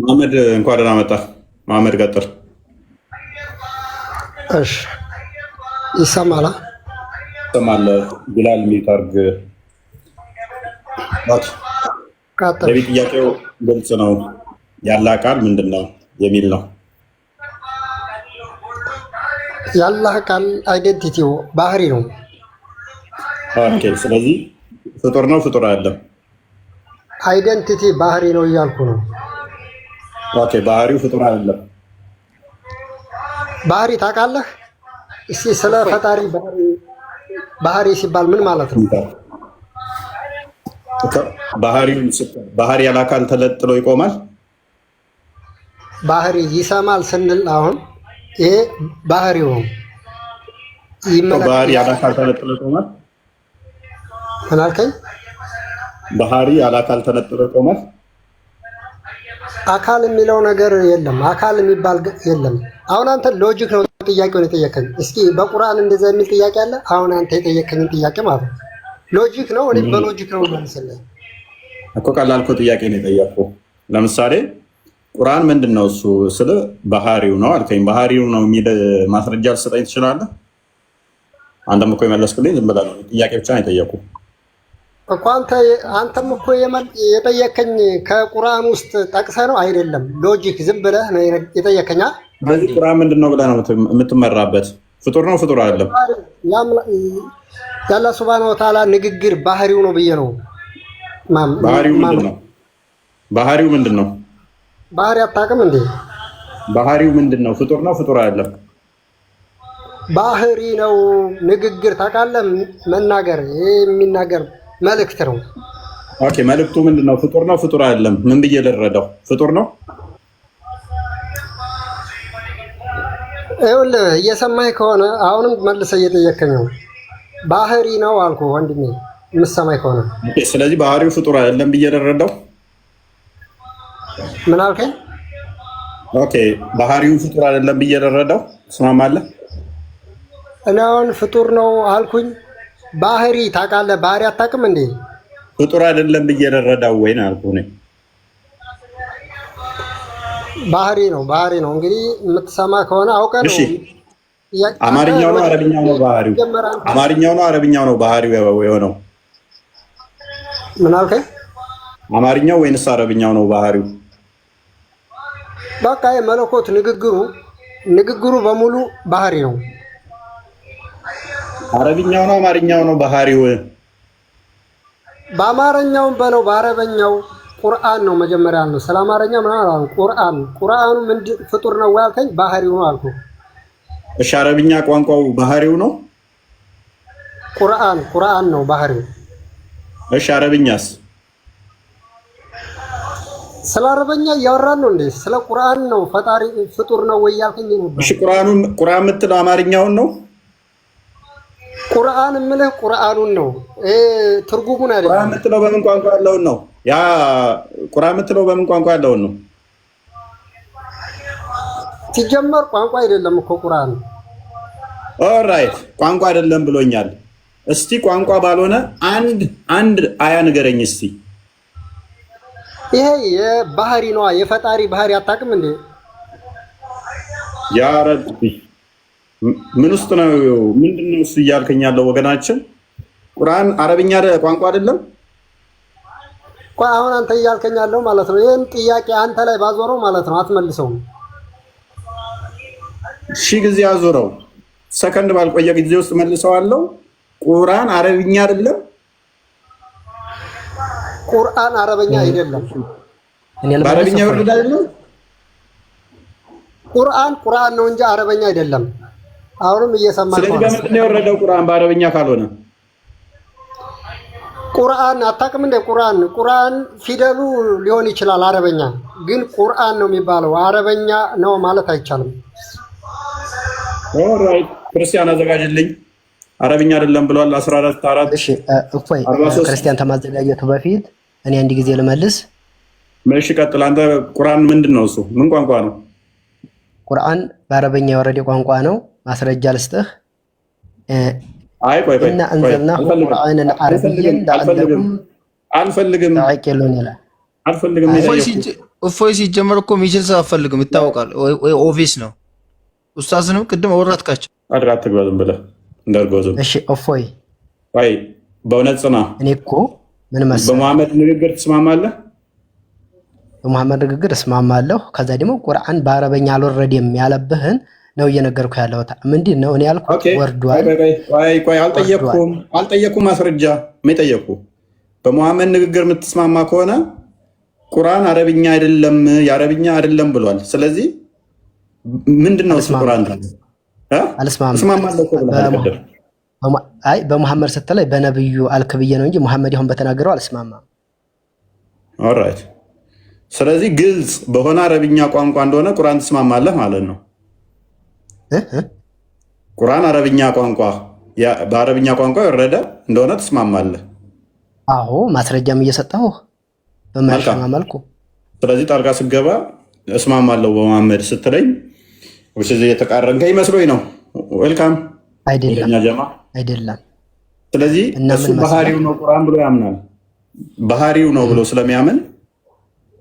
መሐመድ እንኳን ደህና መጣ። መሐመድ ቀጥል። እሺ ይሰማል። ይሰማል። ቢላል ሚታርግ ቀጥል። ለቤት ጥያቄው ግልጽ ነው። ያላ ቃል ምንድን ነው የሚል ነው። የአላህ ቃል አይደንቲቲው ባህሪ ነው። ኦኬ። ስለዚህ ፍጡር ነው ፍጡር አይደለም? አይደንቲቲ ባህሪ ነው እያልኩ ነው። ኦኬ። ባህሪው ፍጡር አይደለም። ባህሪ ታውቃለህ? እስኪ ስለ ፈጣሪ ባህሪ ሲባል ምን ማለት ነው? ባህሪ ያለ አካል ተለጥሎ ይቆማል። ባህሪ ይሰማል ስንል አሁን ይሄ ባህሪው ነው። ባህሪ ያለ አካል ተለጥሎ ይቆማል። ምን አልከኝ? ባህሪ ያለ አካል ተለጥሎ ይቆማል። አካል የሚለው ነገር የለም። አካል የሚባል የለም። አሁን አንተ ሎጂክ ነው ጥያቄውን የጠየቀኝ። እስኪ በቁርአን እንደዛ የሚል ጥያቄ አለ? አሁን አንተ የጠየቀኝን ጥያቄ ማለት ነው ሎጂክ ነው። እኔ በሎጂክ ነው መልስልህ እኮ። ቀላል እኮ ጥያቄ ነው የጠየቅኩህ። ለምሳሌ ቁርአን ምንድን ነው እሱ ስለ ባህሪው ነው አልከኝ። ባህሪው ነው የሚል ማስረጃ ልትሰጠኝ ትችላለህ? አንተም እኮ የመለስክልኝ ዝም ብለህ ነው። ጥያቄ ብቻ ነው የጠየቅኩህ እኮ። አንተም እኮ የጠየቀኝ ከቁርአን ውስጥ ጠቅሰህ ነው አይደለም? ሎጂክ ዝም ብለህ ነው የጠየቀኝ። በዚህ ቁርአን ምንድን ነው ብለህ ነው የምትመራበት? ፍጡር ነው ፍጡር አይደለም? የአላህ ሱብሃነሁ ወተዓላ ንግግር ባህሪው ነው ብዬ ነው። ባህሪው ምንድን ነው? ባህሪው ምንድን ነው? ባህሪ አታውቅም እንዴ? ባህሪው ምንድን ነው? ፍጡር ነው ፍጡር አይደለም? ባህሪ ነው ንግግር ታውቃለህ? መናገር፣ ይሄ የሚናገር መልእክት ነው። ኦኬ። መልእክቱ ምንድን ነው? ፍጡር ነው ፍጡር አይደለም? ምን ብዬ ልረዳው? ፍጡር ነው? ይኸውልህ እየሰማኝ ከሆነ አሁንም መልሰህ እየጠየከኝ ነው። ባህሪ ነው አልኩህ ወንድሜ፣ የምትሰማኝ ከሆነ ስለዚህ ባህሪው ፍጡር አይደለም ብዬ ልረዳው? ምን አልከኝ? ኦኬ። ባህሪው ፍጡር አይደለም ብዬ ልረዳው? ትስማማለህ? እኔ አሁን ፍጡር ነው አልኩኝ። ባህሪ ታውቃለህ? ባህሪ አታውቅም እንዴ? ፍጡር አይደለም ብዬ ልረዳው ወይ ነው ያልኩህ እኔ። ባህሪ ነው ባህሪ ነው። እንግዲህ የምትሰማ ከሆነ አውቀህ ነው። አማርኛው ነው አረብኛው ነው ባህሪው? አማርኛው ነው አረብኛው ነው ባህሪው የሆነው? ምን አልከኝ? አማርኛው ወይንስ አረብኛው ነው ባህሪው? በቃ የመለኮት ንግግሩ በሙሉ ባህሪ ነው። አረብኛው ነው አማርኛው ነው ባህሪው? በአማርኛውም በለው በአረበኛው ቁርአን ነው መጀመሪያ ነው። ስለ አማርኛ ምን አላልኩም። ቁርአኑ ምንድን ፍጡር ነው ያልከኝ? ባህሪው ነው አልኩ። እሺ። አረብኛ ቋንቋው ባህሪው ነው? ቁርአን ነው ባህሪው። እሺ። አረብኛስ? ስለ አረበኛ እያወራን ነው እንዴ? ስለ ቁርአን ነው ፈጣሪ ፍጡር ነው ወይ ያልከኝ ነበር። እሺ። ቁርአን የምትለው አማርኛውን ነው? ቁርአን የምልህ ቁርአኑን ነው። ትርጉሙን አይደለም። ቁርአን የምትለው በምን ቋንቋ ያለውን ነው? ያ ቁርአን የምትለው በምን ቋንቋ ያለውን ነው? ሲጀመር ቋንቋ አይደለም እኮ ቁርአን። ኦልራይት፣ ቋንቋ አይደለም ብሎኛል። እስቲ ቋንቋ ባልሆነ አንድ አያ ንገረኝ እስቲ። ይሄ የባህሪ ነዋ፣ የፈጣሪ ባህሪ አታውቅም እንዴ? ያ ረቢ ምን ውስጥ ነው? ምንድነው እሱ እያልከኝ ያለው ወገናችን? ቁርአን አረብኛ ቋንቋ አይደለም? ቆይ አሁን አንተ እያልከኝ ያለው ማለት ነው። ይሄን ጥያቄ አንተ ላይ ባዞረው ማለት ነው አትመልሰውም። ሺህ ጊዜ አዞረው፣ ሰከንድ ባልቆየ ጊዜ ውስጥ መልሰዋለሁ። ቁርአን አረብኛ አይደለም? ቁርአን አረበኛ አይደለም። በአረብኛ ወርድ አይደለም? ቁርአን ነው እንጂ አረበኛ አይደለም። አሁንም እየሰማህ ነው። ስለዚህ በምንድን ነው የወረደው ቁርአን በአረብኛ ካልሆነ? ቁርአን አታውቅም እንደ ቁርአን ፊደሉ ሊሆን ይችላል አረበኛ፣ ግን ቁርአን ነው የሚባለው። አረበኛ ነው ማለት አይቻልም። ኦልራይት፣ ክርስቲያን አዘጋጅልኝ። አረብኛ አይደለም ብሏል 14:4። እሺ እፎይ፣ ክርስቲያን ከማዘጋጀቱ በፊት እኔ አንድ ጊዜ ልመልስ። እሺ ቀጥል አንተ። ቁርአን ምንድን ነው እሱ? ምን ቋንቋ ነው? ቁርአን በአረበኛ የወረደ ቋንቋ ነው። ማስረጃ ልስጥህ። አይ ቆይ እና አንዘልና ቁርአንን አረብያን ለአለኩም አልፈልግም። ታቂሉን ይላል። አልፈልግም። እፎይ ሲጀመር እኮ የሚችል ሰው አፈልግም ይታወቃል። ወይ ኦፊስ ነው ኡስታዝንም ቅድም አወራትካቸው አድራ አትግባ ዝም ብለህ እንዳልጎዝም። እሺ እፎይ ወይ በእውነት ጽና። እኔ እኮ ምን መሰለህ በመሐመድ ንግግር ትስማማለህ? በመሐመድ ንግግር እስማማለሁ። ከዛ ደግሞ ቁርአን በአረበኛ አልወረደም ያለብህን ነው እየነገርኩህ ያለሁት። ምንድን ነው እኔ ያልኩት ወርዷል። ቆይ አልጠየኩም ማስረጃ ምን ጠየቁ? በመሐመድ ንግግር የምትስማማ ከሆነ ቁርአን አረብኛ አይደለም የአረብኛ አይደለም ብሏል። ስለዚህ ምንድን ነው እሱ ቁርአን አልስማማለሁ። አይ በመሐመድ ስትለኝ በነብዩ አልክ ብዬ ነው እንጂ መሐመድ ይሁን በተናገረው አልስማማም። ኦልራይት። ስለዚህ ግልጽ በሆነ አረብኛ ቋንቋ እንደሆነ ቁርአን ትስማማለህ ማለት ነው። ቁርአን አረብኛ ቋንቋ በአረብኛ ቋንቋ የወረደ እንደሆነ ትስማማለህ? አዎ ማስረጃም እየሰጠሁ በማይሻማ መልኩ። ስለዚህ ጣልቃ ስገባ እስማማለሁ በመሐመድ ስትለኝ ወይስ የተቃረንከ ይመስሎኝ ነው? ዌልካም አይደለም። ስለዚህ እሱ ባህሪው ነው ቁርአን ብሎ ያምናል። ባህሪው ነው ብሎ ስለሚያምን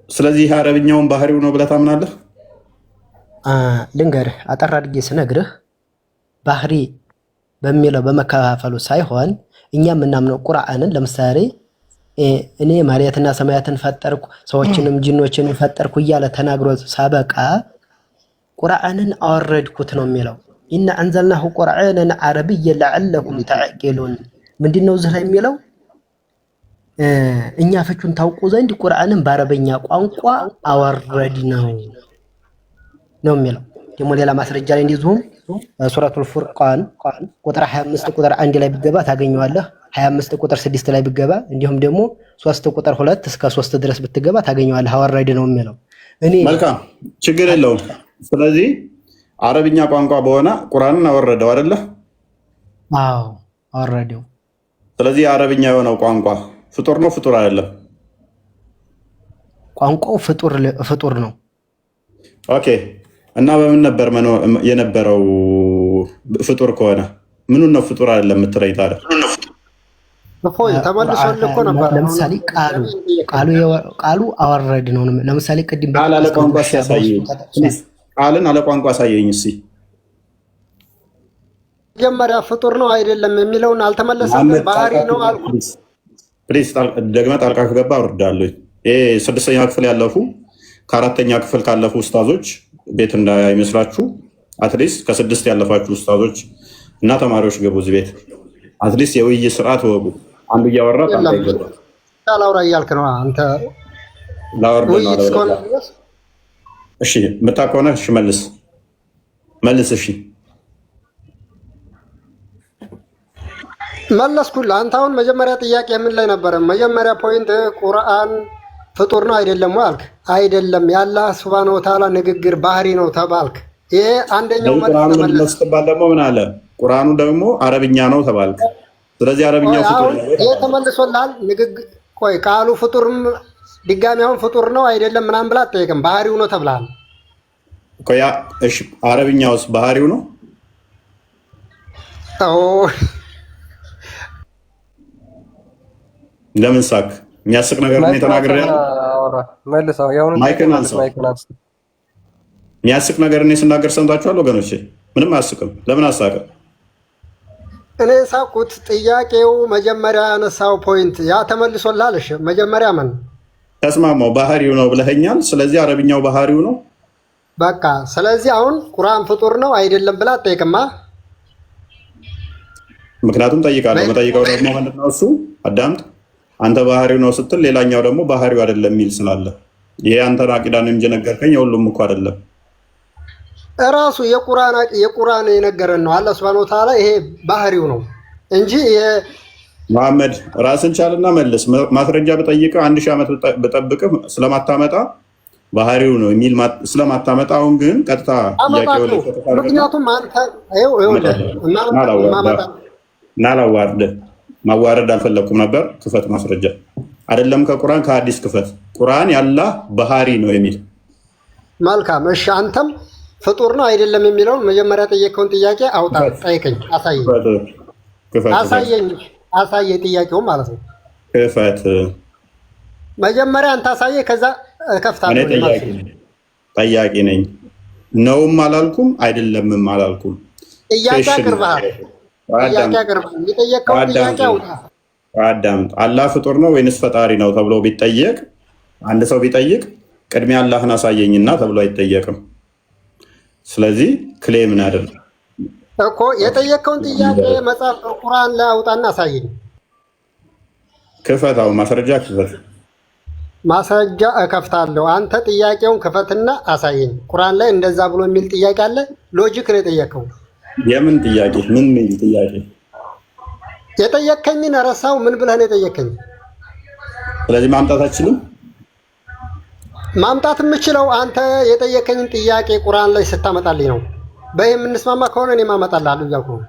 ስለዚህ አረብኛውን ባህሪው ነው ብለህ ታምናለህ? ልንገርህ አጠር አድርጌ ስነግርህ ባህሪ በሚለው በመከፋፈሉ ሳይሆን እኛ የምናምነው ቁርአንን ለምሳሌ እኔ መሬትና ሰማያትን ፈጠርኩ ሰዎችንም ጅኖችንም ፈጠርኩ እያለ ተናግሮ ሳበቃ ቁርአንን አወረድኩት ነው የሚለው። ኢና አንዘልናሁ ቁርአንን አረብየን ለዐለኩም ተዕቂሉን። ምንድነው እዚህ ላይ የሚለው? እኛ ፍቹን ታውቁ ዘንድ ቁርአንን በአረበኛ ቋንቋ አወረድ ነው የሚለው። ደግሞ ሌላ ማስረጃ ላይ እንደዚሁም ሱረቱል ፉርቃን ቁጥር 25 ቁጥር 1 ላይ ቢገባ ታገኘዋለህ። 25 ቁጥር 6 ላይ ቢገባ እንዲሁም ደግሞ 3 ቁጥር 2 እስከ 3 ድረስ ብትገባ ታገኘዋለህ። አወረድ ነው የሚለው። መልካም ችግር የለውም። ስለዚህ አረብኛ ቋንቋ በሆነ ቁርአንን አወረደው አይደለ? አዎ አወረደው። ስለዚህ አረብኛ የሆነው ቋንቋ ፍጡር ነው ፍጡር አይደለም? ቋንቋው ፍጡር ነው። ኦኬ። እና በምን ነበር የነበረው? ፍጡር ከሆነ ምኑን ነው ፍጡር አይደለም የምትለኝ ታዲያ? ተመልሶልህ እኮ ነበር። ለምሳሌ ቃሉ አወረድ ነው። ለምሳሌ ቅድም ቃል አለ ቋንቋ ሲያሳየኝ ቃልን አለ ቋንቋ አሳየኝ እስኪ። መጀመሪያ ፍጡር ነው አይደለም የሚለውን አልተመለሰም። ባህሪ ነው አልኩ። ፕሊዝ ደግመህ ጣልቃ ከገባ አወርዳለሁ። ይሄ 6ኛ ክፍል ያለፉ ከ4ኛ ክፍል ካለፉ ኡስታዞች ቤት እንዳይመስላችሁ። አትሊስት ከ6 ያለፋችሁ ኡስታዞች እና ተማሪዎች ገቡ እዚህ ቤት። አትሊስት የውይይት ስርዓት ወጉ። አንዱ እያወራ ጣልቃ ይገባል። ላውራ እያልክ ነው አንተ። ላወርድ ነው። እሺ መጣ ከሆነ እሺ መልስ። እሺ መለስኩልህ። አንተ አሁን መጀመሪያ ጥያቄ ምን ላይ ነበረ? መጀመሪያ ፖይንት ቁርአን ፍጡር ነው አይደለም አልክ። አይደለም የአላህ ሱብሃነሁ ወተዓላ ንግግር ባህሪ ነው ተባልክ። ይሄ አንደኛው መልስ ተባል። ደግሞ ምን አለ? ቁርአኑ ደግሞ አረብኛ ነው ተባልክ። ስለዚህ አረብኛው ፍጡር ነው። ይሄ ተመልሶልሃል። ንግግር ቆይ ቃሉ ፍጡርም ድጋሚ አሁን ፍጡር ነው አይደለም ምናምን ብላ አትጠይቅም። ባህሪው ነው ተብሏል። ቆያ እሺ አረብኛውስ ባህሪው ነው? ለምን ሳቅ? የሚያስቅ ነገር ነው የተናገረ ያለው። መልሰው ያውን ማይክን አንሳው። የሚያስቅ ነገር ነው ስናገር ሰምታችኋል ወገኖቼ? ምንም አያስቅም። ለምን አሳቀ? እኔ ሳቁት። ጥያቄው መጀመሪያ ያነሳው ፖይንት ያ ተመልሶልሃል። እሺ መጀመሪያ ምን ተስማማው? ባህሪው ነው ብለኸኛል። ስለዚህ አረብኛው ባህሪው ነው በቃ። ስለዚህ አሁን ቁርአን ፍጡር ነው አይደለም ብላ አትጠይቅማ። ምክንያቱም ጠይቃለሁ። መጠይቀው ደግሞ ምንድነው እሱ? አዳምጥ። አንተ ባህሪው ነው ስትል ሌላኛው ደግሞ ባህሪው አይደለም የሚል ስላለ ይሄ አንተን አቂዳን እንጂ ነገርከኝ። የሁሉም እኮ አይደለም። እራሱ የቁርአን የነገረን ነው አላህ ሱብሃነሁ ወተዓላ። ይሄ ባህሪው ነው እንጂ መሐመድ ራስን ቻልና መልስ። ማስረጃ በጠይቀ 1000 ዓመት በጠብቅ ስለማታመጣ ባህሪው ነው የሚል ስለማታመጣ፣ አሁን ግን ቀጥታ ጥያቄው ላይ ምክንያቱም አንተ ማዋረድ አልፈለኩም ነበር። ክፈት ማስረጃ አይደለም ከቁርአን ከሐዲስ ክፈት። ቁርአን ያላህ ባህሪ ነው የሚል መልካም። እሺ አንተም ፍጡር ነው አይደለም የሚለውን መጀመሪያ ጠየቀውን ጥያቄ አውጣ፣ ጠይቀኝ፣ አሳየኝ ጥያቄው ማለት ነው። ክፈት መጀመሪያ አንተ አሳየኝ፣ ከዛ እከፍታለሁ። ጠያቂ ነኝ። ነውም አላልኩም አይደለምም አላልኩም። ጥያቄ አቅርበሃል። የጠየቀውን ጥያቄ አውጣ። አዳምጥ። አላህ ፍጡር ነው ወይንስ ፈጣሪ ነው ተብሎ ቢጠየቅ አንድ ሰው ቢጠይቅ ቅድሚያ አላህን አሳየኝና ተብሎ አይጠየቅም። ስለዚህ ክሌም እናደርግ እኮ የጠየቀውን ጥያቄ መጽሐፍ ቁርአን ላይ አውጣና አሳየኝ። ክፈታው፣ ማስረጃ ክፈት። ማስረጃ እከፍታለሁ። አንተ ጥያቄውን ክፈትና አሳየኝ። ቁርአን ላይ እንደዛ ብሎ የሚል ጥያቄ አለ? ሎጂክ ነው የጠየቀው። የምን ጥያቄ? ምን ጥያቄ? የጠየቀኝን ረሳው። ምን ብለህ ነው የጠየቀኝ? ስለዚህ ማምጣት አችልም። ማምጣት የምችለው አንተ የጠየቀኝን ጥያቄ ቁርአን ላይ ስታመጣልኝ ነው። በይህ የምንስማማ ከሆነ እኔ ማመጣልሃለሁ እያልኩ ነው።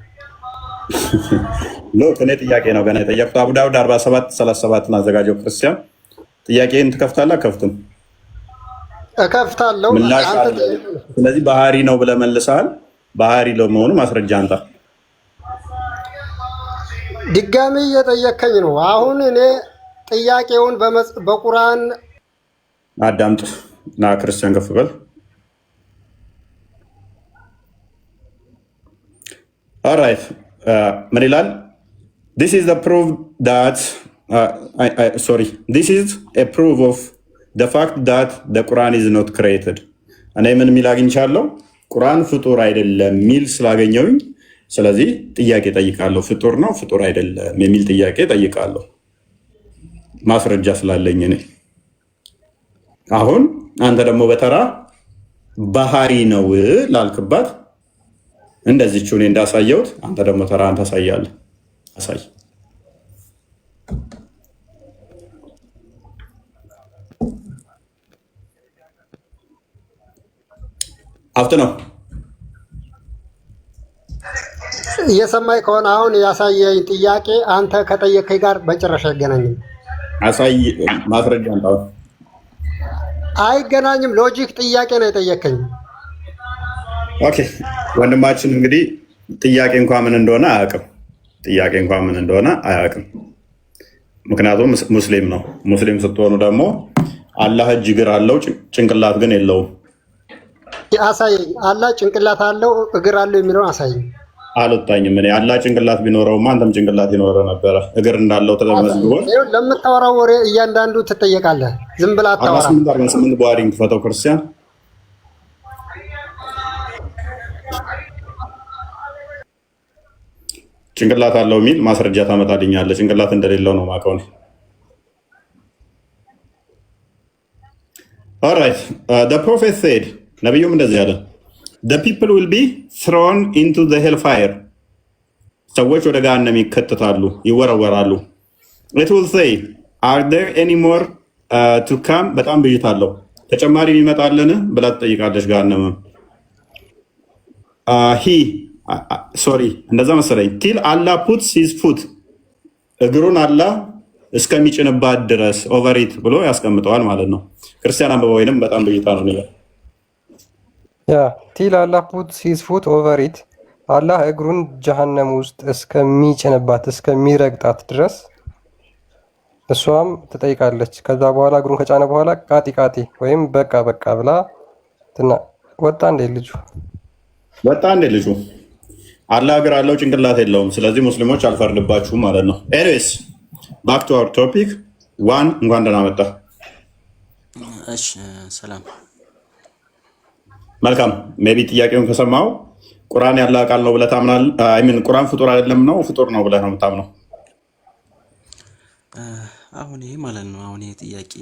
ሎክ እኔ ጥያቄ ነው ገና የጠየቅኩት። አቡ ዳውድ 47:37 አዘጋጀው። ክርስቲያን ጥያቄን ትከፍታለህ? ከፍትም እከፍታለሁ። ስለዚህ ባህሪ ነው ብለህ መልሰሃል። ባህሪ ለመሆኑ ማስረጃ አንጣ። ድጋሚ እየጠየከኝ ነው። አሁን እኔ ጥያቄውን በቁርአን አዳምጥ ና ክርስቲያን ከፍ በል። ኦራይት ምን ይላል? this is the proof that this is a proof of the fact that the Quran is not created። እኔ ምን ሚል አግኝቻለሁ? ቁርአን ፍጡር አይደለም ሚል ስላገኘውኝ ስለዚህ ጥያቄ ጠይቃለሁ። ፍጡር ነው ፍጡር አይደለም የሚል ጥያቄ ጠይቃለሁ፣ ማስረጃ ስላለኝ እኔ። አሁን አንተ ደግሞ በተራ ባህሪ ነው ላልክባት እንደዚች እኔ እንዳሳየሁት አንተ ደግሞ ተራ አንተ ታሳያለህ። አሳይ። አፍጥ ነው እየሰማኝ ከሆነ አሁን ያሳየኝ ጥያቄ አንተ ከጠየቀኝ ጋር በጭራሽ አይገናኝም። አሳይ፣ ማስረጃ አንጣው። አይገናኝም። ሎጂክ ጥያቄ ነው የጠየቀኝ። ኦኬ ወንድማችን እንግዲህ ጥያቄ እንኳን ምን እንደሆነ አያውቅም። ጥያቄ እንኳን ምን እንደሆነ አያውቅም። ምክንያቱም ሙስሊም ነው። ሙስሊም ስትሆኑ ደግሞ አላህ እጅ እግር አለው ጭንቅላት ግን የለውም። አሳየኝ። አላህ ጭንቅላት አለው እግር አለው የሚለውን አሳየኝ። አልወጣኝም። እኔ አላህ ጭንቅላት ቢኖረውማ አንተም ጭንቅላት ይኖረ ነበረ። እግር እንዳለው ተመዝግቦ ለምታወራው ወሬ እያንዳንዱ ትጠየቃለህ። ዝም ብላ አታወራ። 48 ቡሃሪን ክፈተው ክርስቲያን። ጭንቅላት አለው የሚል ማስረጃ ታመጣልኛለህ። ጭንቅላት እንደሌለው ነው የማውቀው እኔ። ኦልራይት the prophet said ነብዩም እንደዚህ አለ the people will be thrown into the hellfire ሰዎች ወደ ገሃነም ይከተታሉ፣ ይወረወራሉ። it will say are there any more to come በጣም ብይታለሁ ተጨማሪ ይመጣልን ብላ ትጠይቃለች ገሃነም። እንደዛ መሰለኝ till Allah puts his foot እግሩን አላህ እስከሚጭንባት ድረስ ኦቨሪት ብሎ ያስቀምጠዋል ማለት ነው። ክርስቲያን አንበባ ወይንም በጣም ብይታ ነው የሚለው till Allah puts his foot over it አላህ እግሩን ጀሃነም ውስጥ እስከሚጭንባት እስከሚረግጣት ድረስ እሷም ትጠይቃለች። ከዛ በኋላ እግሩን ከጫነ በኋላ ቃጢ ወይም በቃ ብላ ወጣ እንደ ልጁ አላህ እግር አለው ጭንቅላት የለውም። ስለዚህ ሙስሊሞች አልፈርድባችሁም ማለት ነው። ኤኒዌይስ ባክ ቱ አወር ቶፒክ ዋን። እንኳን ደህና መጣ። እሺ ሰላም። መልካም። ሜቢ ጥያቄውን ከሰማው ቁርአን ያለ ቃል ነው ብለህ ታምናለህ? ቁርአን ፍጡር አይደለም ነው ፍጡር ነው ብለህ ነው የምታምነው? አሁን ይሄ ማለት ነው። አሁን ይሄ ጥያቄ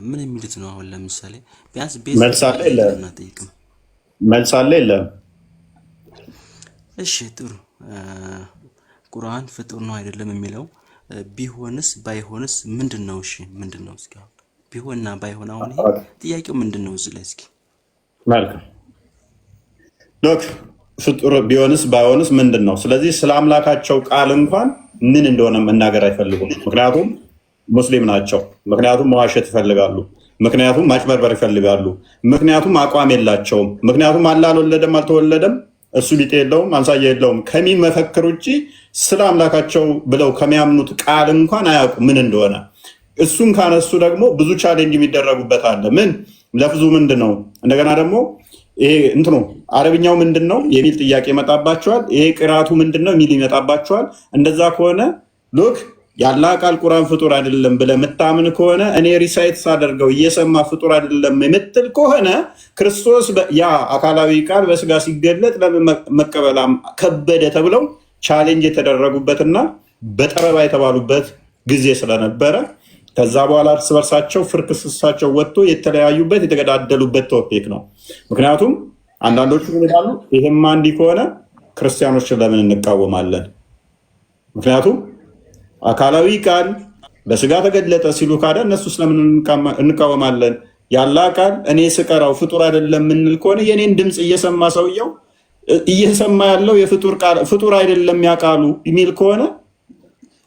ምን የሚሉት ነው? አሁን ለምሳሌ ቢያንስ ቤዝ መልስ አለ የለም? እሺ ጥሩ። ቁርአን ፍጡር ነው አይደለም የሚለው ቢሆንስ ባይሆንስ ምንድነው? እሺ ምንድነው? እስኪ ቢሆንና ባይሆን አሁን ይሄ ጥያቄው ምንድነው? እዚህ ላይ እስኪ መልካም ሎክ ፍጡር ቢሆንስ ባይሆንስ ምንድነው? ስለዚህ ስለ አምላካቸው ቃል እንኳን ምን እንደሆነ መናገር አይፈልጉም። ምክንያቱም ሙስሊም ናቸው። ምክንያቱም መዋሸት ይፈልጋሉ። ምክንያቱም ማጭበርበር ይፈልጋሉ። ምክንያቱም አቋም የላቸውም። ምክንያቱም አላህ አልወለደም አልተወለደም እሱ ቢጤ የለውም አምሳያ የለውም ከሚል መፈክር ውጭ ስለ አምላካቸው ብለው ከሚያምኑት ቃል እንኳን አያውቁ ምን እንደሆነ። እሱን ካነሱ ደግሞ ብዙ ቻሌንጅ የሚደረጉበት አለ። ምን ለፍዙ ምንድን ነው? እንደገና ደግሞ ይሄ እንትኑ አረብኛው ምንድን ነው የሚል ጥያቄ ይመጣባቸዋል። ይሄ ቅራቱ ምንድን ነው የሚል ይመጣባቸዋል። እንደዛ ከሆነ ሉክ ያላህ ቃል ቁርአን ፍጡር አይደለም ብለህ የምታምን ከሆነ እኔ ሪሳይት ሳደርገው እየሰማ ፍጡር አይደለም የምትል ከሆነ ክርስቶስ ያ አካላዊ ቃል በስጋ ሲገለጥ ለምን መቀበል ከበደ ተብለው ቻሌንጅ የተደረጉበትና በጠረባ የተባሉበት ጊዜ ስለነበረ ከዛ በኋላ እርስ በርሳቸው ፍርክስሳቸው ወጥቶ የተለያዩበት የተገዳደሉበት ቶፒክ ነው። ምክንያቱም አንዳንዶቹ ይላሉ ይሄማ እንዲህ ከሆነ ክርስቲያኖችን ለምን እንቃወማለን? ምክንያቱም አካላዊ ቃል በስጋ ተገለጠ ሲሉ ካደ እነሱ ስለምን እንቃወማለን? ያላ ቃል እኔ ስቀራው ፍጡር አይደለም የምንል ከሆነ የኔን ድምፅ እየሰማ ሰውየው እየሰማ ያለው ፍጡር አይደለም ያቃሉ የሚል ከሆነ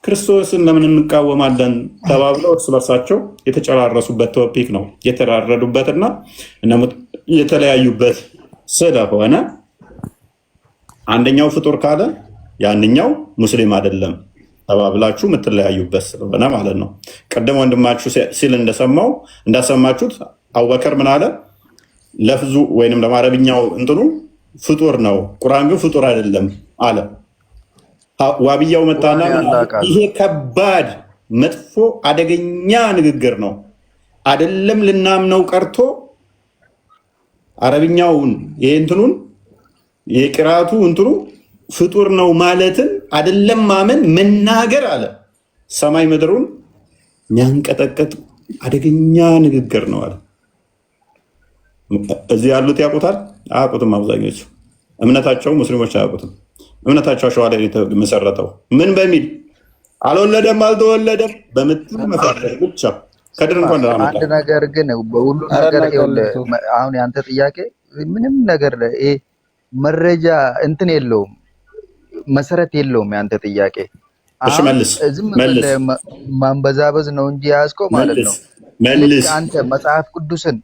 ክርስቶስን ለምን እንቃወማለን ተባብለው እርስ በርሳቸው የተጨራረሱበት ቶፒክ ነው። የተራረዱበትና የተለያዩበት ስለሆነ አንደኛው ፍጡር ካለ ያንኛው ሙስሊም አይደለም ተባብላችሁ የምትለያዩበት ስለሆነ ማለት ነው። ቀደም ወንድማችሁ ሲል እንዳሰማችሁት አቡበከር ምን አለ? ለፍዙ ወይንም ለማረብኛው እንትኑ ፍጡር ነው፣ ቁርአን ግን ፍጡር አይደለም አለ። ዋብያው መጣና ይሄ ከባድ መጥፎ አደገኛ ንግግር ነው፣ አይደለም ልናምነው ቀርቶ አረብኛውን ይሄ እንትኑን የቅራቱ እንትኑ ፍጡር ነው ማለትን አይደለም ማመን መናገር አለ። ሰማይ ምድሩን የሚያንቀጠቀጥ አደገኛ ንግግር ነው አለ። እዚህ ያሉት ያውቁታል? አያውቁትም። አብዛኞቹ እምነታቸው ሙስሊሞች አያውቁትም። እምነታቸው አሸዋ ላይ የተመሰረተው ምን በሚል አልወለደም አልተወለደም በምትል መፈክር ብቻ ከድር እንኳን አንድ ነገር ግን በሁሉ ነገር አሁን ያንተ ጥያቄ ምንም ነገር መረጃ እንትን የለውም፣ መሰረት የለውም። ያንተ ጥያቄ ዝም ብለህ ማንበዛበዝ ነው እንጂ ያዝከው ማለት ነው። አንተ መጽሐፍ ቅዱስን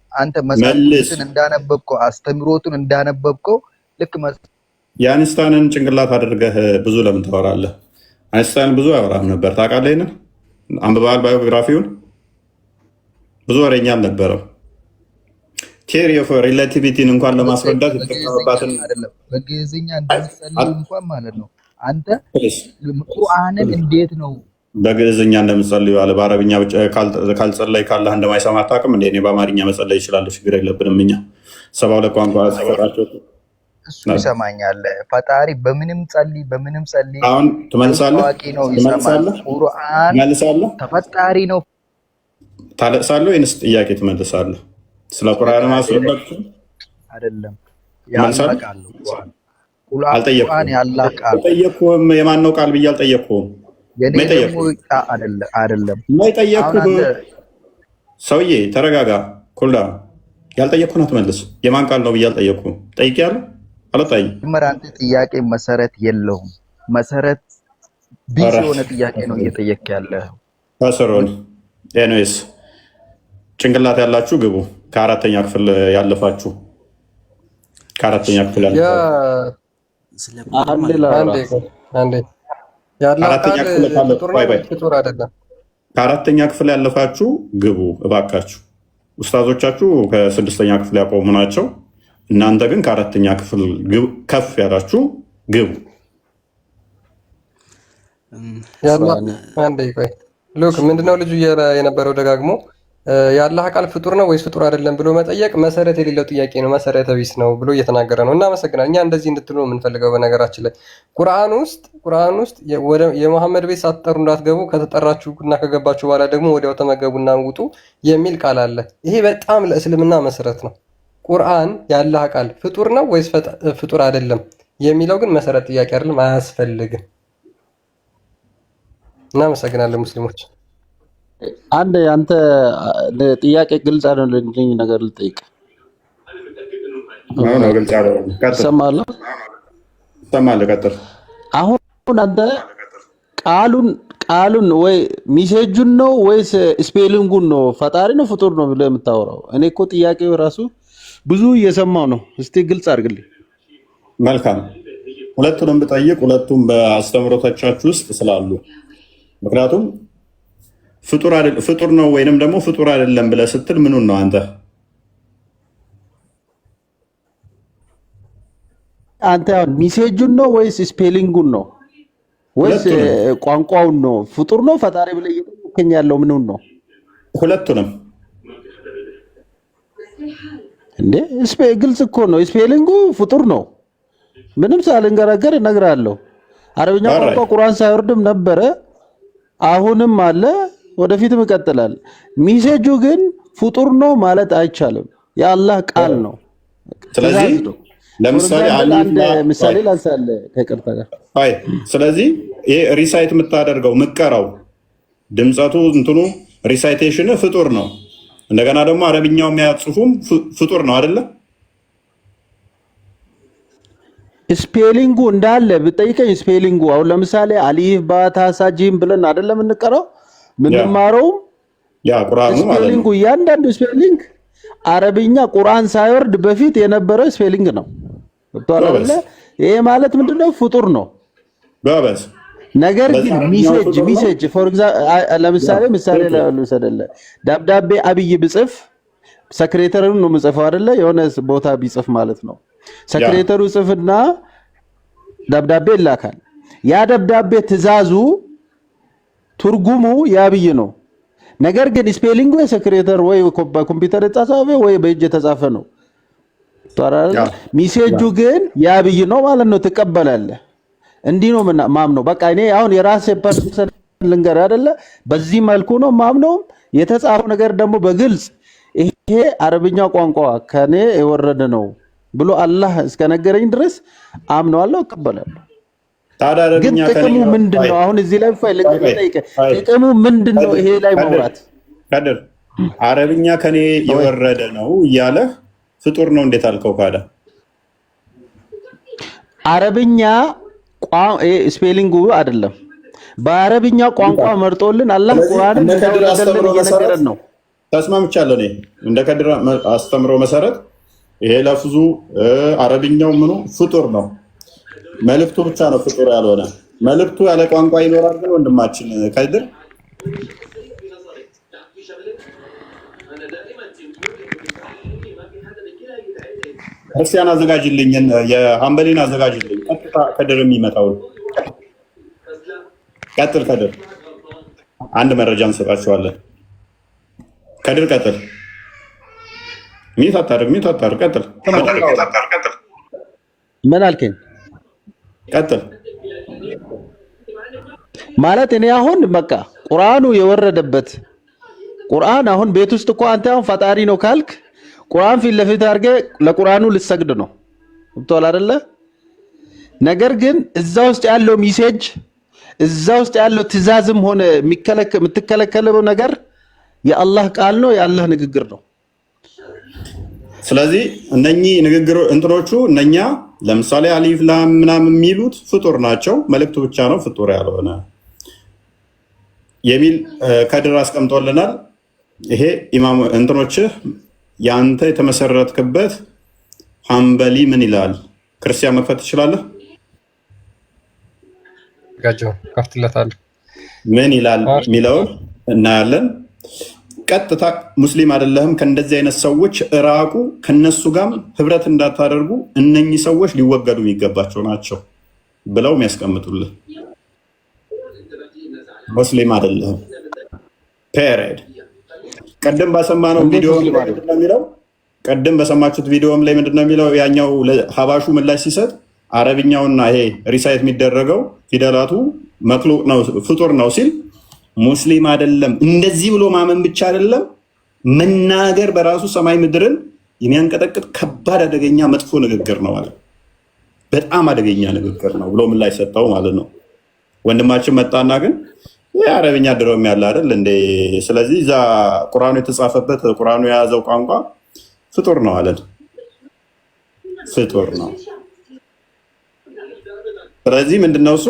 እንዳነበብከው አስተምሮቱን እንዳነበብከው ልክ የአይንስታይንን ጭንቅላት አድርገህ ብዙ ለምን ታወራለህ? አይንስታይን ብዙ አያወራም ነበር ታውቃለህ? ይሄንን አንብበሃል? ባዮግራፊውን ብዙ ወሬኛ አልነበረም። ቴሪ ኦፍ ሪላቲቪቲን እንኳን ለማስረዳት የተጠቀመባትን በግዕዝኛ እንደምትጸልይ እንኳን ማለት ነው። አንተ ቁርአንን እንዴት ነው በግዕዝኛ እንደምትጸልዩ አለ። በአረብኛ ካልጸለይ ካላህ እንደማይሰማ አታውቅም እንዴ? እኔ በአማርኛ መጸለይ ይችላል፣ ችግር የለብንም። እኛ 72 ቋንቋ ሰፈራቸው እሱ ይሰማኛል። ፈጣሪ በምንም ጸልይ አሁን ትመልሳለህ? ቁርአን ተፈጣሪ ነው። ታለቅሳለህ ወይንስ ጥያቄ ትመልሳለህ? ስለ ቁርአን ማስረዳት አይደለም። አልጠየቅኩህም። የማን ነው ቃል ብዬ አልጠየቅኩህም። ሰውዬ ተረጋጋ። ኩላ ያልጠየቅኩህን አትመልስ። የማን ቃል ነው ብዬ አልጠየቅኩህም። ጠይቄያለሁ አልጠይቅም። አንተ ጥያቄ መሰረት የለውም። መሰረት ቢስ የሆነ ጥያቄ ነው እየጠየቅ ያለህ። ፈስሮን ኤኒዌይስ ጭንቅላት ያላችሁ ግቡ። ከአራተኛ ክፍል ያለፋችሁ ከአራተኛ ክፍል ያለፋችሁ ግቡ እባካችሁ። ኡስታዞቻችሁ ከ6ኛ ክፍል ያቆሙ ናቸው። እናንተ ግን ከአራተኛ ክፍል ከፍ ያላችሁ ግቡ። ሉክ ምንድነው ልጁ የነበረው ደጋግሞ የአላህ ቃል ፍጡር ነው ወይስ ፍጡር አይደለም ብሎ መጠየቅ መሰረት የሌለው ጥያቄ ነው፣ መሰረተ ቢስ ነው ብሎ እየተናገረ ነው። እናመሰግናለን። እኛ እንደዚህ እንድትሉ ነው የምንፈልገው። በነገራችን ላይ ቁርአን ውስጥ የመሐመድ ቤት ሳትጠሩ እንዳትገቡ፣ ከተጠራችሁ እና ከገባችሁ በኋላ ደግሞ ወዲያው ተመገቡና ውጡ የሚል ቃል አለ። ይሄ በጣም ለእስልምና መሰረት ነው። ቁርአን የአላህ ቃል ፍጡር ነው ወይስ ፍጡር አይደለም የሚለው ግን መሰረት ጥያቄ አይደለም፣ አያስፈልግም። እናመሰግናለን ሙስሊሞች። አንድ አንተ ጥያቄ ግልጽ አይደለልኝ ነገር ልጠይቅ። ሰማለህ? ቀጥል። አሁን አንተ ቃሉን ወይ ሚሴጁን ነው ወይስ ስፔሊንጉን ነው ፈጣሪ ነው ፍጡር ነው ብለህ የምታወራው? እኔ እኮ ጥያቄው ራሱ ብዙ እየሰማው ነው። እስቲ ግልጽ አድርግልኝ። መልካም። ሁለቱንም ብጠይቅ ሁለቱም በአስተምሮቶቻችሁ ውስጥ ስላሉ፣ ምክንያቱም ፍጡር ነው ወይንም ደግሞ ፍጡር አይደለም ብለህ ስትል ምኑን ነው አንተ? አንተ ሚሴጁን ነው ወይስ ስፔሊንጉን ነው ወይስ ቋንቋውን ነው? ፍጡር ነው ፈጣሪ ብለህ እየጠየቀኝ ያለው ምኑን ነው? ሁለቱንም እንዴ ግልጽ እኮ ነው። ስፔሊንጉ ፍጡር ነው። ምንም ሳልንገራገር እነግርሃለሁ። አረብኛ ቋንቋ ቁርአን ሳይወርድም ነበረ፣ አሁንም አለ፣ ወደፊትም ይቀጥላል። ሚሴጁ ግን ፍጡር ነው ማለት አይቻልም። የአላህ ቃል ነው። ስለዚህ ለምሳሌ አንድ ምሳሌ ላንሳለ ከቅርታ ጋር ስለዚህ ይሄ ሪሳይት የምታደርገው ምቀራው ድምጸቱ እንትኑ ሪሳይቴሽን ፍጡር ነው። እንደገና ደግሞ አረብኛው የሚያጽፉም ፍጡር ነው አይደለ? ስፔሊንጉ እንዳለ ብጠይቀኝ ስፔሊንጉ አሁን ለምሳሌ አሊፍ ባታ ሳጂም ብለን አይደለም እንቀራው ምንማረው ያ ቁርአኑ ማለት ነው። ስፔሊንጉ እያንዳንዱ ስፔሊንግ አረብኛ ቁርአን ሳይወርድ በፊት የነበረው ስፔሊንግ ነው። ወጥቷል አይደለ? ይሄ ማለት ምንድነው? ፍጡር ነው። ባባስ ነገር ግን ሚሴጅ ፎር ኤግዛምፕል ምሳሌ ለምሳሌ ደብዳቤ አብይ ብጽፍ ሰክሬተሩን ነው የምጽፈው አይደለ? የሆነ ቦታ ቢጽፍ ማለት ነው። ሰክሬተሩ ጽፍና ደብዳቤ ይላካል። ያ ደብዳቤ ትእዛዙ ትርጉሙ የአብይ ነው። ነገር ግን ስፔሊንጉ የሰክሬተር ወይ በኮምፒውተር የተጻፈ ወይ በእጅ የተጻፈ ነው። ሚሴጁ ግን የአብይ ነው ማለት ነው። ትቀበላለህ። እንዲህ ነው ማምነው። በቃ እኔ አሁን የራሴ ፐርሰን ልንገር አይደለ? በዚህ መልኩ ነው ማምነው። የተጻፈው ነገር ደግሞ በግልጽ ይሄ አረብኛ ቋንቋ ከኔ የወረደ ነው ብሎ አላህ እስከነገረኝ ድረስ አምነዋለሁ፣ እቀበላለሁ። ግን ጥቅሙ ምንድነው? አሁን እዚህ ላይ ፈልግ ጠይቀ ጥቅሙ ምንድነው? ይሄ ላይ ማውራት ከድር አረብኛ ከኔ የወረደ ነው እያለ ፍጡር ነው እንዴት አልከው? ካዳ አረብኛ ስፔሊንጉ አይደለም በአረብኛ ቋንቋ መርጦልን አላህ ቁርአን እንደወረደልን እየነገረን ነው። ተስማምቻለሁ። እኔ እንደ ከድር አስተምሮ መሰረት ይሄ ለፍዙ አረብኛው ምኑ ፍጡር ነው። መልእክቱ ብቻ ነው ፍጡር ያልሆነ። መልእክቱ ያለ ቋንቋ ይኖራል። ግን ወንድማችን ከድር ክርስቲያን አዘጋጅልኝ፣ የሀምበሊን አዘጋጅልኝ። ቀጥታ ከድር የሚመጣው ቀጥል። ከድር አንድ መረጃ እንሰጣቸዋለን። ከድር ቀጥል። ሚት አታርግ። ቀጥል። ምን አልከኝ? ቀጥል ማለት እኔ አሁን በቃ ቁርአኑ የወረደበት ቁርአን አሁን ቤት ውስጥ እኮ አንተ አሁን ፈጣሪ ነው ካልክ ቁርአን ፊት ለፊት አድርገህ ለቁርአኑ ልሰግድ ነው። ወጥቷል አይደለ? ነገር ግን እዛ ውስጥ ያለው ሚሴጅ እዛ ውስጥ ያለው ትእዛዝም ሆነ የምትከለከለው ነገር የአላህ ቃል ነው፣ የአላህ ንግግር ነው። ስለዚህ እነኚህ ንግግር እንትኖቹ እነኛ ለምሳሌ አሊፍ ላም ምናምን የሚሉት ፍጡር ናቸው። መልእክቱ ብቻ ነው ፍጡር ያልሆነ የሚል ከድር አስቀምጦልናል። ይሄ ኢማም እንትኖች ያንተ የተመሰረትክበት ሀምበሊ ምን ይላል? ክርስቲያን መክፈት ትችላለህ? ጋጆ ከፍትለታለሁ። ምን ይላል የሚለውን እናያለን። ቀጥታ ሙስሊም አይደለህም፣ ከእንደዚህ አይነት ሰዎች እራቁ፣ ከነሱ ጋር ህብረት እንዳታደርጉ፣ እነኚህ ሰዎች ሊወገዱ የሚገባቸው ናቸው ብለው የሚያስቀምጡልህ ሙስሊም አይደለህም። ፔሬድ። ቅድም በሰማነው ቪዲዮ የሚለው ቅድም በሰማችሁት ቪዲዮም ላይ ምንድነው የሚለው? ያኛው ሀባሹ ምላሽ ሲሰጥ አረብኛውና ይሄ ሪሳይት የሚደረገው ፊደላቱ መክሉቅ ነው ፍጡር ነው ሲል ሙስሊም አይደለም። እንደዚህ ብሎ ማመን ብቻ አይደለም መናገር በራሱ ሰማይ ምድርን የሚያንቀጠቅጥ ከባድ አደገኛ መጥፎ ንግግር ነው ማለት በጣም አደገኛ ንግግር ነው ብሎ ምላሽ ሰጠው ማለት ነው። ወንድማችን መጣና ግን የአረብኛ ድሮም ያለ አይደል እንዴ? ስለዚህ እዛ ቁርአኑ የተጻፈበት ቁርአኑ የያዘው ቋንቋ ፍጡር ነው አለን። ፍጡር ነው። ስለዚህ ምንድነው እሱ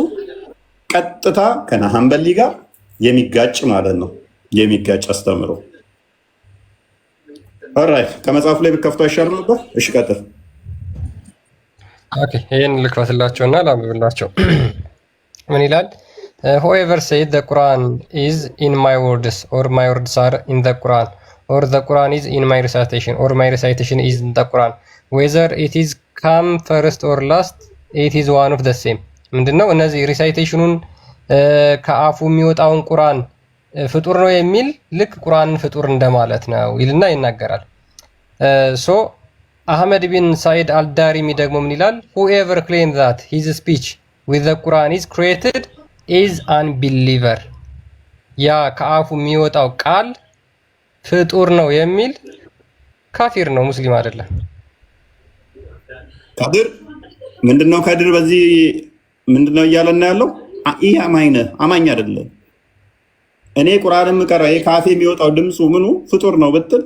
ቀጥታ ከነሐንበሊ ጋር የሚጋጭ ማለት ነው። የሚጋጭ አስተምሮ ኦራይት። ከመጽሐፉ ላይ ብከፍቶ አይሻልም ነበር? እሺ ቀጥል። ኦኬ ይሄን ልክፈትላቸውና ላንብብላቸው። ምን ይላል? whoever said the Quran is in my words or my words are in the Quran or the Quran is in my recitation or my recitation is in the Quran whether it is come first or last it is one of the same ምንድነው እነዚህ ሪሳይቴሽኑን ከአፉ የሚወጣውን ቁርአን ፍጡር ነው የሚል ልክ ቁርአንን ፍጡር እንደማለት ነው ይልና ይናገራል። ሶ አህመድ ቢን ሳይድ አልዳሪሚ ደግሞ ምን ይላል? whoever claim that his speech with the Quran is created is unbeliever ያ ከአፉ የሚወጣው ቃል ፍጡር ነው የሚል ካፊር ነው፣ ሙስሊም አይደለም። ካድር ምንድነው? ካድር በዚህ ምንድነው እያለና ያለው? ይህ አማኝ አይደለም። እኔ ቁርአንም ቀራ ካፌ የሚወጣው ድምፁ ምኑ ፍጡር ነው ብትል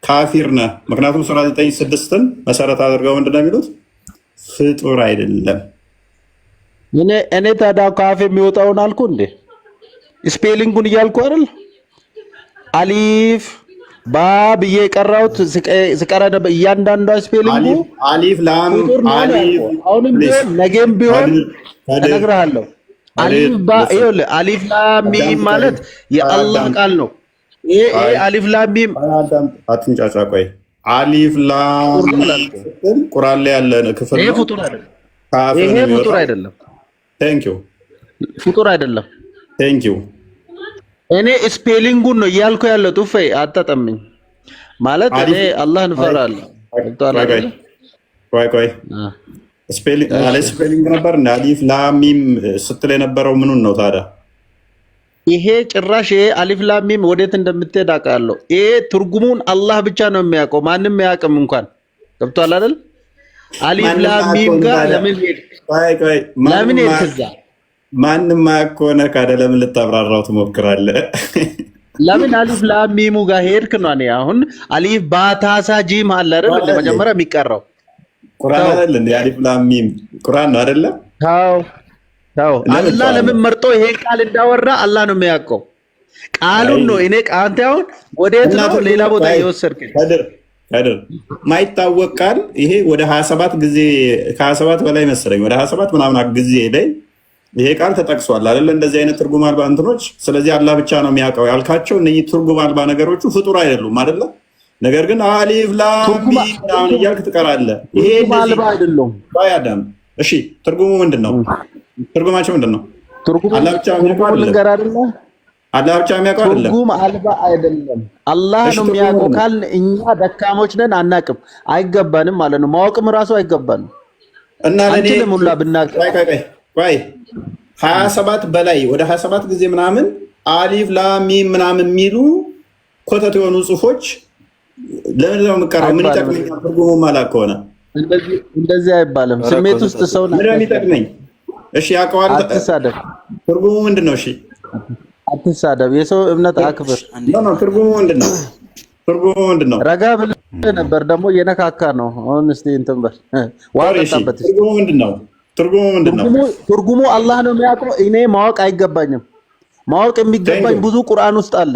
ካፊር ነህ። ምክንያቱም ሱራ 9:6ን መሰረት አድርገው ምንድነው የሚሉት? ፍጡር አይደለም። እኔ ታዲያ ካፌ የሚወጣውን አልኩ እንዴ? ስፔሊንጉን እያልኩ አይደል? አሊፍ ብዬ የቀራሁት ስቀራ ነበር። እያንዳንዷ ስፔሊንጉ አሊፍ ላም አሊፍ አሁንም ቢሆን ነገም ቢሆን እነግርሃለሁ። አሊፍ ላም ሚም ማለት የአላህ ቃል ነው። ይሄ አሊፍ ላም ሚም አትንጫጫ። ቆይ አሊፍ ላም ሚም ቁርአን ላይ ያለ ክፍል ነው። ይሄ ፍጡር አይደለም። ቴንክ ዩ ፍጡር አይደለም። ቴንክ ዩ እኔ ስፔሊንጉን ነው እያልኩ ያለው። ጡፈይ አጣጠምኝ ማለት እኔ አላህን እፈራለሁ። ቆይ ስፔሊንግ ነበር እና አሊፍ ላም ሚም ስትል የነበረው ምኑን ነው ታዲያ? ይሄ ጭራሽ ይሄ አሊፍ ላም ሚም ወዴት እንደምትሄድ አውቃለሁ። ይሄ ትርጉሙን አላህ ብቻ ነው የሚያውቀው፣ ማንም አያውቅም። እንኳን ገብቷል አይደል? አሊፍ ላም ሚም ጋር ለምን ሄድ? ለምን ሄድ? ከዛ ማንም ማኮነ ካደ ለምን ልታብራራው ትሞክራለህ? ለምን አሊፍ ላም ሚሙ ጋር ሄድክ ነው? እኔ አሁን አሊፍ ባታሳ ጂም አለ አይደል? መጀመሪያ የሚቀራው ቁርአን አይደል እንዴ? አሊፍ ላም ሚም ቁርአን ነው አይደለ? ታው አላህ ለምን መርጦ ይሄን ቃል እንዳወራ አላህ ነው የሚያውቀው። ቃሉን ነው እኔ አንተ አሁን ወዴት ነው ሌላ ቦታ እየወሰድከኝ? ካድር ማይታወቅ ቃል ይሄ ወደ 27 ጊዜ ከ27 በላይ መሰለኝ ወደ 27 ምናምን ጊዜ ላይ ይሄ ቃል ተጠቅሷል አይደለ? እንደዚህ አይነት ትርጉም አልባ እንትኖች። ስለዚህ አላህ ብቻ ነው የሚያውቀው ያልካቸው እነዚህ ትርጉም አልባ ነገሮቹ ፍጡር አይደሉም አይደለ? ነገር ግን አሊፍ ላም ሚም ምናምን እያልክ ትቀራለህ። ይሄ አልባ አይደለም። ባያዳም እሺ፣ ትርጉሙ ምንድነው? ትርጉማቸው ምንድነው? አላህ ብቻ የሚያውቀው አይደለም። አላህ ብቻ የሚያውቀው አይደለም። ትርጉም አልባ አይደለም። አላህ ነው የሚያውቀው ካልን እኛ ደካሞች ነን፣ አናቅም፣ አይገባንም ማለት ነው። ማወቅም ራሱ አይገባንም እና ለኔ ሙላ ብናቀር ቆይ 27 በላይ ወደ 27 ጊዜ ምናምን አሊፍ ላም ሚም ምናምን የሚሉ ኮተት የሆኑ ጽሁፎች ለምን ነው የምቀራው? ምን ይጠቅመኛል? ትርጉሙ ማላውቅ ከሆነ እንደዚህ አይባልም። ስሜት ውስጥ ሰው ምን ይጠቅመኝ? እሺ ያውቀዋል። አትሳደብ። ትርጉሙ ምንድነው? እሺ አትሳደብ። የሰው እምነት አክብር። ትርጉሙ ምንድነው? ትርጉሙ ምንድነው? ረጋ ብለህ ነበር ደግሞ እየነካካ ነው። አሁን እስቲ እንትን በል ዋጣበት። ትርጉሙ ምንድነው? ትርጉሙ ምንድነው? ትርጉሙ አላህ ነው የሚያውቀው። እኔ ማወቅ አይገባኝም። ማወቅ የሚገባኝ ብዙ ቁርአን ውስጥ አለ።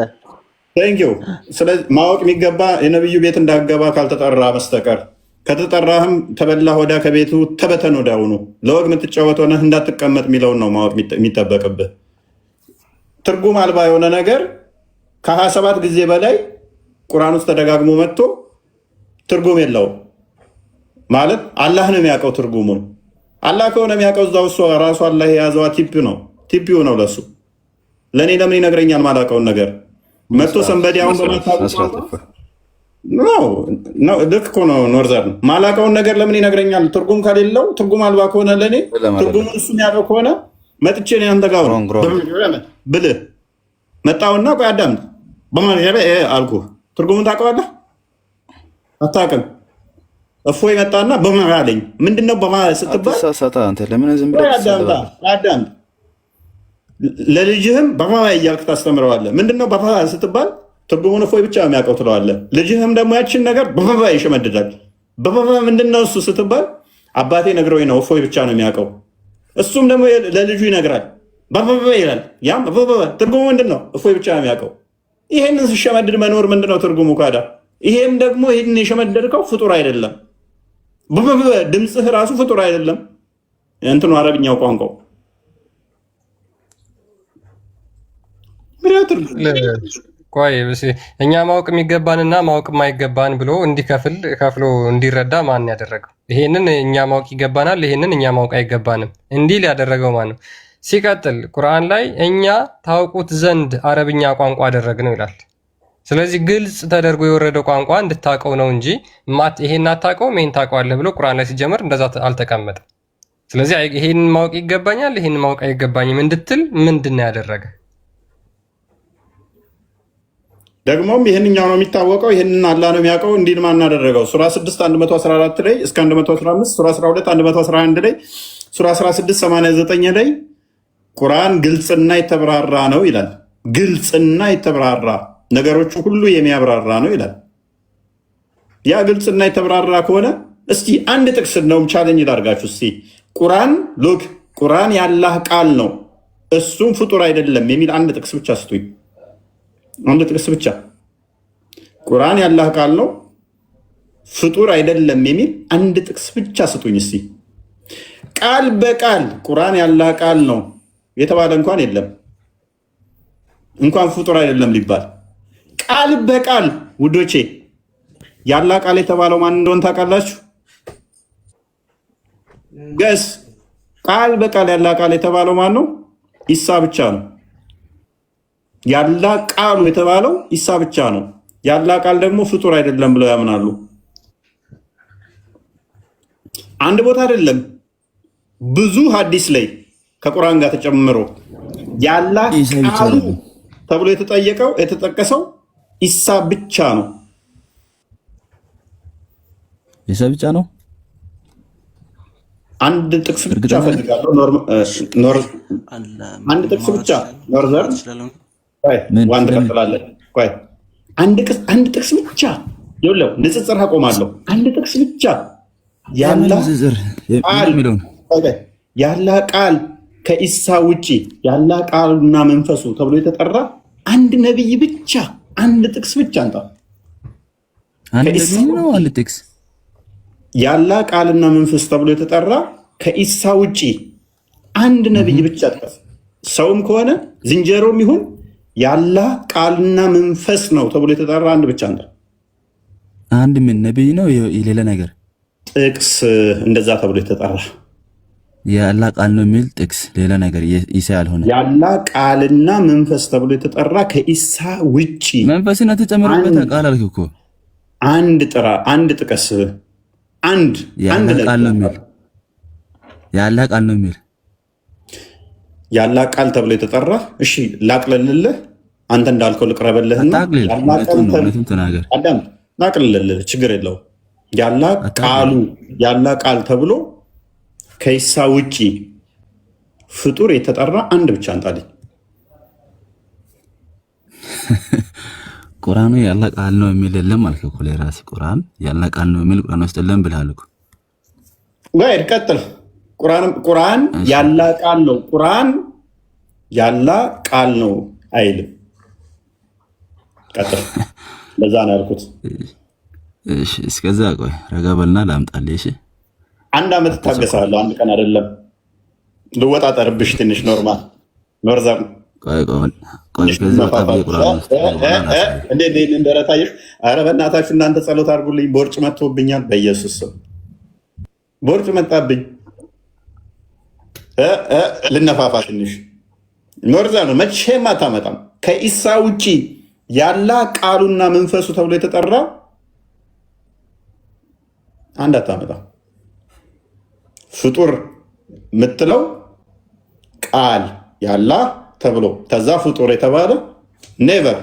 ቴንኪው። ስለዚህ ማወቅ የሚገባ የነብዩ ቤት እንዳገባ ካልተጠራ በስተቀር ከተጠራህም ተበላ ወዳ ከቤቱ ተበተን ወዳውኑ ለወግ የምትጫወት ሆነህ እንዳትቀመጥ የሚለውን ነው ማወቅ የሚጠበቅብህ። ትርጉም አልባ የሆነ ነገር ከ27 ጊዜ በላይ ቁርአን ውስጥ ተደጋግሞ መጥቶ ትርጉም የለውም ማለት አላህ ነው የሚያውቀው ትርጉሙን። አላህ ከሆነ የሚያውቀው እዛው እሱ ራሱ አላህ የያዘዋ ቲፒው ነው ለሱ። ለእኔ ለምን ይነግረኛል ማላውቀውን ነገር? መጥቶ ሰንበዲ አሁን ልክ እኮ ነው። ኖርዘርን ማላውቀውን ነገር ለምን ይነግረኛል? ትርጉም ከሌለው ትርጉም አልባ ከሆነ ለእኔ ትርጉሙን እሱ የሚያውቀው ከሆነ መጥቼ ነው ያንተ ጋር ብልህ መጣውና ቆይ አዳምጥ አልኩህ። ትርጉሙን ታውቀዋለህ? አታውቅም። እፎይ መጣና በማ አለኝ። ምንድነው በማ ስትባል አዳምጥ። ለልጅህም በማ እያልክ ታስተምረዋለህ። ምንድነው በማ ስትባል ትርጉሙን እፎይ ብቻ የሚያውቀው ትለዋለህ። ልጅህም ደግሞ ያችን ነገር በማ ይሸመድዳል። በማ ምንድነው እሱ ስትባል አባቴ ነግረውኝ ነው እፎይ ብቻ ነው የሚያውቀው። እሱም ደግሞ ለልጁ ይነግራል። በማ ይላል። ያም ትርጉሙ ምንድነው? እፎይ ብቻ ነው የሚያውቀው። ይሄንን ሲሸመድድ መኖር ምንድነው ትርጉሙ? ካዳ ይሄም ደግሞ ይሄን የሸመደድከው ፍጡር አይደለም። ድምፅህ ራሱ ፍጡር አይደለም። እንትኑ አረብኛው ቋንቋው ቆይ እኛ ማወቅ የሚገባንና ማወቅ የማይገባን ብሎ እንዲከፍል ከፍሎ እንዲረዳ ማን ያደረገው? ይሄንን እኛ ማወቅ ይገባናል፣ ይሄንን እኛ ማወቅ አይገባንም እንዲል ያደረገው ማን ነው? ሲቀጥል ቁርአን ላይ እኛ ታውቁት ዘንድ አረብኛ ቋንቋ አደረግነው ይላል። ስለዚህ ግልጽ ተደርጎ የወረደው ቋንቋ እንድታውቀው ነው እንጂ ይሄን አታውቀውም ይሄን ታውቀዋለህ ብሎ ቁርአን ላይ ሲጀመር እንደዛ አልተቀመጠም። ስለዚህ ይሄን ማወቅ ይገባኛል፣ ይሄን ማወቅ አይገባኝም እንድትል ምንድን ነው ያደረገ? ደግሞም ይህንኛው ነው የሚታወቀው፣ ይህንን አላህ ነው የሚያውቀው። እንዲህ ማን አደረገው? ሱራ 6 114 ላይ እስከ 115፣ ሱራ 12 111 ላይ፣ ሱራ 16 89 ላይ ቁርአን ግልጽና የተብራራ ነው ይላል። ግልጽና የተብራራ ነገሮቹ ሁሉ የሚያብራራ ነው ይላል። ያ ግልጽና የተብራራ ከሆነ እስቲ አንድ ጥቅስ ነው ቻሌንጅ ላድርጋችሁ። እስቲ ቁርአን የአላህ ቃል ነው እሱም ፍጡር አይደለም የሚል አንድ ጥቅስ ብቻ ስጡኝ። አንድ ጥቅስ ብቻ። ቁርአን የአላህ ቃል ነው ፍጡር አይደለም የሚል አንድ ጥቅስ ብቻ ስጡኝ እስቲ። ቃል በቃል ቁርአን የአላህ ቃል ነው የተባለ እንኳን የለም፣ እንኳን ፍጡር አይደለም ሊባል። ቃል በቃል ውዶቼ የአላህ ቃል የተባለው ማን እንደሆነ ታውቃላችሁ? ገስ ቃል በቃል የአላህ ቃል የተባለው ማን ነው? ኢሳ ብቻ ነው። የአላህ ቃሉ የተባለው ኢሳ ብቻ ነው። የአላህ ቃል ደግሞ ፍጡር አይደለም ብለው ያምናሉ። አንድ ቦታ አይደለም ብዙ ሐዲስ ላይ ከቁርአን ጋር ተጨምሮ የአላህ ቃሉ ተብሎ የተጠቀሰው ኢሳ ብቻ ነው። ኢሳ ብቻ ነው። አንድ ጥቅስ ብቻ ፈልጋለሁ። አንድ ጥቅስ ብቻ ኖርዘርን ዋን ትቀጥላለህ። አንድ ጥቅስ ብቻ ይኸውልህ፣ ንጽጽር አቆማለሁ። አንድ ጥቅስ ብቻ የአላህ ቃል ከኢሳ ውጪ የአላህ ቃሉና መንፈሱ ተብሎ የተጠራ አንድ ነቢይ ብቻ አንድ ጥቅስ ብቻ አንጣ። አንድ ጥቅስ የአላህ ቃልና መንፈስ ተብሎ የተጠራ ከኢሳ ውጪ አንድ ነቢይ ብቻ ጥቀስ። ሰውም ከሆነ ዝንጀሮም ይሁን የአላህ ቃልና መንፈስ ነው ተብሎ የተጠራ አንድ ብቻ አንጣ። አንድ ምን ነቢይ ነው? የሌላ ነገር ጥቅስ እንደዛ ተብሎ የተጠራ የአላህ ቃል ነው የሚል ጥቅስ ሌላ ነገር ኢሳ ያልሆነ የአላህ ቃልና መንፈስ ተብሎ የተጠራ ከኢሳ ውጪ መንፈስና ተጨምሮበት ቃል አልክ እኮ አንድ ጥቀስ። የአላህ ቃል ነው የሚል የአላህ ቃል ነው የሚል የአላህ ቃል ተብሎ የተጠራ እሺ፣ ላቅልልልህ። አንተ እንዳልከው ልቅረበልህና ላቅልልልህ፣ ችግር የለው። የአላህ ቃል ተብሎ ከኢሳ ውጪ ፍጡር የተጠራ አንድ ብቻ አንጣልኝ። ቁርአኑ የአላህ ቃል ነው የሚል የለም አልክ እኮ ለራስህ። ቁርአን የአላህ ቃል ነው የሚል ቁርአን ውስጥ የለም ብለሃል እኮ። ጋር ቀጥል። ቁርአን የአላህ ቃል ነው፣ ቁርአን የአላህ ቃል ነው አይልም። ቀጥል። ለዛ ነው ያልኩት። እሺ፣ እስከዛ ቆይ ረጋ በልና ላምጣልህ። እሺ፣ አንድ ዓመት ታገሳለሁ። አንድ ቀን አይደለም። ልወጣጠርብሽ ትንሽ ኖርማል ኖርዘርን እንዴት እንደረታየሽ። ኧረ በእናታችሁ እናንተ ጸሎት አድርጉልኝ። ቦርጭ መጥቶብኛል። በኢየሱስ ስም ቦርጭ መጣብኝ። ልነፋፋ ትንሽ ኖርዘርን መቼም አታመጣም። ከኢሳ ውጪ የአላህ ቃሉና መንፈሱ ተብሎ የተጠራ አንድ አታመጣም። ፍጡር የምትለው ቃል ያላህ ተብሎ ተዛ ፍጡር የተባለ ኔቨር።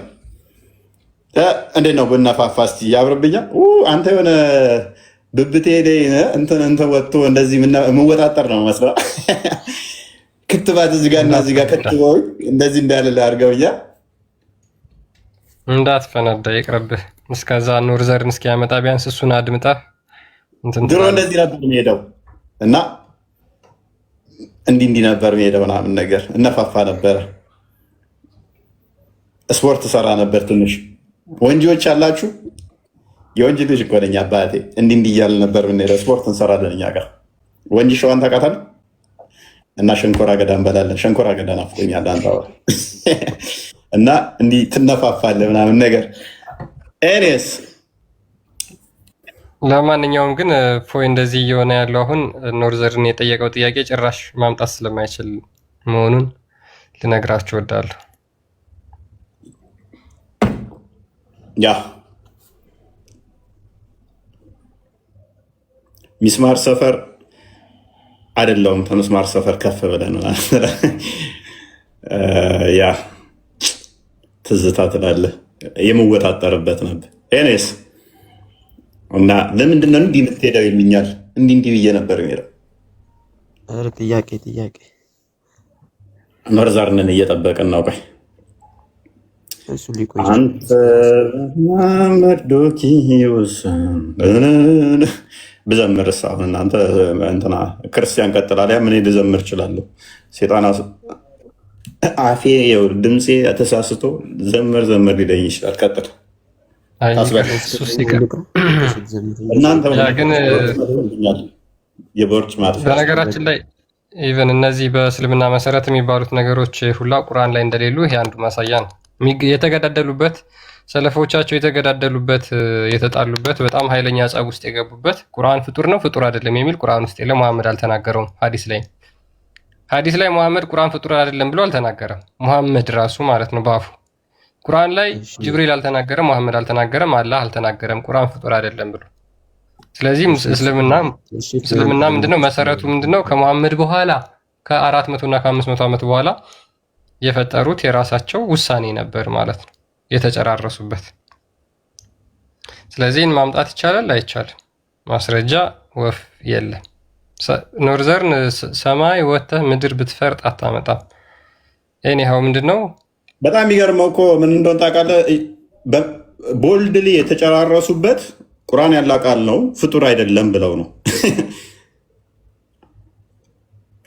እንዴት ነው ብናፋፋ? እስኪ ያብርብኛል። አንተ የሆነ ብብቴ እንትን ወጥቶ እንደዚህ የምወጣጠር ነው መስላ ክትባት እዚህ ጋር እና እዚህ ጋር ከትበው እንደዚህ እንዳለ አድርገውኛል። እንዳትፈነዳ ይቅርብህ። እስከዛ ኖርዘርን እስኪያመጣ ቢያንስ እሱን አድምጣ። ድሮ እንደዚህ ነበር የሚሄደው እና እንዲህ ነበር የሚሄደው ምናምን ነገር እነፋፋ ነበረ። ስፖርት ሰራ ነበር። ትንሽ ወንጂዎች አላችሁ? የወንጂ ልጅ እኮ ነኝ አባቴ። እንዲህ እያለ ነበር የምንሄደው። ስፖርት እንሰራለን እኛ ጋር። ወንጂ ሸዋን ታውቃታለህ? እና ሸንኮራ አገዳ እንበላለን። ሸንኮራ አገዳ ናፍቆኛል። አንተ እና እንዲህ ትነፋፋለህ ምናምን ነገር ኤኒስ ለማንኛውም ግን ፎይ እንደዚህ እየሆነ ያለው አሁን ኖርዘርን የጠየቀው ጥያቄ ጭራሽ ማምጣት ስለማይችል መሆኑን ልነግራችሁ እወዳለሁ። ያ ሚስማር ሰፈር አይደለውም፣ ተመስማር ሰፈር ከፍ ብለን ያ ትዝታ ትላለህ የምወጣጠርበት ነበር። ኤኒስ እና ለምንድን ነው እንዲህ የምትሄደው ይሉኛል። እንዲህ ብዬ ነበር የሚሄደው። ጥያቄ ኖርዘርንን እየጠበቅን ነው። ቆይ እሱ ሊቆይ አንተ መርዶኪዎስ ብዘምርስ አሁን እናንተ እንትና ክርስቲያን ቀጥላል። ምን ልዘምር እችላለሁ? ሴጣን አፌ ድምፄ ተሳስቶ ዘምር ሊለኝ ይችላል። ቀጥል እናንተ ግን የቦርጭ ማጥፋት በነገራችን ላይ ኢቨን እነዚህ በእስልምና መሰረት የሚባሉት ነገሮች ሁላ ቁርአን ላይ እንደሌሉ ይሄ አንዱ ማሳያ ነው። የተገዳደሉበት ሰለፎቻቸው የተገዳደሉበት የተጣሉበት በጣም ኃይለኛ ጸብ ውስጥ የገቡበት ቁርአን ፍጡር ነው ፍጡር አይደለም የሚል ቁርአን ውስጥ የለም። መሐመድ አልተናገረውም። ሐዲስ ላይ መሐመድ ቁርአን ፍጡር አይደለም ብሎ አልተናገረም። መሐመድ ራሱ ማለት ነው በአፉ። ቁርአን ላይ ጅብሪል አልተናገረም፣ መሐመድ አልተናገረም፣ አላህ አልተናገረም ቁርአን ፍጡር አይደለም ብሎ። ስለዚህ እስልምና ምንድነው መሰረቱ ምንድነው? ከመሐመድ በኋላ ከ400 እና ከ500 ዓመት በኋላ የፈጠሩት የራሳቸው ውሳኔ ነበር ማለት ነው የተጨራረሱበት። ስለዚህ ማምጣት ይቻላል አይቻልም? ማስረጃ ወፍ የለም። ኖርዘርን ሰማይ ወጥተህ ምድር ብትፈርጥ አታመጣም። ኤኒሃው ምንድነው በጣም የሚገርመው እኮ ምን እንደሆነ ታውቃለህ? ቦልድሊ የተጨራረሱበት ቁርአን ያለ ቃል ነው ፍጡር አይደለም ብለው ነው።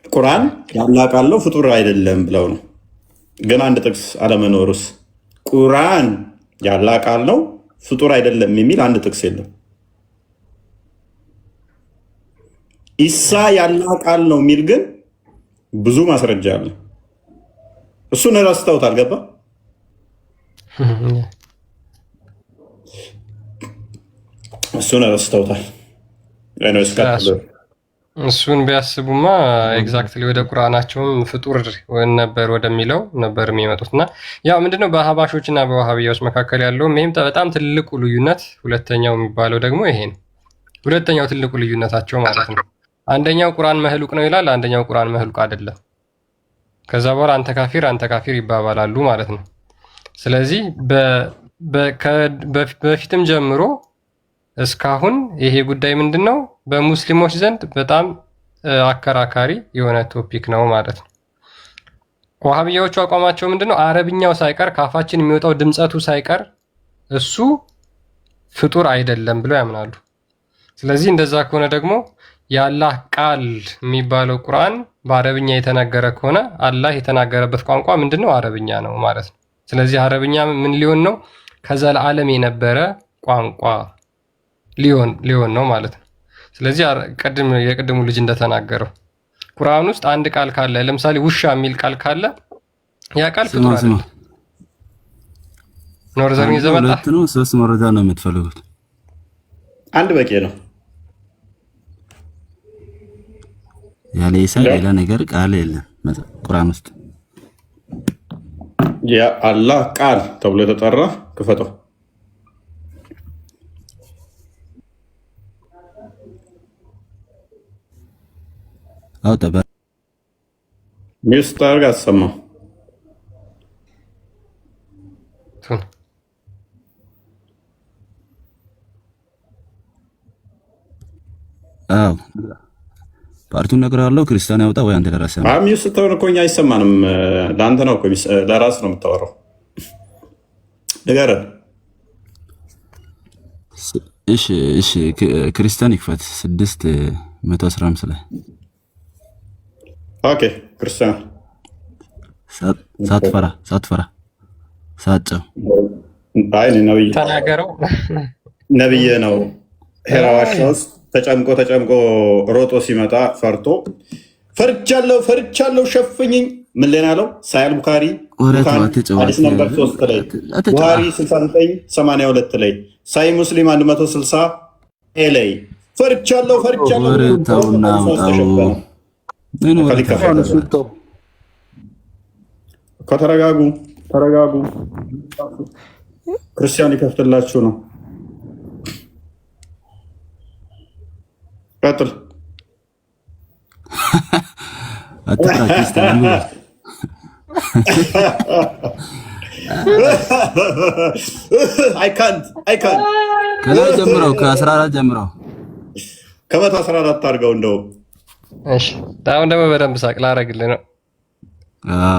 ቁርአን ያለ ቃል ነው ፍጡር አይደለም ብለው ነው። ግን አንድ ጥቅስ አለመኖሩስ? ቁርአን ያለ ቃል ነው ፍጡር አይደለም የሚል አንድ ጥቅስ የለም። ኢሳ ያለ ቃል ነው የሚል ግን ብዙ ማስረጃ አለ። እሱን ረስተውታል። ገባ? እሱን ረስተውታል። እሱን ቢያስቡማ ኤግዛክትሊ ወደ ቁርአናቸውም ፍጡር ነበር ወደሚለው ነበር የሚመጡት። እና ያው ምንድነው በአህባሾች እና በዋሃቢያዎች መካከል ያለው ይህም በጣም ትልቁ ልዩነት፣ ሁለተኛው የሚባለው ደግሞ ይሄ ነው። ሁለተኛው ትልቁ ልዩነታቸው ማለት ነው። አንደኛው ቁርአን መህሉቅ ነው ይላል፣ አንደኛው ቁርአን መህሉቅ አይደለም። ከዛ በኋላ አንተ ካፊር ይባባላሉ ማለት ነው። ስለዚህ በፊትም ጀምሮ እስካሁን ይሄ ጉዳይ ምንድነው በሙስሊሞች ዘንድ በጣም አከራካሪ የሆነ ቶፒክ ነው ማለት ነው። ዋሃቢያዎቹ አቋማቸው ምንድነው? አረብኛው ሳይቀር ካፋችን የሚወጣው ድምጸቱ ሳይቀር እሱ ፍጡር አይደለም ብለው ያምናሉ። ስለዚህ እንደዛ ከሆነ ደግሞ የአላህ ቃል የሚባለው ቁርአን በአረብኛ የተናገረ ከሆነ አላህ የተናገረበት ቋንቋ ምንድነው? አረብኛ ነው ማለት ነው። ስለዚህ አረብኛ ምን ሊሆን ነው? ከዘላለም የነበረ ቋንቋ ሊሆን ነው ማለት ነው። ስለዚህ የቅድሙ ልጅ እንደተናገረው ቁርአን ውስጥ አንድ ቃል ካለ ለምሳሌ ውሻ የሚል ቃል ካለ ያ ቃል ፍጡር አይደለም። ኖርዘርን ይዘመጣ ነው። ሶስት መረጃ ነው የምትፈልጉት? አንድ በቂ ነው። ያለ ኢሳ ሌላ ነገር ቃል የለም ቁርአን ውስጥ። የአላህ ቃል ተብሎ የተጠራ ክፈተው። አውጣ ሚስታር ጋር አሰማው። አው ፓርቲውን ነገር አለው ክርስቲያን ያውጣ ወይ አንተ ለራስህ ነው? ሚውት ስትሆን እኮ እኛ አይሰማንም። ለአንተ ነው እኮ ለራስህ ነው የምታወራው። ንገረን። እሺ ክርስቲያን ይክፈት 615 ላይ ኦኬ። ክርስቲያን ሳትፈራ ሳትጨው አይ ነብይ ተናገረው። ነብይ ነው። ሄራ ዋሻ ውስጥ ተጨምቆ ሮጦ ሲመጣ ፈርቻለሁ ሸፍኝኝ ምን ላይ ያለው? ሳሂህ ቡኻሪ ሐዲስ ነምበር 3 ላይ፣ ቡኻሪ 6982 ላይ፣ ሳሂህ ሙስሊም 160 ላይ ፈርቻለሁ ከተረጋጉ ክርስቲያን ይከፍትላችሁ ነው። ቀጥል። አይካንት ከላይ ጀምረው ከ14 ጀምረው ከመቶ 14 አድርገው እንደው። እሺ አሁን ደግሞ በደንብ ሳቅ ላደርግልህ ነው።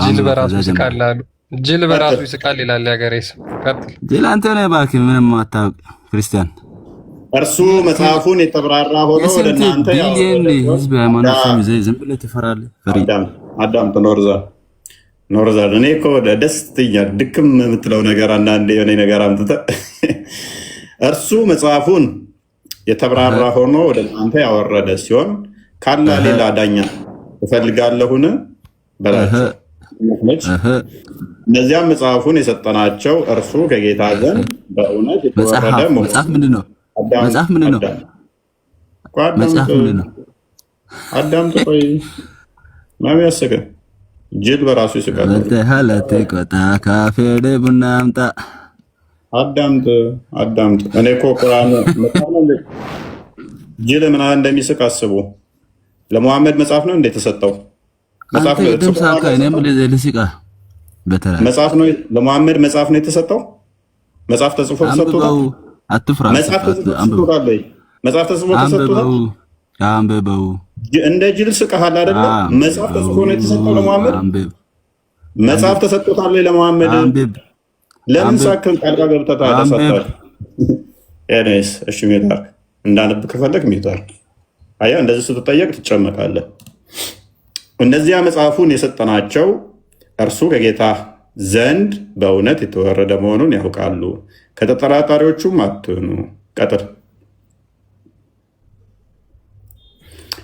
ጅል በራሱ ይስቃል አሉ። ጅል በራሱ ይስቃል ይላል ያገሬ ሰው። ቀጥል። ጅል አንተ ነህ እባክህ፣ ምንም አታውቅ ክርስቲያን። እርሱ መጽሐፉን የተብራራ ሆኖ ወደ እናንተ ቢሊየን ህዝብ ሃይማኖት ዝም ብለህ ትፈራለህ። አዳምጥ ኖርዛር እኔ እኮ ደስተኛ ድክም የምትለው ነገር አንዳንዴ የሆነ ነገር አምጥተህ እርሱ መጽሐፉን የተብራራ ሆኖ ወደ እናንተ ያወረደ ሲሆን ካላ ሌላ ዳኛ እፈልጋለሁን በላቸው። እነዚያም መጽሐፉን የሰጠናቸው እርሱ ከጌታ ዘንድ በእውነት የተወረደ መጽሐፍ ምንድን ነው? አዳምጥ። ቆይ ማሚ ያሰገ ጅል በራሱ ይስቃል። ቡና አምጣ። አዳምጥ። እኔ እኮ ቁርአን ጅል ምን እንደሚስቅ አስቡ። ለሙሐመድ መጽሐፍ ነው እንደተሰጠው መጽሐፍ ነው። ለሙሐመድ መጽሐፍ ነው የተሰጠው። መጽሐፍ ተጽፎ ተሰጥቶታል። አትፍራ። መጽሐፍ ተጽፎ ተሰጥቶታል። አንብበው። እንደ ጅል ስቀሃል አይደለ? መጽሐፍ ተጽፎ ነው የተሰጠው ለሙሐመድ። መጽሐፍ ተሰጥቶታል ለሙሐመድ። ለምን ሳክን ቃል ገብተህ ታደሰታለህ? ኤኒዌይስ እሺ፣ ሚውታር እንዳነብ ከፈለክ ሚውታር። አያ እንደዚህ ስትጠየቅ ትጨመቃለህ። እነዚያ መጽሐፉን የሰጠናቸው እርሱ ከጌታ ዘንድ በእውነት የተወረደ መሆኑን ያውቃሉ። ከተጠራጣሪዎቹም አትሁኑ። ቀጥል።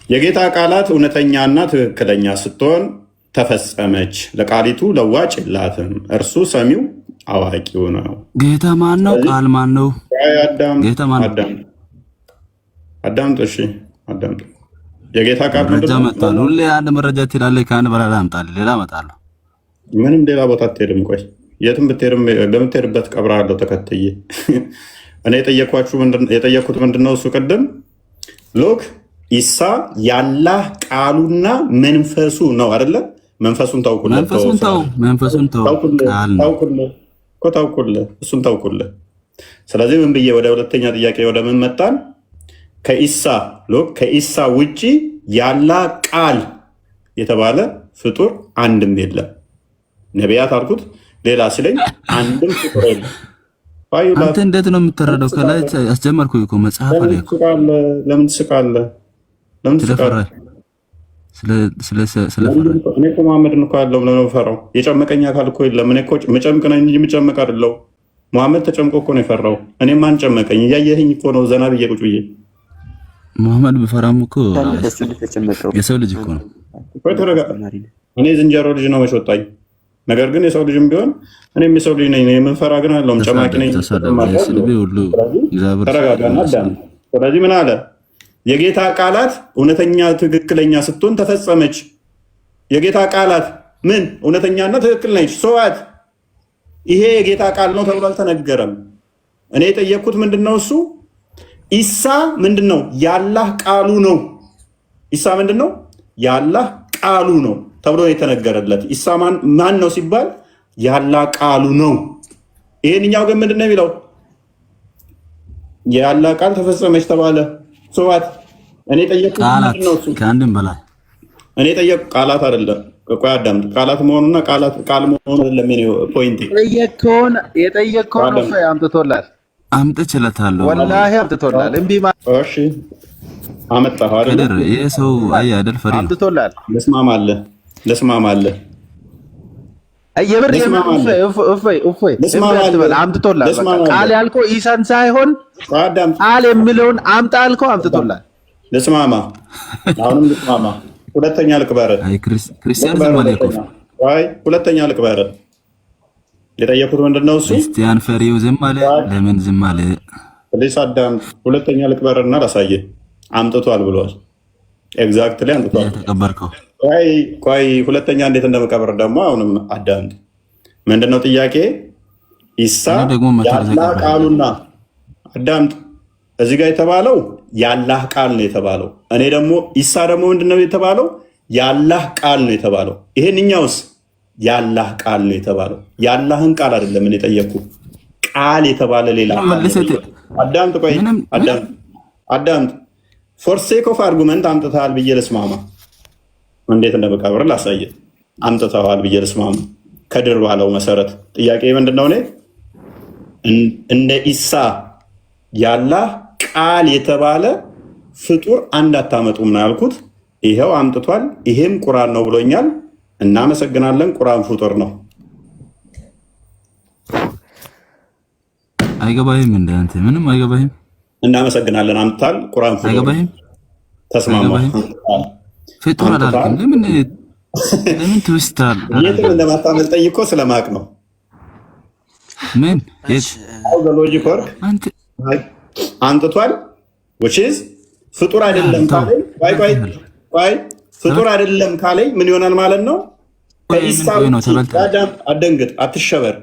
የጌታ ቃላት እውነተኛና ትክክለኛ ስትሆን ተፈጸመች። ለቃሊቱ ለዋጭ የላትም። እርሱ ሰሚው አዋቂው ነው። ጌታ ማን ነው? ቃል ማን ነው? ጌታ ማን ነው? አዳምጥ። እሺ አዳምጥ። የጌታ ቃል መረጃ መጣል። ሁሌ አንድ መረጃ ትላለህ፣ ከአንድ በላይ አምጣልህ፣ ሌላ እመጣለሁ። ምንም ሌላ ቦታ አትሄድም። ቆይ የትም ብትሄድም በምትሄድበት ቀብራለሁ ተከትዬ። እኔ የጠየኩት ምንድነው? እሱ ቅድም ሎክ ኢሳ ያላህ ቃሉና መንፈሱ ነው አይደለ? መንፈሱን ታውኩልህ። እሱን ታውኩልህ። ስለዚህ ምን ብዬ ወደ ሁለተኛ ጥያቄ ወደ ምን መጣን? ከኢሳ ውጪ ያላ ቃል የተባለ ፍጡር አንድም የለም። ነቢያት አልኩት ሌላ ሲለኝ አንድም ፍጡር የለም። አንተ እንዴት ነው የምትረዳው? ከላይ አስጀመርኩህ እኮ መጽሐፍ ላይ እኮ። ለምን ትስቃለህ? እኔ እኮ መሐመድን እኮ ያለው ለምን ፈራው? የጨመቀኝ አካል እኮ የለም። እኔ እኮ መጨምቅ ነኝ እንጂ የምጨምቅ አይደለሁ። መሐመድ ተጨምቆ እኮ ነው የፈራው። እኔ ማን ጨመቀኝ? እያየኸኝ እኮ ነው ዘና ብዬ ቁጭ ብዬ። መሐመድ በፈራም እኮ የሰው ልጅ እኮ ነው። እኔ ዝንጀሮ ልጅ ነው መች ወጣኝ። ነገር ግን የሰው ልጅም ቢሆን እኔም የሰው ልጅ ነኝ። የምንፈራ ግን አለውም ጨማቂ ነኝ። ተረጋጋና አዳም። ስለዚህ ምን አለ? የጌታ ቃላት እውነተኛ ትክክለኛ ስትሆን ተፈጸመች። የጌታ ቃላት ምን እውነተኛና ትክክል ነች። ሰዋት ይሄ የጌታ ቃል ነው ተብሎ አልተነገረም። እኔ የጠየቅኩት ምንድነው? እሱ ኢሳ ምንድነው? ያላህ ቃሉ ነው። ኢሳ ምንድነው? ያላህ ቃሉ ነው ተብሎ የተነገረለት። ኢሳ ማን ነው ሲባል ያላህ ቃሉ ነው። ይሄንኛው ግን ምንድነው የሚለው? ያላህ ቃል ተፈጸመች ተባለ። ሰዋት እኔ ጠየቅኩት ምንድነው? እሱ ከአንድም በላይ እኔ ጠየቅኩ። ቃላት አይደለም። ቆይ አዳምጥ። ቃላት መሆኑና ቃል መሆኑ አይደለም የኔ ፖይንት። የጠየቅከውን አምጥቶላል። አምጥቼለታለሁ። ወላሂ አምጥቶላል። እምቢ እሺ አመጣሁ አይደል? ይሄ ሰው አይ አይደል? ፈሪ ነው። አምጥቶላል። ልስማማለህ። የምር አምጥቶላል። ቃል ያልከው ኢሳን ሳይሆን ቃል የሚለውን አምጣ አልከው አምጥቶላል። ልስማማ። አሁንም ልስማማ። ሁለተኛ ልቅበርህ። ክርስቲያን ዘመን እኮ አይ ሁለተኛ ልቅበር የጠየኩት ምንድነው? እሱ ክርስቲያን ፈሪው ዝም አለ። ለምን ዝም አለ? ፕሊስ አዳም ሁለተኛ ልቅበርና ላሳየህ። አምጥቷል ብሏል። ኤግዛክትሊ አምጥቷል። ተቀበርከው? ቆይ ሁለተኛ እንዴት እንደምቀብር ደግሞ አሁንም አዳምጥ። ምንድነው ጥያቄ? ኢሳ ያላህ ቃሉና አዳምጥ። እዚህ ጋር የተባለው ያላህ ቃል ነው የተባለው። እኔ ደግሞ ኢሳ ደግሞ ምንድነው የተባለው? ያላህ ቃል ነው የተባለው። ይሄንኛውስ ያላህ ቃል ነው የተባለው። ያላህን ቃል አይደለም እኔ ጠየቅኩ። ቃል የተባለ ሌላ አዳምጥ። ቆይ አዳምጥ። ፎር ሴክ ኦፍ አርጉመንት አምጥተሃል ብዬ ልስማማ። እንዴት እንደመቃብር ላሳየ። አምጥተዋል ብዬ ልስማማ። ከድር ባለው መሰረት ጥያቄ ምንድነው? እኔ እንደ ኢሳ ያላህ ቃል የተባለ ፍጡር አንድ አታመጡም ነው ያልኩት። ይሄው አምጥቷል። ይሄም ቁርአን ነው ብሎኛል። እናመሰግናለን። ቁርአን ፍጡር ነው። አይገባህም? እንዳንተ ምንም አይገባህም። እናመሰግናለን። አምጥቷል። ቁርአን ፍጡር አይገባህም? ተስማማ። ፍጡር አላልክም። ለምን ትውስታል? የትም እንደማታመልጠኝ እኮ ስለማቅ ነው። ምን ሎጂክ ወርክ አምጥቷል። ፍጡር አይደለም ካለኝ ቆይ ፍጡር አይደለም ካለኝ ምን ይሆናል ማለት ነው? ከኢሳ ውጪ አደንግጥ፣ አትሸበር።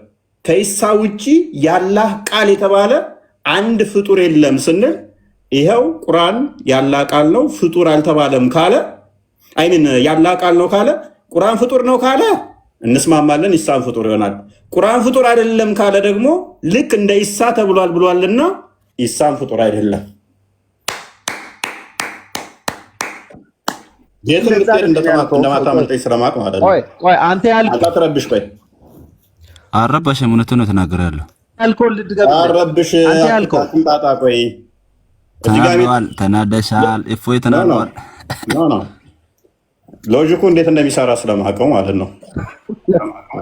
ከኢሳ ውጪ ያላህ ቃል የተባለ አንድ ፍጡር የለም ስንል ይኸው ቁርአን ያላህ ቃል ነው ፍጡር አልተባለም ካለ አይምን ያላህ ቃል ነው ካለ ቁርአን ፍጡር ነው ካለ እንስማማለን። ኢሳም ፍጡር ይሆናል። ቁርአን ፍጡር አይደለም ካለ ደግሞ ልክ እንደ ኢሳ ተብሏል ብሏልና ኢሳም ፍጡር አይደለም። የትም ብትሄድ እንደማታመልጠኝ ስለማቅ ማለት ነው። ቆይ አንተ ያልከው አትረብሽ። ቆይ አረባሽም እውነቱን ነው ተናገራለሁ። ያልከው ልድገም። አረብሽ አንተ ያልከው ጣጣ። ቆይ ተናደሻል። እፎይ ተናግሯል። ኖ ሎጂኩ እንዴት እንደሚሰራ ስለማውቀው ማለት ነው።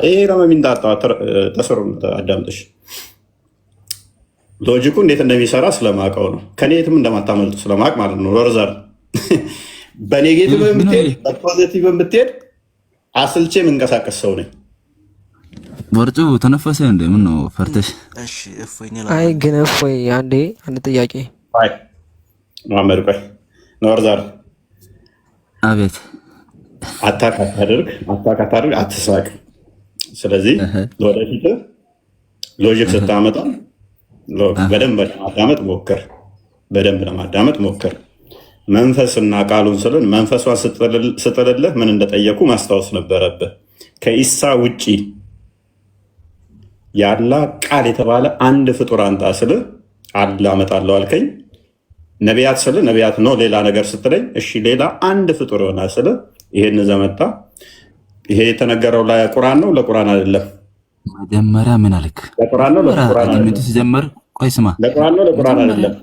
ይሄ ለሚንጣጣ ተሰሩ አዳምጥሽ። ሎጂኩ እንዴት እንደሚሰራ ስለማውቀው ነው። ከኔ የትም እንደማታመልጡ ስለማውቅ ማለት ነው። ወርዘር በኔጌቲቭ ብትሄድ በፖዚቲቭ ብትሄድ አስልቼ የምንቀሳቀስ ሰው ነኝ። ወርጩ ተነፈሰ እንደ ምን ነው ፈርተሽ? አይ ግን እፎይ አንድ ጥያቄ አይ መሐመድ ቆይ ወርዘር አቤት አታካታድርግ አትሳቅ። ስለዚህ ለወደፊት ሎጂክ ስታመጣ በደንብ ለማዳመጥ ሞክር። መንፈስና ቃሉን ስልን መንፈሷን ስጥልልህ ምን እንደጠየቁ ማስታወስ ነበረብህ። ከኢሳ ውጪ ያላ ቃል የተባለ አንድ ፍጡር አንጣ ስልህ አላመጣለሁ አልከኝ። ነቢያት ስልህ ነቢያት ነው ሌላ ነገር ስትለኝ እሺ ሌላ አንድ ፍጡር ይሆናል ስልህ ይሄን ዘመጣ። ይሄ የተነገረው ለቁርአን ነው ለቁርአን አይደለም? መጀመሪያ ምን አልክ? ለቁርአን ነው ለቁርአን አይደለም? ሲጀመር ቆይ ስማ፣ ለቁርአን ነው ለቁርአን አይደለም?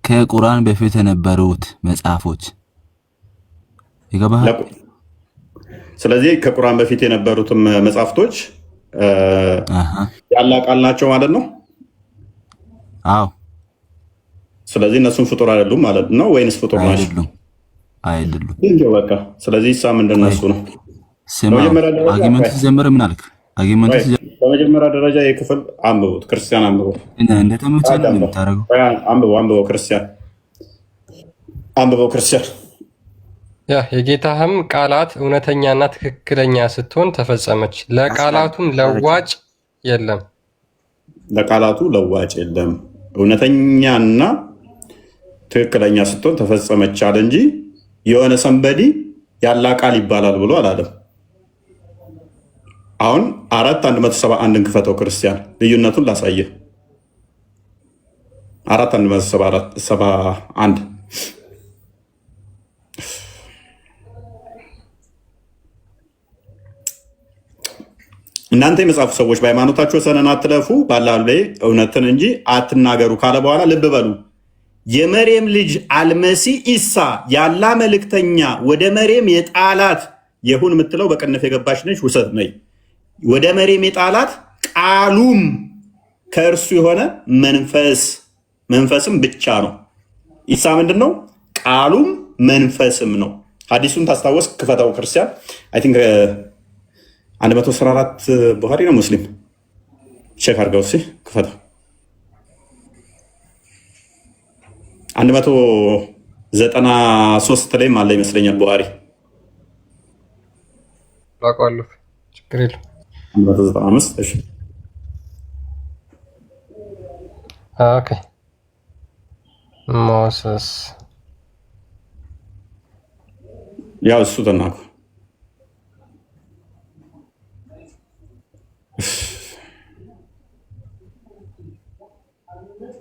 ከቁርአን በፊት የነበሩት መጽሐፎች ይገባሃል? ስለዚህ ከቁርአን በፊት የነበሩትም መጽሐፍቶች ያላ ቃል ናቸው ማለት ነው? አዎ። ስለዚህ እነሱም ፍጡር አይደሉም ማለት ነው ወይንስ ፍጡር ናቸው? አይደሉም። በቃ ስለዚህ ኢሳ ምንድን ነው? እሱ ነው። አርጊመንቱ ሲጀምር ምን አልክ? በመጀመሪያ ደረጃ የክፍል አንብቡት፣ ክርስቲያን አንብቡት። እንደተመቸኝ ነው የምታደርገው። አንብበው ክርስቲያን። የጌታህም ቃላት እውነተኛና ትክክለኛ ስትሆን ተፈጸመች፣ ለቃላቱም ለዋጭ የለም። ለቃላቱ ለዋጭ የለም። እውነተኛና ትክክለኛ ስትሆን ተፈጸመች አለ እንጂ የሆነ ሰንበዲ ያላ ቃል ይባላል ብሎ አላለም። አሁን 4:171 ክፈተው ክርስቲያን፣ ልዩነቱን ላሳየ። 4:171 እናንተ የመጽሐፉ ሰዎች በሃይማኖታችሁ ወሰንን አትለፉ፣ በአላህ ላይ እውነትን እንጂ አትናገሩ ካለ በኋላ ልብ በሉ። የመርየም ልጅ አልመሲ ኢሳ ያላ መልእክተኛ ወደ መርየም የጣላት የሁን የምትለው በቅንፍ የገባች ነች፣ ውሰት ነይ። ወደ መርየም የጣላት ቃሉም ከእርሱ የሆነ መንፈስም ብቻ ነው። ኢሳ ምንድን ነው? ቃሉም መንፈስም ነው። ሐዲሱን ታስታወስ ክፈታው ክርስቲያን። አይ ቲንክ 114 ቡኻሪ ነው ሙስሊም ቼክ አድርገው እስኪ ክፈተው። 193 ላይም አለ ይመስለኛል ቡኻሪ ላቋለሁ ችግር የለም 195 እሺ ኦኬ ሞሰስ ያው እሱ ተናኩ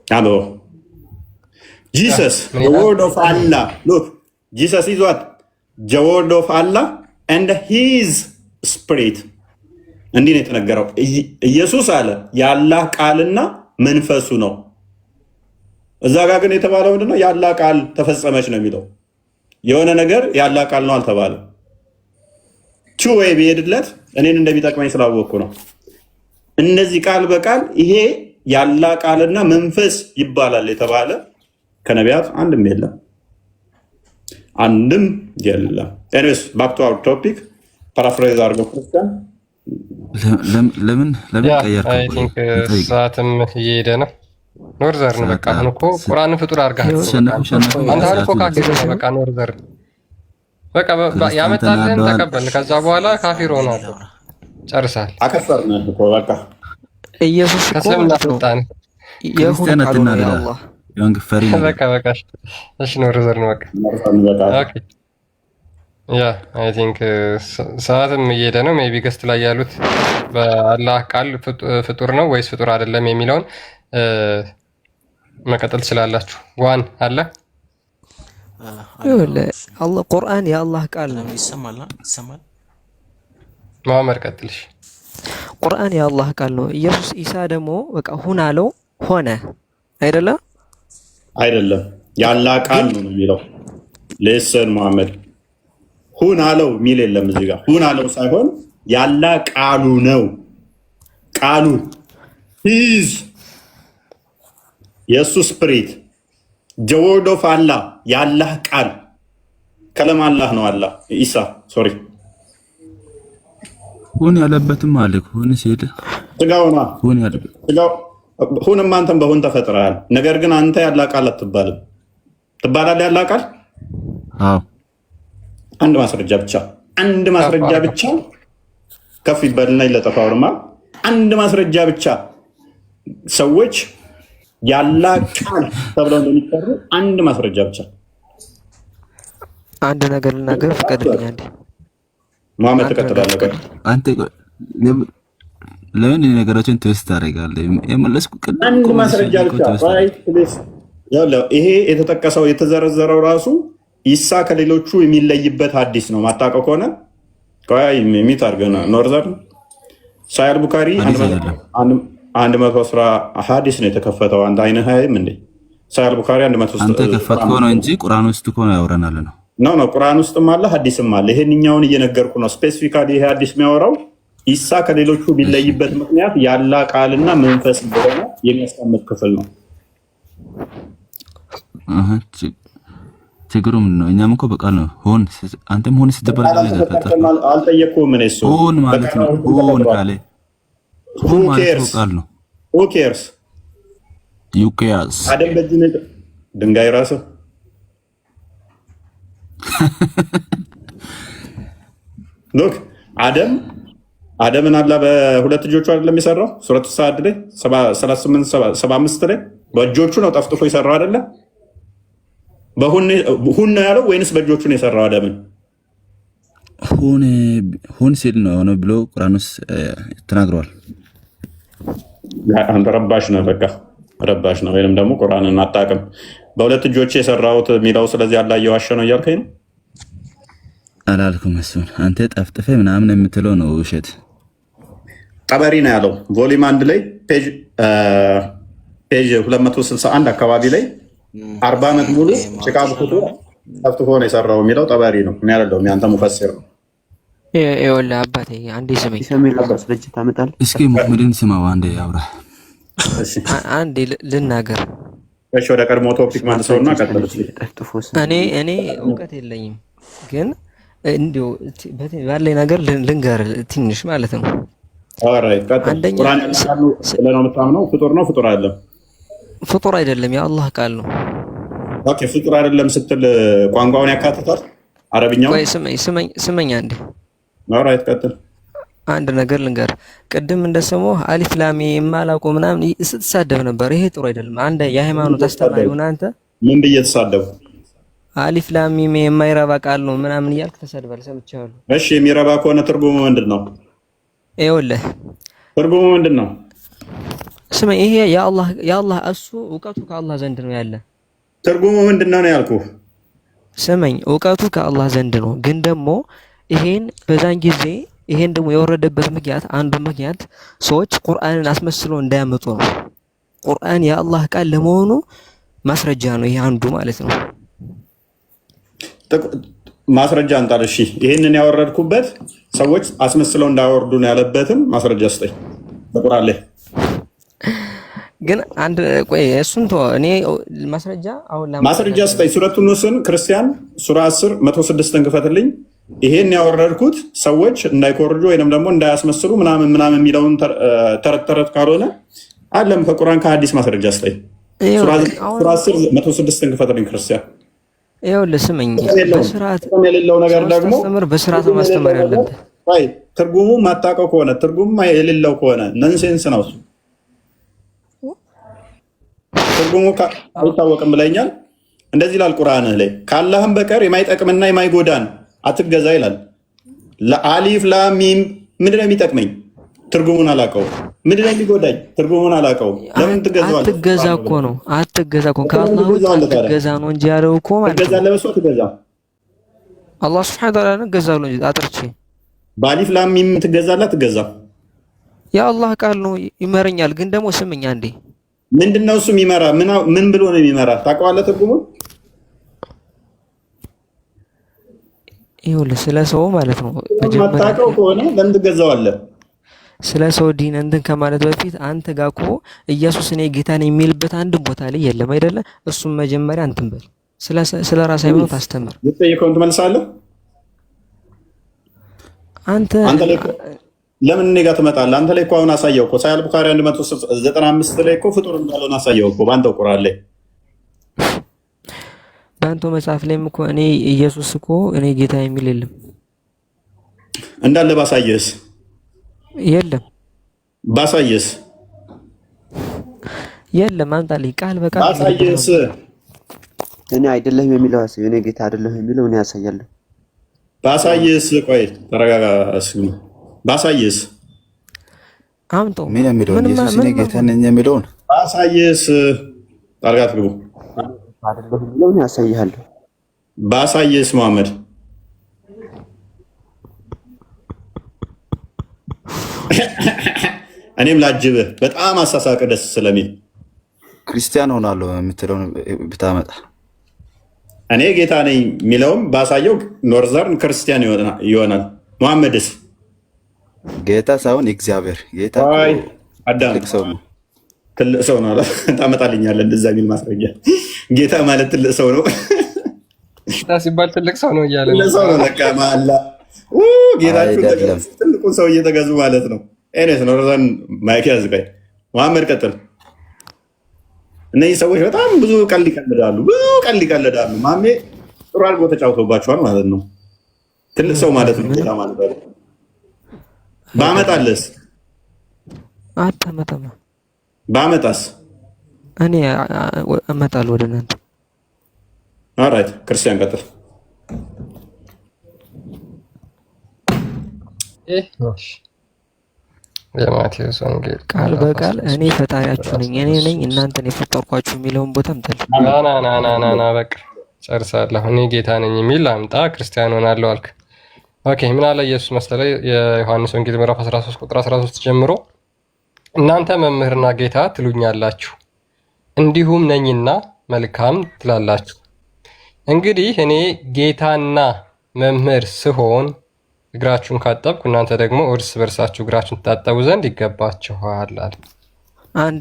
Hello. Jesus, the word of Allah. Look, Jesus is what? The word of Allah and his spirit. እንዲህ ነው የተነገረው። ኢየሱስ አለ የአላህ ቃልና መንፈሱ ነው። እዛ ጋር ግን የተባለው ምንድነው? የአላህ ቃል ተፈጸመች ነው የሚለው። የሆነ ነገር የአላህ ቃል ነው አልተባለም። ቹ ወይ ቢሄድለት እኔን እንደሚጠቅመኝ ስላወቅኩ ነው። እነዚህ ቃል በቃል ይሄ የአላህ ቃልና መንፈስ ይባላል የተባለ ከነቢያት አንድም የለም። ኤኒዌይስ ባክ ቱ አወር ቶፒክ ፓራፍሬዝ አድርገው ክርስቲያን ለምን አይ ቲንክ ሰዓትም እየሄደ ነው። ኖርዘርን በቃ አሁን እኮ ቁርአን ፍጡር አድርጋችሁ አንተ አሁን እኮ ካፊር ነው። በቃ ኖርዘርን በቃ ያመጣልን ተቀበልን። ከዛ በኋላ ካፊር ሆናል። ጨርሳል። አከፈርን እኮ በቃ ኢየሱስ ከሰምና ፈጣን የሁን ቃሉና ያላህ ያንግፈሪ በቃ እሺ ኖርዘርን በቃ ኦኬ ያ አይ ቲንክ ሰዓትም እየሄደ ነው። ሜቢ ገስት ላይ ያሉት በአላህ ቃል ፍጡር ነው ወይስ ፍጡር አይደለም የሚለውን መቀጠል ትችላላችሁ። ዋን አለ አላህ ቁርአን የአላህ ቃል ነው። ይሰማል። መሐመድ ቀጥልሽ። ቁርአን የአላህ ቃል ነው። ኢየሱስ ኢሳ ደግሞ በቃ ሁን አለው ሆነ አይደለም የአላህ ቃል ነው የሚለው። ሌሰን መሐመድ ሁን አለው ሚል የለም እዚህ ጋር። ሁን አለው ሳይሆን የአላህ ቃሉ ነው። ቃሉ ሂዝ የእሱ ስፕሪት the word of Allah የአላህ ቃል ከለም አላህ ነው። አላህ ኢሳ ሶሪ ሁን ያለበትም አለ። ሁን ሲል ስጋውና ሁን ያለበት ሁንም አንተም በሁን ተፈጥረሃል። ነገር ግን አንተ ያላህ ቃል አትባልም። ትባላለህ ያላህ ቃል። አዎ አንድ ማስረጃ ብቻ ከፍ ይበልና ይለጠፋውርማ። አንድ ማስረጃ ብቻ ሰዎች ያላህ ቃል ተብለው እንደሚጠሩ አንድ ማስረጃ ብቻ። አንድ ነገር ልናገር ፍቀድልኝ። አንዴ መሐመድ ተከተላለህ። አንተ ለምን ነገሮችን ትውስት ታደርጋለህ? የመለስኩ አንድ ማስረጃ ብቻ ይሄ የተጠቀሰው የተዘረዘረው ራሱ ኢሳ ከሌሎቹ የሚለይበት ሐዲስ ነው። ማጣቀው ከሆነ ሚት አድርገና ኖርዘርን ሳይል ቡካሪ 110 ሐዲስ ነው የተከፈተው። አንድ አይነ ሃይም እንዴ ሳይል ቡካሪ 100 አንተ ከፈትከው ነው እንጂ ቁርአን ውስጥ እኮ ነው ያወራናል ነው። ቁርአን ውስጥም አለ ሐዲስም አለ። ይሄንኛውን እየነገርኩ ነው። ስፔሲፊካሊ ይሄ ሐዲስ የሚያወራው ኢሳ ከሌሎቹ ቢለይበት ምክንያት ያላህ ቃልና መንፈስ እንደሆነ የሚያስቀምጥ ክፍል ነው። ችግሩ ምንድን ነው? እኛም እኮ በቃል ነው ሆን አንተም ሆን ስትበላ አልጠየቅኩም። ምን እሱ ሆን ማለት ነው። ሆን ካለ ሆን ማለት ነው ቃል ነው። who cares ዩኬያስ አደም በጅነ ድንጋይ ራሱ ሎክ አደምን አላ በሁለት እጆቹ አይደለም የሰራው? ሱረቱ ሰዓድ ላይ 38 75 ላይ በእጆቹ ነው ጠፍጥፎ የሰራው አይደለ? ሁን ነው ያለው ወይንስ በእጆቹ ነው የሰራው አደምን? ሁን ሲል ነው ሆነ ብሎ ቁርአን ውስጥ ተናግሯል። አንተ ረባሽ ነው፣ በቃ ረባሽ ነው። ወይንም ደግሞ ቁርአንን አታውቅም። በሁለት እጆቼ የሰራሁት የሚለው ስለዚህ አላህ እየዋሸ ነው እያልከኝ ነው? አላልኩም። እሱን አንተ ጠፍጥፈ ምናምን የምትለው ነው ውሸት። ጠበሪ ነው ያለው ቮሊም 1 ላይ ፔጅ 261 አካባቢ ላይ 40 ዓመት ሙሉ ጭቃ ብኩቶ ጠፍጥፎ ነው የሰራው የሚለው ጠበሪ ነው። እኔ አይደለሁም፣ ያንተ ሙፈሲር ነው። ይኸውልህ አባቴ አንዴ ስመኝ። እስኪ ሙሐመድን ስማው አንዴ ያውራ። አንዴ ልናገር። እሺ ወደ ቀድሞ ቶፒክ መልሰውና ቀጥሉ። እኔ እውቀት የለኝም ግን እንዲሁ ባለኝ ነገር ልንገር ትንሽ ማለት ነው። ኦራይት ቀጥል። አንደኛ ቁርአን ያቃሉ ስለሆነ የምታምነው ፍጡር ነው ፍጡር አይደለም? ፍጡር አይደለም የአላህ ቃል ነው። ኦኬ ፍጡር አይደለም ስትል ቋንቋውን ያካትታል አረብኛው? ቆይ ስመኝ አንዴ። ኦራይት ቀጥል። አንድ ነገር ልንገር። ቅድም እንደሰማሁ አሊፍ ላም የማላውቀው ምናምን ስትሳደብ ነበር። ይሄ ጥሩ አይደለም። አንድ የሃይማኖት አስተማሪ ሆነ አንተ ምን ብዬ ተሳደቡ? አሊፍ ላም ሚም የማይረባ ቃል ነው ምናምን እያልክ ተሰድባል፣ ሰምቻለሁ። እሺ የሚረባ ከሆነ ትርጉሙ ምንድን ነው? ይኸውልህ ትርጉሙ ምንድን ነው? ስመኝ፣ ይሄ የአላህ እሱ እውቀቱ ከአላህ ዘንድ ነው ያለ። ትርጉሙ ምንድን ነው ያልኩህ? ስመኝ፣ እውቀቱ ከአላህ ዘንድ ነው። ግን ደግሞ ይሄን በዛን ጊዜ ይሄን ደግሞ የወረደበት ምክንያት አንዱ ምክንያት ሰዎች ቁርአንን አስመስሎ እንዳያመጡ ነው። ቁርአን የአላህ ቃል ለመሆኑ ማስረጃ ነው። ይሄ አንዱ ማለት ነው። ማስረጃ አንጣል። እሺ ይሄንን ያወረድኩበት ሰዎች አስመስለው እንዳወርዱ ነው ያለበትን ማስረጃ ስጠኝ በቁርአን ላይ። ግን አንድ ቆይ እሱን ተው። እኔ ማስረጃ ማስረጃ ስጠኝ። ሱረቱን ኑስን ክርስቲያን ሱራ 10 106ን ክፈትልኝ። ይሄን ያወረድኩት ሰዎች እንዳይኮርጁ ወይንም ደግሞ እንዳያስመስሉ ምናምን ምናምን የሚለውን ተረት ካልሆነ አለም ከቁርአን ከሐዲስ ማስረጃ ስጠኝ። ሱራ 10 106ን ክፈትልኝ ክርስቲያን። ይኸውልህ ስመኝ፣ በስርዓት የሌለው ነገር ደግሞ በስርዓት ማስተማር ያለብህ። አይ ትርጉሙ ማታውቀው ከሆነ ትርጉሙ የሌለው ከሆነ ነንሴንስ ነው እሱ። ትርጉሙ አይታወቅም ብለኛል። እንደዚህ ይላል ቁርአንህ ላይ ከአላህም በቀር የማይጠቅምና የማይጎዳን አትገዛ ይላል። ለአሊፍ ላም ሚም ምንድን ነው የሚጠቅመኝ? ትርጉሙን አላውቀው። ምንድን ነው የሚጎዳኝ? ትርጉሙን አላውቀው። ለምን ትገዛዋለህ? አትገዛ እኮ ነው። አትገዛ እኮ ከአላህ ውጭ አትገዛ ነው እንጂ ያለው እኮ ማለት ነው። ትገዛለህ በሱ ትገዛ አላህ ሱብሓነሁ ወተዓላ ነው ገዛለው እንጂ አጥርቼ በአሊፍ ላም ሚም ትገዛለህ ትገዛ የአላህ ቃል ነው ይመረኛል። ግን ደግሞ ስምኝ አንዴ ምንድነው እሱ የሚመራ? ምን ብሎ ነው የሚመራ? ታውቀዋለህ ትርጉሙን? ይኸውልህ ስለ ሰው ማለት ነው ማታውቀው ከሆነ ለምን ትገዛዋለህ? ስለ ሰው ዲን እንትን ከማለት በፊት አንተ ጋር እኮ ኢየሱስ እኔ ጌታ ነኝ የሚልበት አንድ ቦታ ላይ የለም አይደለ? እሱም መጀመሪያ እንትን በል ስለ ራስ ሃይማኖት አስተምር። የጠየቀውን ትመልሳለህ አንተ ላይ ለምን እኔ ጋር ትመጣለህ? አንተ ላይ እኮ አሁን አሳየው እኮ ሳሂህ ቡኻሪ 195 ላይ እኮ ፍጡር እንዳልሆነ አሳየው እኮ በአንተው ቁርአን ላይ። በአንተው መጽሐፍ ላይም እኮ እኔ ኢየሱስ እኮ እኔ ጌታ የሚል የለም እንዳለ። ባሳየህስ? የለም። ባሳየህስ? የለም። አምጣልኝ ቃል በቃል ባሳየህስ? እኔ አይደለም የሚለው እኔ ጌታ አይደለም የሚለው እኔ ያሳያለሁ። ባሳየህስ? ቆይ ተረጋጋ እስኪ። ባሳየህስ? አምጣው። ምን የሚለው ኢየሱስ እኔ ጌታ ነኝ የሚለውን ባሳየህስ? ጣልቃ አትግቡ። አይደለም የሚለው እኔ ያሳያለሁ። ባሳየህስ? መሐመድ እኔም ላጅብህ በጣም አሳሳቅ ደስ ስለሚል ክርስቲያን ሆናለሁ የምትለውን ብታመጣ እኔ ጌታ ነኝ የሚለውም ባሳየው ኖርዘርን ክርስቲያን ይሆናል። መሐመድስ? ጌታ ሳይሆን እግዚአብሔር ጌታ ትልቅ ሰው ነው። ትልቅ ሰው ነው ታመጣልኛለህ? እንደዛ የሚል ማስረጃ ጌታ ማለት ትልቅ ሰው ነው። ጌታ ሲባል ትልቅ ሰው ነው እያለ ትልቅ ሰው ነው ለካ ማላ ጌታችሁ ትልቁን ሰው እየተገዙ ማለት ነው። ኤኔስ ኖርዘርን ማይክ ያዝ። ቆይ መሐመድ ቀጥል። እነዚህ ሰዎች በጣም ብዙ ቀልድ ይቀልዳሉ። ማሜ ጥሩ አድርጎ ተጫውቶባቸዋል ማለት ነው። ትልቅ ሰው ማለት ነው ጌታ ማለት ነው። ባመጣለስ? አታመጣም። ባመጣስ? እኔ እመጣለሁ ወደ እናንተ። ኦራይት ክርስቲያን ቀጥል። የማቴዎስ ወንጌል ቃል በቃል እኔ ፈጣሪያችሁ ነኝ፣ እኔ ነኝ እናንተን የፈጠርኳችሁ የሚለውን ቦታ ምጠል። ና በቃ ጨርሳለሁ። እኔ ጌታ ነኝ የሚል አምጣ፣ ክርስቲያን ሆናለሁ አልክ። ኦኬ ምን አለ ኢየሱስ መሰለ? የዮሐንስ ወንጌል ምዕራፍ 13 ቁጥር 13 ጀምሮ እናንተ መምህርና ጌታ ትሉኛላችሁ፣ እንዲሁም ነኝና መልካም ትላላችሁ። እንግዲህ እኔ ጌታና መምህር ስሆን እግራችሁን ካጠብኩ እናንተ ደግሞ እርስ በርሳችሁ እግራችሁን ትታጠቡ ዘንድ ይገባችኋል አለ።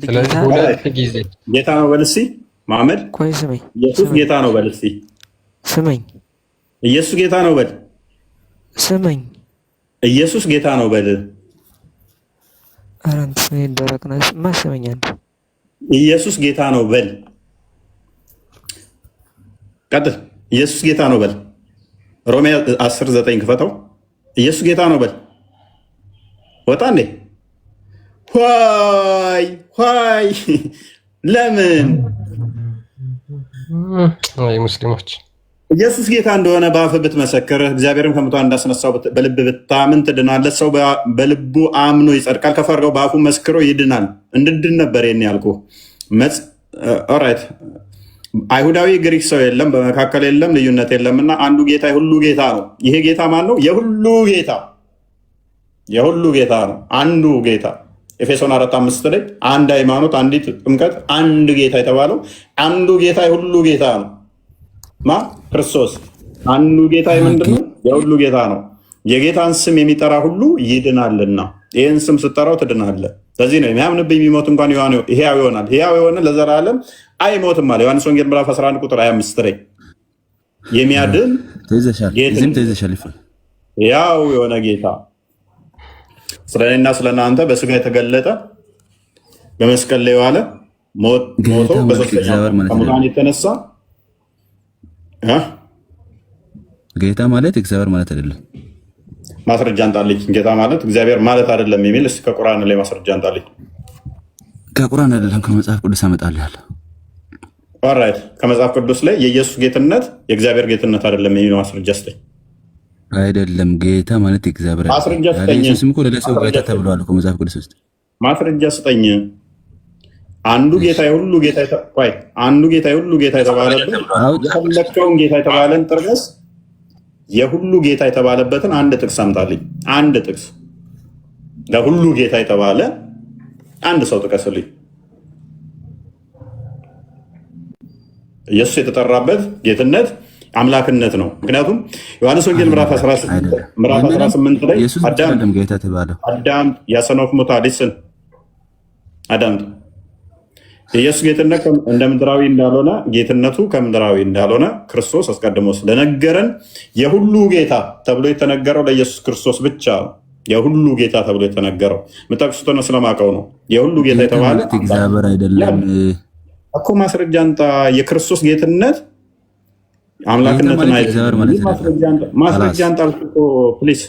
ስለዚህ ሁለት ጊዜ ጌታ ነው በል እስኪ መሐመድ። ቆይ ስመኝ፣ ኢየሱስ ጌታ ነው በል እስኪ ስመኝ። ኢየሱስ ጌታ ነው በል። ስመኝ ኢየሱስ ጌታ ነው በል። ኧረ አንተ ደረቅ ነህ። ማሰመኝ አንተ ኢየሱስ ጌታ ነው በል። ቀጥል። ኢየሱስ ጌታ ነው በል። ሮሜ 10:9 ክፈተው። ኢየሱስ ጌታ ነው በል። ወጣ እንዴ? ኋይ ለምን? አይ ሙስሊሞች ኢየሱስ ጌታ እንደሆነ በአፍህ ብትመሰክር እግዚአብሔርም ከሙታን እንዳስነሳው በልብ ብታምን ትድናለህ። ሰው በልቡ አምኖ ይጸድቃል፣ ከፍ አድርጎ በአፉ መስክሮ ይድናል። እንድድን ነበር ይሄን ያልኩህ። ኦራይት አይሁዳዊ ግሪክ ሰው የለም፣ በመካከል የለም፣ ልዩነት የለምና አንዱ ጌታ የሁሉ ጌታ ነው። ይሄ ጌታ ማን ነው? የሁሉ ጌታ፣ የሁሉ ጌታ ነው። አንዱ ጌታ ኤፌሶን 4:5 ላይ አንድ ሃይማኖት፣ አንዲት ጥምቀት፣ አንድ ጌታ የተባለው አንዱ ጌታ የሁሉ ጌታ ነው። ማ ክርስቶስ አንዱ ጌታ ምንድን ነው? የሁሉ ጌታ ነው። የጌታን ስም የሚጠራ ሁሉ ይድናልና ይህን ስም ስጠራው ትድናለህ። ስለዚህ ነው የሚያምንብኝ የሚሞት እንኳን ሕያው ይሆናል። ሕያው የሆነ ለዘላለም አይሞትም አለ ዮሐንስ ወንጌል ምዕራፍ 11 ቁጥር 25 ላይ የሚያድን ሕያው የሆነ ጌታ ስለኔና ስለናንተ በስጋ የተገለጠ በመስቀል ላይ የዋለ ሞቶ በሶስተኛው ከሙታን የተነሳ ጌታ ማለት እግዚአብሔር ማለት አይደለም። ማስረጃ አንጣልኝ። ጌታ ማለት እግዚአብሔር ማለት አይደለም የሚል እስኪ ከቁርአን ላይ ማስረጃ አንጣልኝ። ከቁርአን አይደለም ከመጽሐፍ ቅዱስ አመጣልሃለሁ። ኦልራይት ከመጽሐፍ ቅዱስ ላይ የኢየሱስ ጌትነት የእግዚአብሔር ጌትነት አይደለም የሚል ማስረጃ ስጠኝ። አይደለም ጌታ ማለት እግዚአብሔር ማስረጃ ስጠኝ። ኢየሱስም እኮ ለሰው ጌታ ተብሏል እኮ መጽሐፍ ቅዱስ ውስጥ። ማስረጃ ስጠኝ። አንዱ ጌታ የሁሉ ጌታ አንዱ ጌታ የሁሉ ጌታ የተባለበት የፈለከውን ጌታ የተባለን ጥቅስ የሁሉ ጌታ የተባለበትን አንድ ጥቅስ አምጣልኝ። አንድ ጥቅስ ለሁሉ ጌታ የተባለ አንድ ሰው ጥቀስልኝ። ኢየሱስ የተጠራበት ጌትነት አምላክነት ነው። ምክንያቱም ዮሐንስ ወንጌል ምዕራፍ 18 ላይ አዳም ያሰነፍ ሙታ ሊስን አዳም የኢየሱስ ጌትነት እንደ ምድራዊ እንዳልሆነ ጌትነቱ ከምድራዊ እንዳልሆነ ክርስቶስ አስቀድሞ ስለነገረን የሁሉ ጌታ ተብሎ የተነገረው ለኢየሱስ ክርስቶስ ብቻ ነው። የሁሉ ጌታ ተብሎ የተነገረው ምጠቅሱትን ስለማቀው ነው። የሁሉ ጌታ የተባለ እግዚአብሔር አይደለም እኮ ማስረጃ አንጣ። የክርስቶስ ጌትነት አምላክነትን ማስረጃ አንጣ እኮ ፕሊስ።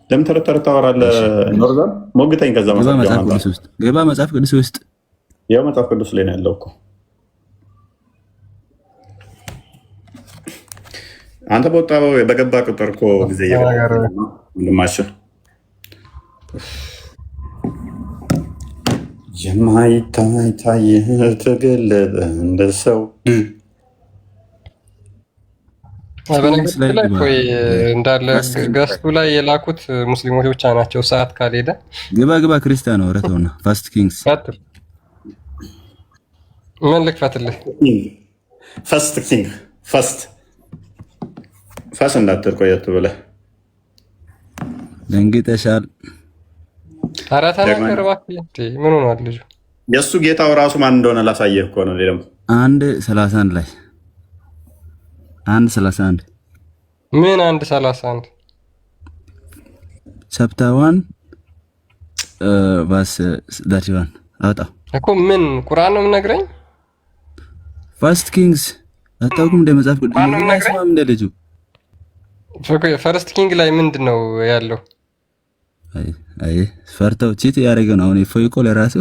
ለምን ተረተረ ታወራለህ? ኖርዘር ሞግተኝ። ከዛ ገባ መጽሐፍ ቅዱስ ውስጥ ያው መጽሐፍ ቅዱስ ላይ ነው ያለው እኮ። አንተ በወጣ በገባ ቁጥር እኮ ጊዜ ወንድማችን የማይታይ ተገለጠ እንደ ሰው። በነገራችን ላይ ቆይ እንዳለ ገስቱ ላይ የላኩት ሙስሊሞች ብቻ ናቸው። ሰዓት ካልሄደ ግባ ክርስቲያኖ ረተውና ፋስት ኪንግስ ምን ልክፈትልህ? ፈስት ኪንግ ፈስት እንዳትል ቆየት ብለህ ደንግጠሻል። ኧረ ተናገር እባክህ። ምን ሆኗል ልጁ? የእሱ ጌታው ራሱ ማን እንደሆነ ላሳየህ እኮ ነው። ደግሞ 1:31 ላይ 1:31 ምን 1:31 ቻፕተር 1 ቨርስ 31 አውጣ እኮ ምን ቁርአን ነው የምነግረኝ? ፋስት ኪንግስ አታውቁም? እንደ መጽሐፍ ቅዱስ ነው እንደ ልጁ ፈርስት ኪንግ ላይ ምንድን ነው ያለው? አይ ፈርተው ቺት ያደረገ ነው። አሁን ይፎይቆ ለራሱ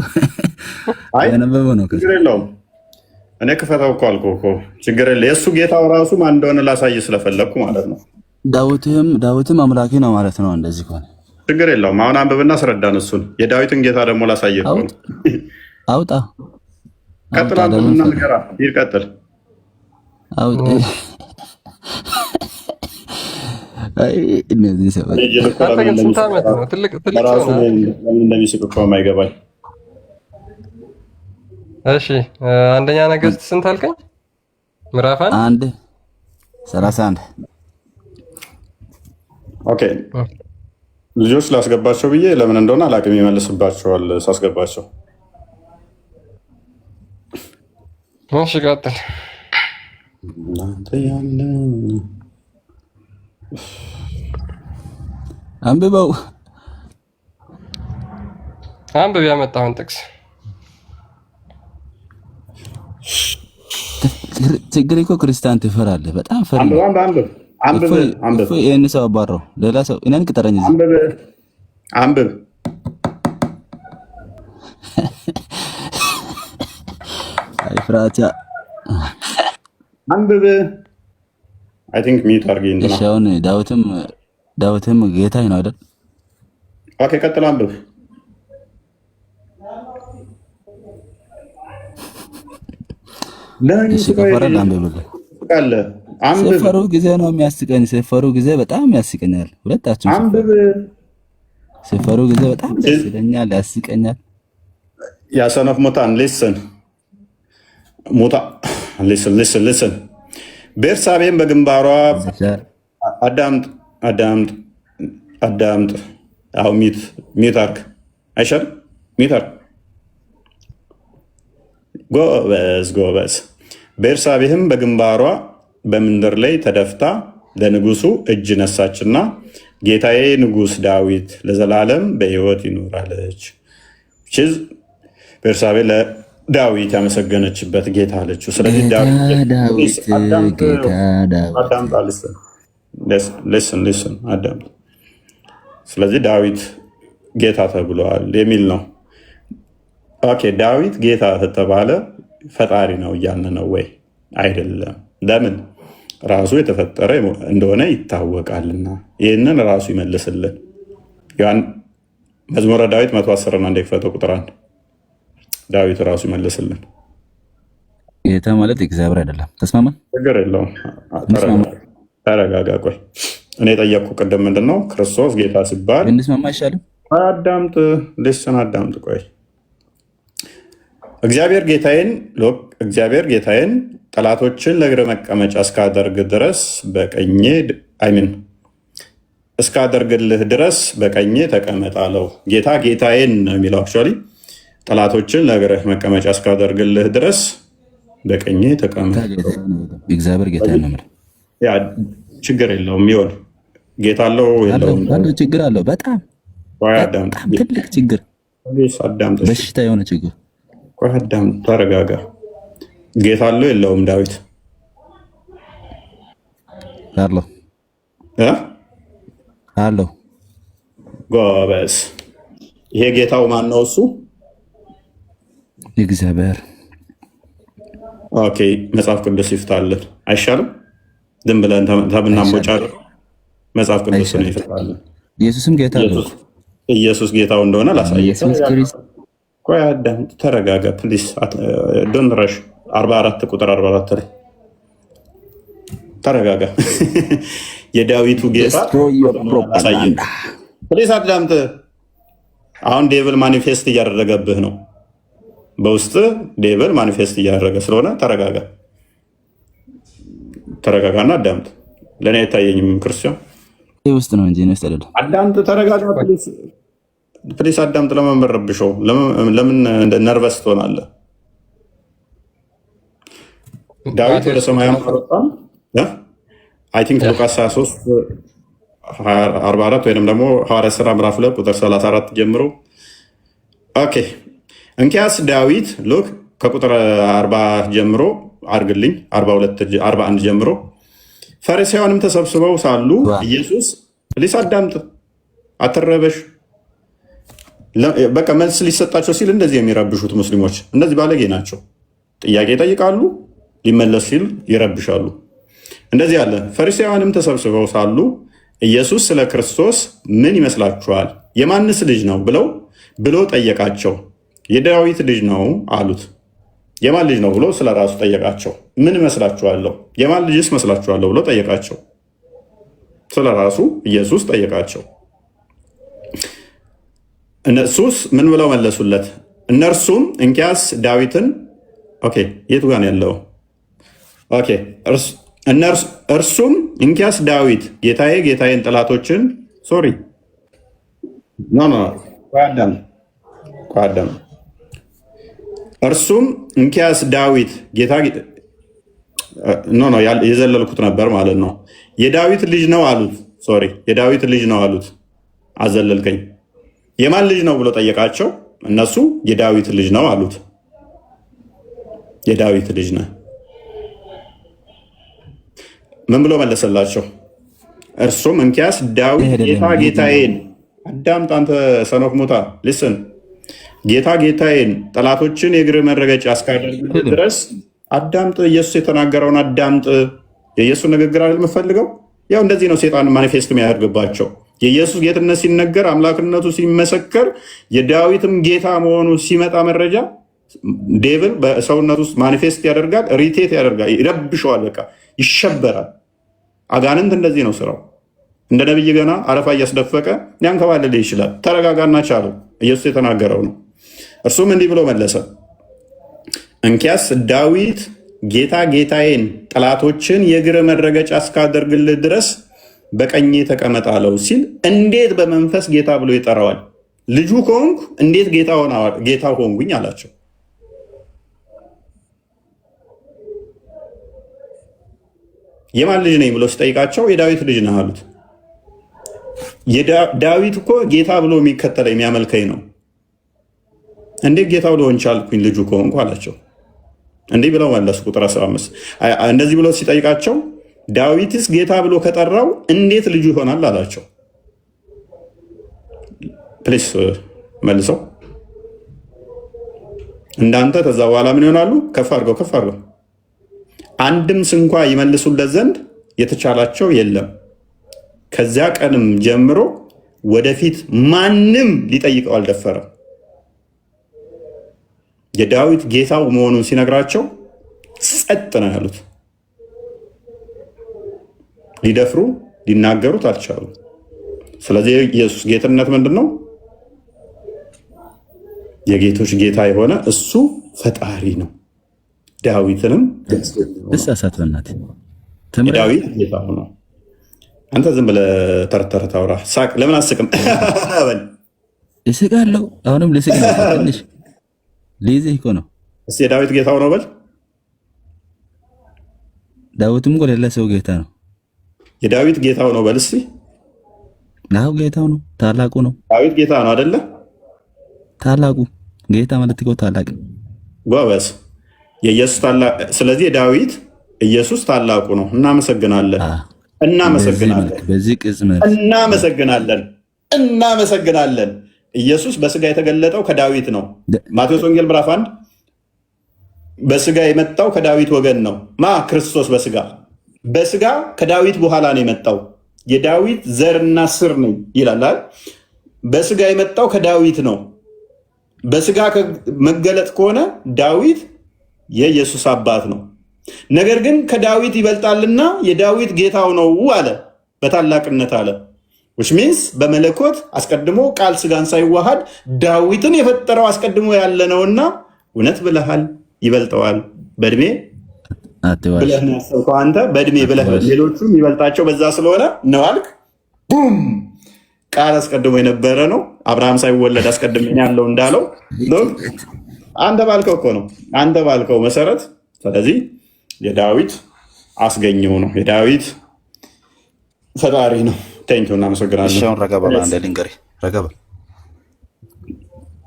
ያነበበው ነው። ችግር የለውም። እኔ ክፈተው እኮ አልኩህ እኮ ችግር የለ። የእሱ ጌታው ራሱ ማን እንደሆነ ላሳይ ስለፈለግኩ ማለት ነው። ዳዊትም አምላኪ ነው ማለት ነው። እንደዚህ ከሆነ ችግር የለውም። አሁን አንብብና አስረዳን እሱን። የዳዊትን ጌታ ደግሞ ላሳየህ እኮ ነው። አውጣ ቀጥል። አንብብና ንገራ። ይቀጥል። አውጣ እነዚህ ሰዎች እንደሚስቅ እኮ የማይገባኝ። እሺ አንደኛ ነገሥት ስንት አልከኝ? ምዕራፍ 1:31 ኦኬ። ልጆች ላስገባቸው ብዬ ለምን እንደሆነ አላውቅም። ይመልስባቸዋል ሳስገባቸው። እሺ ቀጥል። አንብበው አንብብ ያመጣውን ጥቅስ። ችግር እኮ ክርስቲያን ትፈራለህ። በጣም ፈሪ። አንብብ። ይሄን ሰው አባረው። ሌላ ሰው እኔን ቅጠረኝ። አንብብ። አይ ፍራቻ አንብብ። አይ ቲንክ ሚዩት አድርጊ እንትና። እሺ አሁን ዳዊትም ጌታ ነው አይደል? ኦኬ ቀጥል። አንብብ። እሺ ከፈረን አንብብልህ። ሲፈሩ ጊዜ ነው የሚያስቀኝ። ሲፈሩ ጊዜ በጣም ያስቀኛል። ሁለታችሁም አንብብ። ሲፈሩ ጊዜ በጣም ደስ ይለኛል፣ ያስቀኛል። ያ son of ሙታን ሊስን ሊስን ቤርሳቤም በግንባሯ አዳምጥ። አሁን ሚዩት አድርግ አይሻልም? ሚዩት አድርግ። ጎበዝ። ቤርሳቤህም በግንባሯ በምንድር ላይ ተደፍታ ለንጉሱ እጅ ነሳችና ጌታዬ ንጉስ ዳዊት ለዘላለም በሕይወት ይኖራለች። ቤርሳቤ ለዳዊት ያመሰገነችበት ጌታ አለችው። ስለዚህ አዳምጥ። ስለዚህ ዳዊት ጌታ ተብሏል የሚል ነው። ኦኬ ዳዊት ጌታ ተተባለ ፈጣሪ ነው እያልን ነው ወይ? አይደለም። ለምን? ራሱ የተፈጠረ እንደሆነ ይታወቃልና። ይህንን ራሱ ይመልስልን። መዝሙረ ዳዊት 110 አንድ ክፈተው ቁጥር 1 ዳዊት ራሱ ይመልስልን። ጌታ ማለት እግዚአብሔር አይደለም። ተስማማን? ችግር የለውም። ተረጋጋ። ቆይ እኔ የጠየቅኩ ቅድም ምንድን ነው ክርስቶስ ጌታ ሲባል እንስማማ አይሻልም? አዳምጥ። ቆይ እግዚአብሔር ጌታዬን ጠላቶችን ለእግረ መቀመጫ እስካደርግልህ ድረስ በቀኜ ተቀመጥ አለው። ጌታ ጌታዬን ነው የሚለው። አክቹዋሊ ጠላቶችን ለእግርህ መቀመጫ እስካደርግልህ ድረስ በቀኜ ተቀመጥ። እግዚአብሔር ጌታዬን ነው። ያ ችግር የለውም። ይሆን ጌታ አለው የለውም? ችግር አለው። በጣም ትልቅ ችግር፣ በሽታ የሆነ ችግር። ቆይ አዳምጥ፣ ተረጋጋ። ጌታ አለው የለውም? ዳዊት አለው። ጎበዝ። ይሄ ጌታው ማን ነው? እሱ እግዚአብሔር። ኦኬ መጽሐፍ ቅዱስ ይፍታልን አይሻልም? ዝም ብለን ተምናሞጫር መጽሐፍ ቅዱስ ነው ይፍታልን። ኢየሱስም ጌታ ነው። ኢየሱስ ጌታው እንደሆነ ላሳየህ። ቆይ አዳምጥ፣ ተረጋጋ ፕሊስ። ዶንት ረሽ 44 ቁጥር 44 ላይ ተረጋጋ። የዳዊቱ ጌታ አሳየን ፕሊስ። አዳምጥ። አሁን ዴቭል ማኒፌስት እያደረገብህ ነው። በውስጥ ዴቭል ማኒፌስት እያደረገ ስለሆነ ተረጋጋና አዳምጥ። ለእኔ አይታየኝም ክርስቲያን ውስጥ ነው እንጂ ነስ አይደለም። አዳምጥ፣ ተረጋጋ ፕሊስ አዳምጥ። ለምን ረብሸው? ለምን ነርቨስ ትሆናለህ? ዳዊት ወደ ሰማይ አልወጣም። አይ ቲንክ ሉቃስ 23:44 ወይም ደግሞ ሐዋርያት ሥራ ምዕራፍ 2 ቁጥር 34 ጀምሮ። ኦኬ እንኪያስ ዳዊት ሉክ ከቁጥር 40 ጀምሮ አርግልኝ 41 ጀምሮ ፈሪሳውያንም ተሰብስበው ሳሉ ኢየሱስ ፕሊስ አዳምጥ፣ አትረበሽ። በቃ መልስ ሊሰጣቸው ሲል እንደዚህ የሚረብሹት ሙስሊሞች እነዚህ ባለጌ ናቸው። ጥያቄ ይጠይቃሉ፣ ሊመለስ ሲል ይረብሻሉ። እንደዚህ አለ። ፈሪሳውያንም ተሰብስበው ሳሉ ኢየሱስ ስለ ክርስቶስ ምን ይመስላችኋል? የማንስ ልጅ ነው ብሎ ጠየቃቸው። የዳዊት ልጅ ነው አሉት። የማን ልጅ ነው ብሎ ስለ ራሱ ጠየቃቸው። ምን መስላችኋለሁ? የማን ልጅስ መስላችኋለሁ ብሎ ጠየቃቸው። ስለ ራሱ ኢየሱስ ጠየቃቸው። እነሱስ ምን ብለው መለሱለት? እነርሱም እንኪያስ ዳዊትን የቱ ጋር ነው ያለው? እርሱም እንኪያስ ዳዊት ጌታዬን ጠላቶችን እርሱም እንኪያስ ዳዊት የዘለልኩት ነበር ማለት ነው። የዳዊት ልጅ ነው አሉት። የዳዊት ልጅ ነው አሉት። አዘለልከኝ። የማን ልጅ ነው ብሎ ጠየቃቸው። እነሱ የዳዊት ልጅ ነው አሉት። የዳዊት ልጅ ነህ። ምን ብሎ መለሰላቸው? እርሱም እንኪያስ ዳዊት ጌታ ጌታዬን፣ አዳምጥ አንተ ሰኖፍ ሙታ ሊስን፣ ጌታ ጌታዬን ጠላቶችን የእግር መረገጫ እስካደርግልህ ድረስ አዳምጥ። ኢየሱስ የተናገረውን አዳምጥ። የኢየሱስ ንግግር አይደል የምፈልገው? ያው እንደዚህ ነው ሴጣን ማኒፌስት የሚያደርግባቸው። የኢየሱስ ጌትነት ሲነገር፣ አምላክነቱ ሲመሰከር፣ የዳዊትም ጌታ መሆኑ ሲመጣ መረጃ ዴቭል በሰውነት ውስጥ ማኒፌስት ያደርጋል፣ ሪቴት ያደርጋል፣ ይረብሸዋል፣ በቃ ይሸበራል። አጋንንት እንደዚህ ነው ስራው። እንደ ነቢይ ገና አረፋ እያስደፈቀ ሊያንከባልል ይችላል። ተረጋጋና ቻለው። ኢየሱስ የተናገረው ነው። እርሱም እንዲህ ብሎ መለሰ፣ እንኪያስ ዳዊት ጌታ ጌታዬን ጠላቶችን የእግር መረገጫ እስካደርግልህ ድረስ በቀኜ ተቀመጥ አለው ሲል እንዴት በመንፈስ ጌታ ብሎ ይጠራዋል? ልጁ ከሆንኩ እንዴት ጌታ ሆንኩኝ አላቸው። የማን ልጅ ነኝ ብሎ ሲጠይቃቸው የዳዊት ልጅ ነህ አሉት። ዳዊት እኮ ጌታ ብሎ የሚከተለኝ የሚያመልከኝ ነው። እንዴት ጌታ ልሆን ቻልኩኝ ልጁ ከሆንኩ አላቸው። እንዲህ ብለው መለሱ። ቁጥር 15 እንደዚህ ብሎ ሲጠይቃቸው ዳዊትስ ጌታ ብሎ ከጠራው እንዴት ልጁ ይሆናል አላቸው። ፕሊስ መልሰው እንዳንተ ከዛ በኋላ ምን ይሆናሉ? ከፍ አድርገው አንድም ስንኳ ይመልሱለት ዘንድ የተቻላቸው የለም። ከዚያ ቀንም ጀምሮ ወደፊት ማንም ሊጠይቀው አልደፈረም። የዳዊት ጌታው መሆኑን ሲነግራቸው ጸጥ ነው ያሉት። ሊደፍሩ ሊናገሩት አልቻሉም። ስለዚህ የኢየሱስ ጌትነት ምንድን ነው? የጌቶች ጌታ የሆነ እሱ ፈጣሪ ነው። ዳዊትንም እሳሳት በእናትህ የዳዊት ጌታ ነው። አንተ ዝም ብለህ ተረት አውራ። ሳቅ ለምን አስቅም? እስቃለሁ። አሁንም ልስቅ ነው። ትንሽ ሊይዝህ እኮ ነው። እስኪ የዳዊት ጌታው ነው በል። ዳዊትም እኮ ሌላ ሰው ጌታ ነው። የዳዊት ጌታው ነው በል እስኪ። ናው ጌታው ነው፣ ታላቁ ነው። ዳዊት ጌታ ነው አይደለ? ታላቁ ጌታ ማለት እኮ ታላቅ ጎበዝ። የኢየሱስ ታላቅ። ስለዚህ የዳዊት ኢየሱስ ታላቁ ነው። እናመሰግናለን። በዚህ ቅጽም እናመሰግናለን። ኢየሱስ በስጋ የተገለጠው ከዳዊት ነው። ማቴዎስ ወንጌል ምዕራፍ 1 በስጋ የመጣው ከዳዊት ወገን ነው። ክርስቶስ በስጋ ከዳዊት በኋላ ነው የመጣው። የዳዊት ዘርና ስር ነኝ ይላል። በስጋ የመጣው ከዳዊት ነው። በስጋ መገለጥ ከሆነ ዳዊት የኢየሱስ አባት ነው። ነገር ግን ከዳዊት ይበልጣልና የዳዊት ጌታው ነው አለ፣ በታላቅነት አለ። which means በመለኮት አስቀድሞ ቃል ስጋን ሳይዋሃድ ዳዊትን የፈጠረው አስቀድሞ ያለ ነውና እውነት ብለሃል፣ ይበልጠዋል። በእድሜ ብለህ ነው ያሰብከው አንተ፣ በእድሜ ብለህ ሌሎቹም ይበልጣቸው በዛ ስለሆነ ነው አልክ። ቡም ቃል አስቀድሞ የነበረ ነው። አብርሃም ሳይወለድ አስቀድሞ ያለው እንዳለው አንተ ባልከው እኮ ነው፣ አንተ ባልከው መሰረት። ስለዚህ የዳዊት አስገኘው ነው፣ የዳዊት ፈጣሪ ነው። ቴንኪው፣ እናመሰግናለን። እሻውን ረገበል አንደ ልንገሪ ረገበል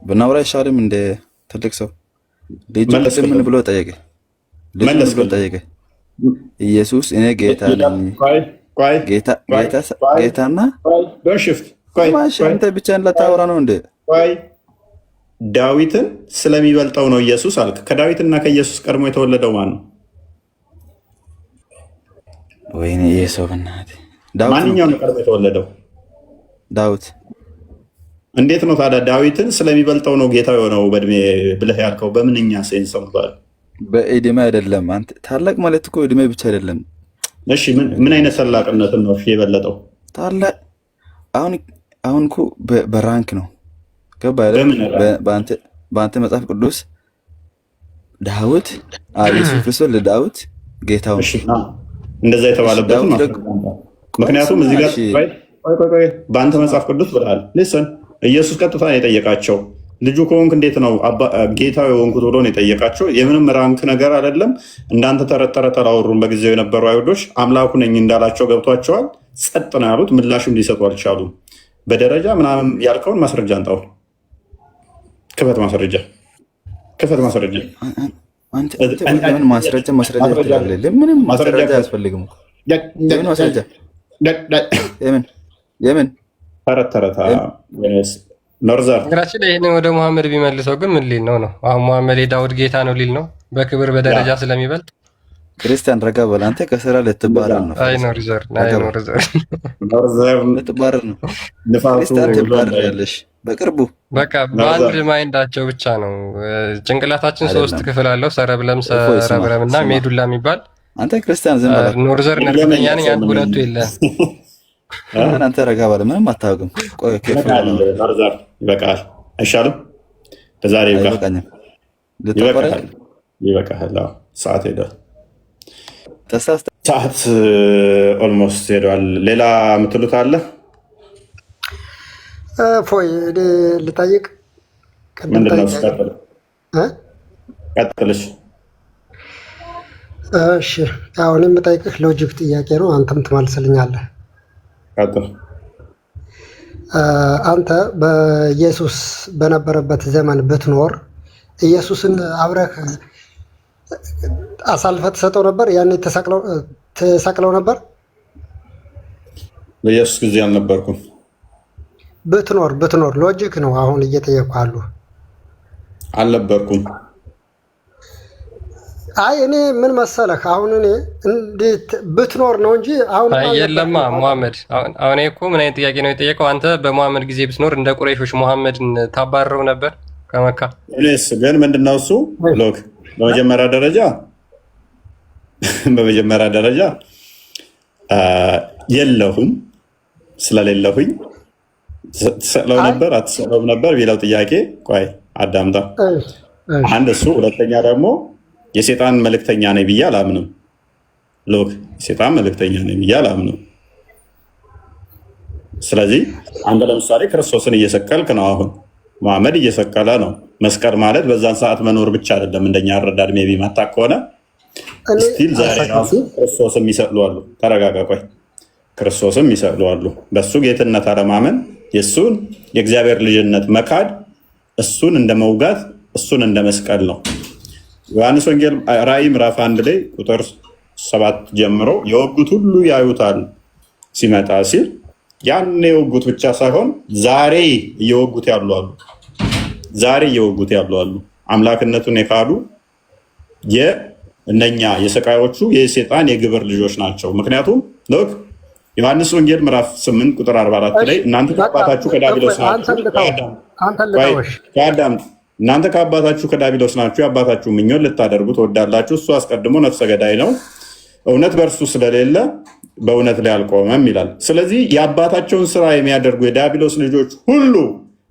ብናውራ አይሻልም? እንደ ትልቅ ሰው ልጅ ምን ብሎ ጠየቀ? ኢየሱስ እኔ ጌታ ነኝ። ጌታና አንተ ብቻ ለታወራ ነው እንደ ዳዊትን ስለሚበልጠው ነው ኢየሱስ አልክ። ከዳዊትና ከኢየሱስ ቀድሞ የተወለደው ማን ነው? ወይኔ ኢየሱስ በእናትህ ማንኛው ነው ቀድሞ የተወለደው? ዳዊት። እንዴት ነው ታዲያ ዳዊትን ስለሚበልጠው ነው ጌታ የሆነው በእድሜ ብለህ ያልከው? በምንኛ ሴንስ ነው? በእድሜ አይደለም። አንተ ታላቅ ማለት እኮ እድሜ ብቻ አይደለም። እሺ ምን አይነት ታላቅነትን ነው የበለጠው? ታላቅ አሁን እኮ በራንክ ነው። ገባ በአንተ መጽሐፍ ቅዱስ ዳዊት ኢየሱስ ክርስቶስ ለዳዊት ጌታው እንደዛ የተባለበት ምክንያቱም እዚህ ጋር በአንተ መጽሐፍ ቅዱስ ብለሃል። ሊስን ኢየሱስ ቀጥታ ነው የጠየቃቸው። ልጁ ከሆንክ እንዴት ነው ጌታው የሆንኩት ብሎ ነው የጠየቃቸው። የምንም ራንክ ነገር አይደለም። እንዳንተ ተረት አላወሩም። በጊዜው የነበሩ አይሁዶች አምላኩ ነኝ እንዳላቸው ገብቷቸዋል። ጸጥ ነው ያሉት። ምላሽም ሊሰጡ አልቻሉም። በደረጃ ምናምን ያልከውን ማስረጃ አንጣው። ክፈት ማስረጃ፣ ክፈት ማስረጃ። ለምን ማስረጃ ትላለህ? ምንም ማስረጃ አያስፈልግም። የምን ማስረጃ? የምን ተረት ተረታ ኖርዘር። ነገራችን ላይ ይሄንን ወደ መሐመድ ቢመልሰው ግን ምን ሊል ነው? አሁን መሐመድ የዳውድ ጌታ ነው ሊል ነው በክብር በደረጃ ስለሚበልጥ። ክርስቲያን ረጋ በል አንተ፣ ከስራ ልትባረር ነው። አይ ኖርዘር ልትባረር ነው። ክርስቲያን ትባረራለሽ በቅርቡ። በቃ በአንድ ማይንዳቸው ብቻ ነው። ጭንቅላታችን 3 ክፍል አለው፣ ሰረብለም፣ ሰረብረም እና ሜዱላ የሚባል። አንተ ክርስቲያን ዝም በል። ኖርዘር እርግጠኛ ነኝ አንድ ሁለቱ የለም። አንተ ረጋ በል፣ ምንም አታውቅም። ቆይ ኖርዘር ይበቃል። አይሻልም? ለዛሬ ይበቃል። ይበቃል። ሰዓት ሄዷል። ሰዓት ኦልሞስት ሄዷል። ሌላ የምትሉት አለ? ፎይ ልጠይቅ። ምንድን ነው? ቀጥልሽ። እሺ አሁን የምጠይቅህ ሎጂክ ጥያቄ ነው፣ አንተም ትመልስልኛለህ። ቀጥል። አንተ በኢየሱስ በነበረበት ዘመን ብትኖር ኢየሱስን አብረህ አሳልፈህ ትሰጠው ነበር? ያኔ ተሰቅለው ነበር? በኢየሱስ ጊዜ አልነበርኩም። ብትኖር ሎጂክ ነው አሁን እየጠየቅኩህ አሉ። አልነበርኩም። አይ እኔ ምን መሰለህ አሁን እኔ እንዴት ብትኖር ነው እንጂ አሁን የለማ ሙሐመድ። አሁን እኮ ምን አይነት ጥያቄ ነው የጠየቀው? አንተ በሙሐመድ ጊዜ ብትኖር እንደ ቁረይሾች ሙሐመድን ታባረው ነበር ከመካ? እኔስ ግን ምንድነው እሱ ሎክ በመጀመሪያ ደረጃ የለሁም። ስለሌለሁኝ ትሰቅለው ነበር አትሰቅለውም ነበር ቢለው ጥያቄ ቆይ አዳምጣ። አንድ እሱ። ሁለተኛ ደግሞ የሴጣን መልእክተኛ ነኝ ብዬ አላምንም። ሎክ የሴጣን መልእክተኛ ነኝ ብዬ አላምንም። ስለዚህ አንተ ለምሳሌ ክርስቶስን እየሰቀልክ ነው። አሁን መሐመድ እየሰቀለ ነው። መስቀል ማለት በዛን ሰዓት መኖር ብቻ አይደለም። እንደኛ አረዳድ ሜቢ ማታቅ ከሆነ ስቲል ዛሬ ራሱ ክርስቶስም ይሰቅሉ አሉ። ተረጋጋ ቆይ። ክርስቶስም ይሰቅሉ አሉ። በሱ ጌትነት አለማመን፣ የእሱን የእግዚአብሔር ልጅነት መካድ፣ እሱን እንደ መውጋት፣ እሱን እንደ መስቀል ነው። ዮሐንስ ወንጌል ራእይ ምዕራፍ 1 ላይ ቁጥር 7 ጀምሮ የወጉት ሁሉ ያዩታል ሲመጣ ሲል ያን የወጉት ብቻ ሳይሆን ዛሬ እየወጉት ያሉ አሉ። ዛሬ እየወጉት ያሉ አሉ። አምላክነቱን የካዱ እነኛ የሰቃዮቹ የሰይጣን የግብር ልጆች ናቸው። ምክንያቱም ሎክ ዮሐንስ ወንጌል ምዕራፍ 8 ቁጥር 44 ላይ እናንተ ከአባታችሁ ከዳቢሎስ ናችሁ። እናንተ ከአባታችሁ ከዳቢሎስ ናችሁ፣ የአባታችሁ ምኞት ልታደርጉ ትወዳላችሁ። እሱ አስቀድሞ ነፍሰ ገዳይ ነው፣ እውነት በእርሱ ስለሌለ በእውነት ላይ አልቆመም ይላል። ስለዚህ የአባታቸውን ስራ የሚያደርጉ የዳቢሎስ ልጆች ሁሉ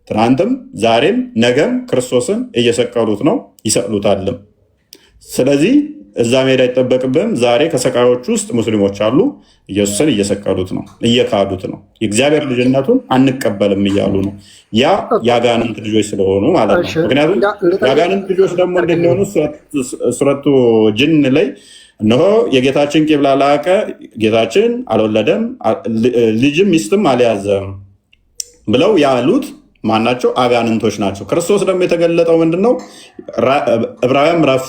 ትናንትም ዛሬም ነገም ክርስቶስን እየሰቀሉት ነው፣ ይሰቅሉታልም። ስለዚህ እዛ መሄድ አይጠበቅብህም። ዛሬ ከሰቃዮች ውስጥ ሙስሊሞች አሉ፣ ኢየሱስን እየሰቀሉት ነው፣ እየካዱት ነው፣ የእግዚአብሔር ልጅነቱን አንቀበልም እያሉ ነው። ያ የአጋንንት ልጆች ስለሆኑ ማለት ነው። ምክንያቱም የአጋንንት ልጆች ደግሞ እንደሚሆኑ ሱረቱ ጅን ላይ እነሆ የጌታችን ቂብላ ላቀ፣ ጌታችን አልወለደም፣ ልጅም ሚስትም አልያዘም ብለው ያሉት ማናቸው? አጋንንቶች ናቸው። ክርስቶስ ደግሞ የተገለጠው ምንድነው? ዕብራውያን ምዕራፍ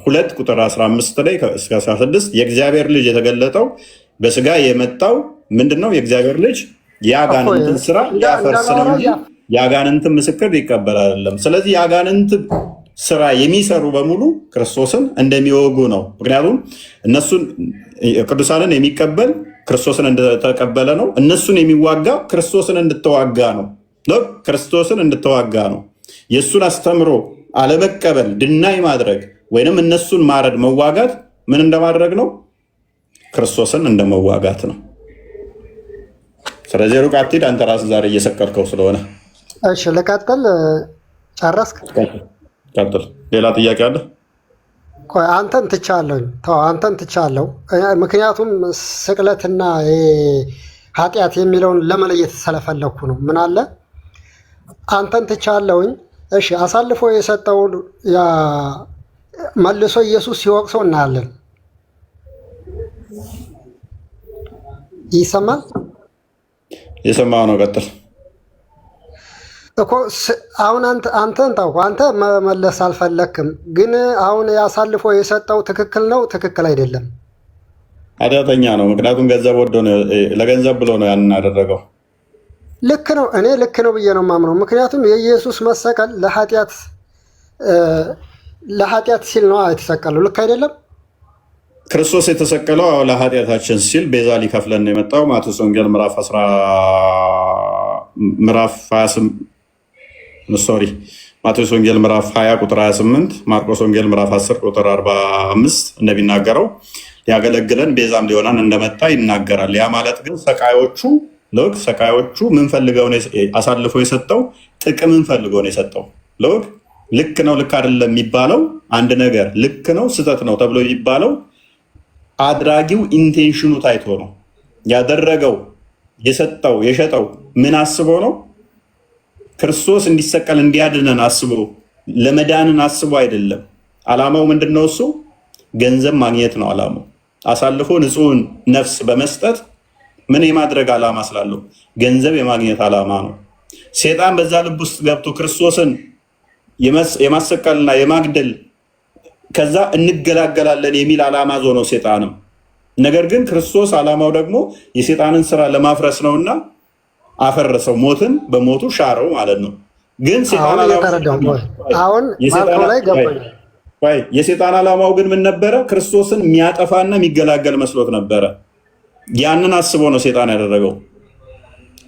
2 ቁጥር 15 ላይ እስከ 16 የእግዚአብሔር ልጅ የተገለጠው በስጋ የመጣው ምንድነው? የእግዚአብሔር ልጅ የአጋንንትን ስራ ሊያፈርስ ነው እንጂ የአጋንንትን ምስክር ሊቀበል አይደለም። ስለዚህ የአጋንንት ስራ የሚሰሩ በሙሉ ክርስቶስን እንደሚወጉ ነው። ምክንያቱም እነሱን ቅዱሳንን የሚቀበል ክርስቶስን እንደተቀበለ ነው። እነሱን የሚዋጋ ክርስቶስን እንድተዋጋ ነው። ክርስቶስን እንድተዋጋ ነው። የእሱን አስተምሮ አለመቀበል፣ ድናይ ማድረግ ወይንም እነሱን ማረድ፣ መዋጋት ምን እንደማድረግ ነው? ክርስቶስን እንደመዋጋት ነው። ስለዚህ ሩቅ አትሂድ። አንተ ራስህ ዛሬ እየሰቀልከው ስለሆነ። እሺ ልቀጥል። ጨረስክ? ቀጥል። ሌላ ጥያቄ አለ? ቆይ አንተን ትቻለሁ። ምክንያቱም ስቅለትና ኃጢአት የሚለውን ለመለየት ስለፈለኩ ነው። ምን አለ አንተን ትቻለሁኝ። እሺ አሳልፎ የሰጠውን መልሶ ኢየሱስ ሲወቅሰው እናያለን። ይሰማል? የሰማው ነው። ቀጥል እኮ አሁን አንተን ታውቁ አንተ መመለስ አልፈለክም፣ ግን አሁን ያሳልፎ የሰጠው ትክክል ነው ትክክል አይደለም? ኃጢአተኛ ነው። ምክንያቱም ገንዘብ ወዶ ነው፣ ለገንዘብ ብሎ ነው ያንን ያደረገው። ልክ ነው። እኔ ልክ ነው ብዬ ነው የማምነው። ምክንያቱም የኢየሱስ መሰቀል ለኃጢአት ሲል ነው የተሰቀለው። ልክ አይደለም? ክርስቶስ የተሰቀለው ለኃጢአታችን ሲል ቤዛ ሊከፍለን ነው የመጣው። ማቴዎስ ወንጌል ምዕራፍ 20 ቁጥር 28፣ ማርቆስ ወንጌል ምዕራፍ 10 ቁጥር 45 እንደሚናገረው ሊያገለግለን ቤዛም ሊሆናን እንደመጣ ይናገራል። ያ ማለት ግን ሰቃዮቹ ምን ፈልገው ነው አሳልፎ የሰጠው? ጥቅምን ፈልገው ነው የሰጠው። ልክ ነው ልክ አይደለም የሚባለው አንድ ነገር ልክ ነው ስህተት ነው ተብሎ የሚባለው አድራጊው ኢንቴንሽኑ ታይቶ ነው። ያደረገው የሰጠው የሸጠው ምን አስቦ ነው? ክርስቶስ እንዲሰቀል እንዲያድነን አስቦ ለመዳንን አስቦ አይደለም። አላማው ምንድነው? እሱ ገንዘብ ማግኘት ነው አላማው። አሳልፎ ንጹሕን ነፍስ በመስጠት ምን የማድረግ አላማ ስላለው ገንዘብ የማግኘት አላማ ነው። ሴጣን በዛ ልብ ውስጥ ገብቶ ክርስቶስን የማሰቀልና የማግደል ከዛ እንገላገላለን የሚል አላማ ዞ ነው ሴጣንም። ነገር ግን ክርስቶስ አላማው ደግሞ የሴጣንን ስራ ለማፍረስ ነውና አፈረሰው፣ ሞትን በሞቱ ሻረው ማለት ነው። ግን የሴጣን አላማው ግን ምን ነበረ? ክርስቶስን የሚያጠፋና የሚገላገል መስሎት ነበረ። ያንን አስቦ ነው ሴጣን ያደረገው።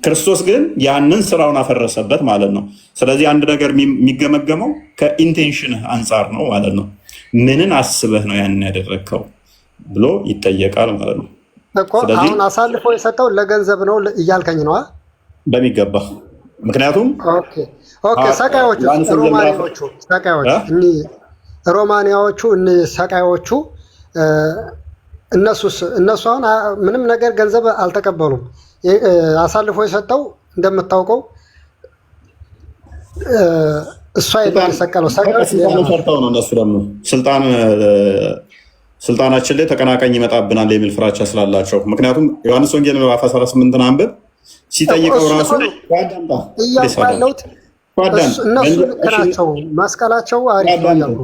ክርስቶስ ግን ያንን ስራውን አፈረሰበት ማለት ነው። ስለዚህ አንድ ነገር የሚገመገመው ከኢንቴንሽንህ አንጻር ነው ማለት ነው። ምንን አስበህ ነው ያንን ያደረግከው ብሎ ይጠየቃል ማለት ነው። አሁን አሳልፎ የሰጠው ለገንዘብ ነው እያልከኝ ነዋ? በሚገባ። ምክንያቱም ሰቃዮቹ ሮማንያዎቹ ሰቃዮቹ እነሱ አሁን ምንም ነገር ገንዘብ አልተቀበሉም። አሳልፎ የሰጠው እንደምታውቀው እሷ የተሰቀለው ሰርተው ነው። እነሱ ደግሞ ስልጣናችን ላይ ተቀናቃኝ ይመጣብናል የሚል ፍራቻ ስላላቸው። ምክንያቱም ዮሐንስ ወንጌል ምዕራፍ 18 አንብብ ሲጠይቀው ራሱ እያለሁት እነሱ ልክ ናቸው፣ መስቀላቸው አሪፍ ነው።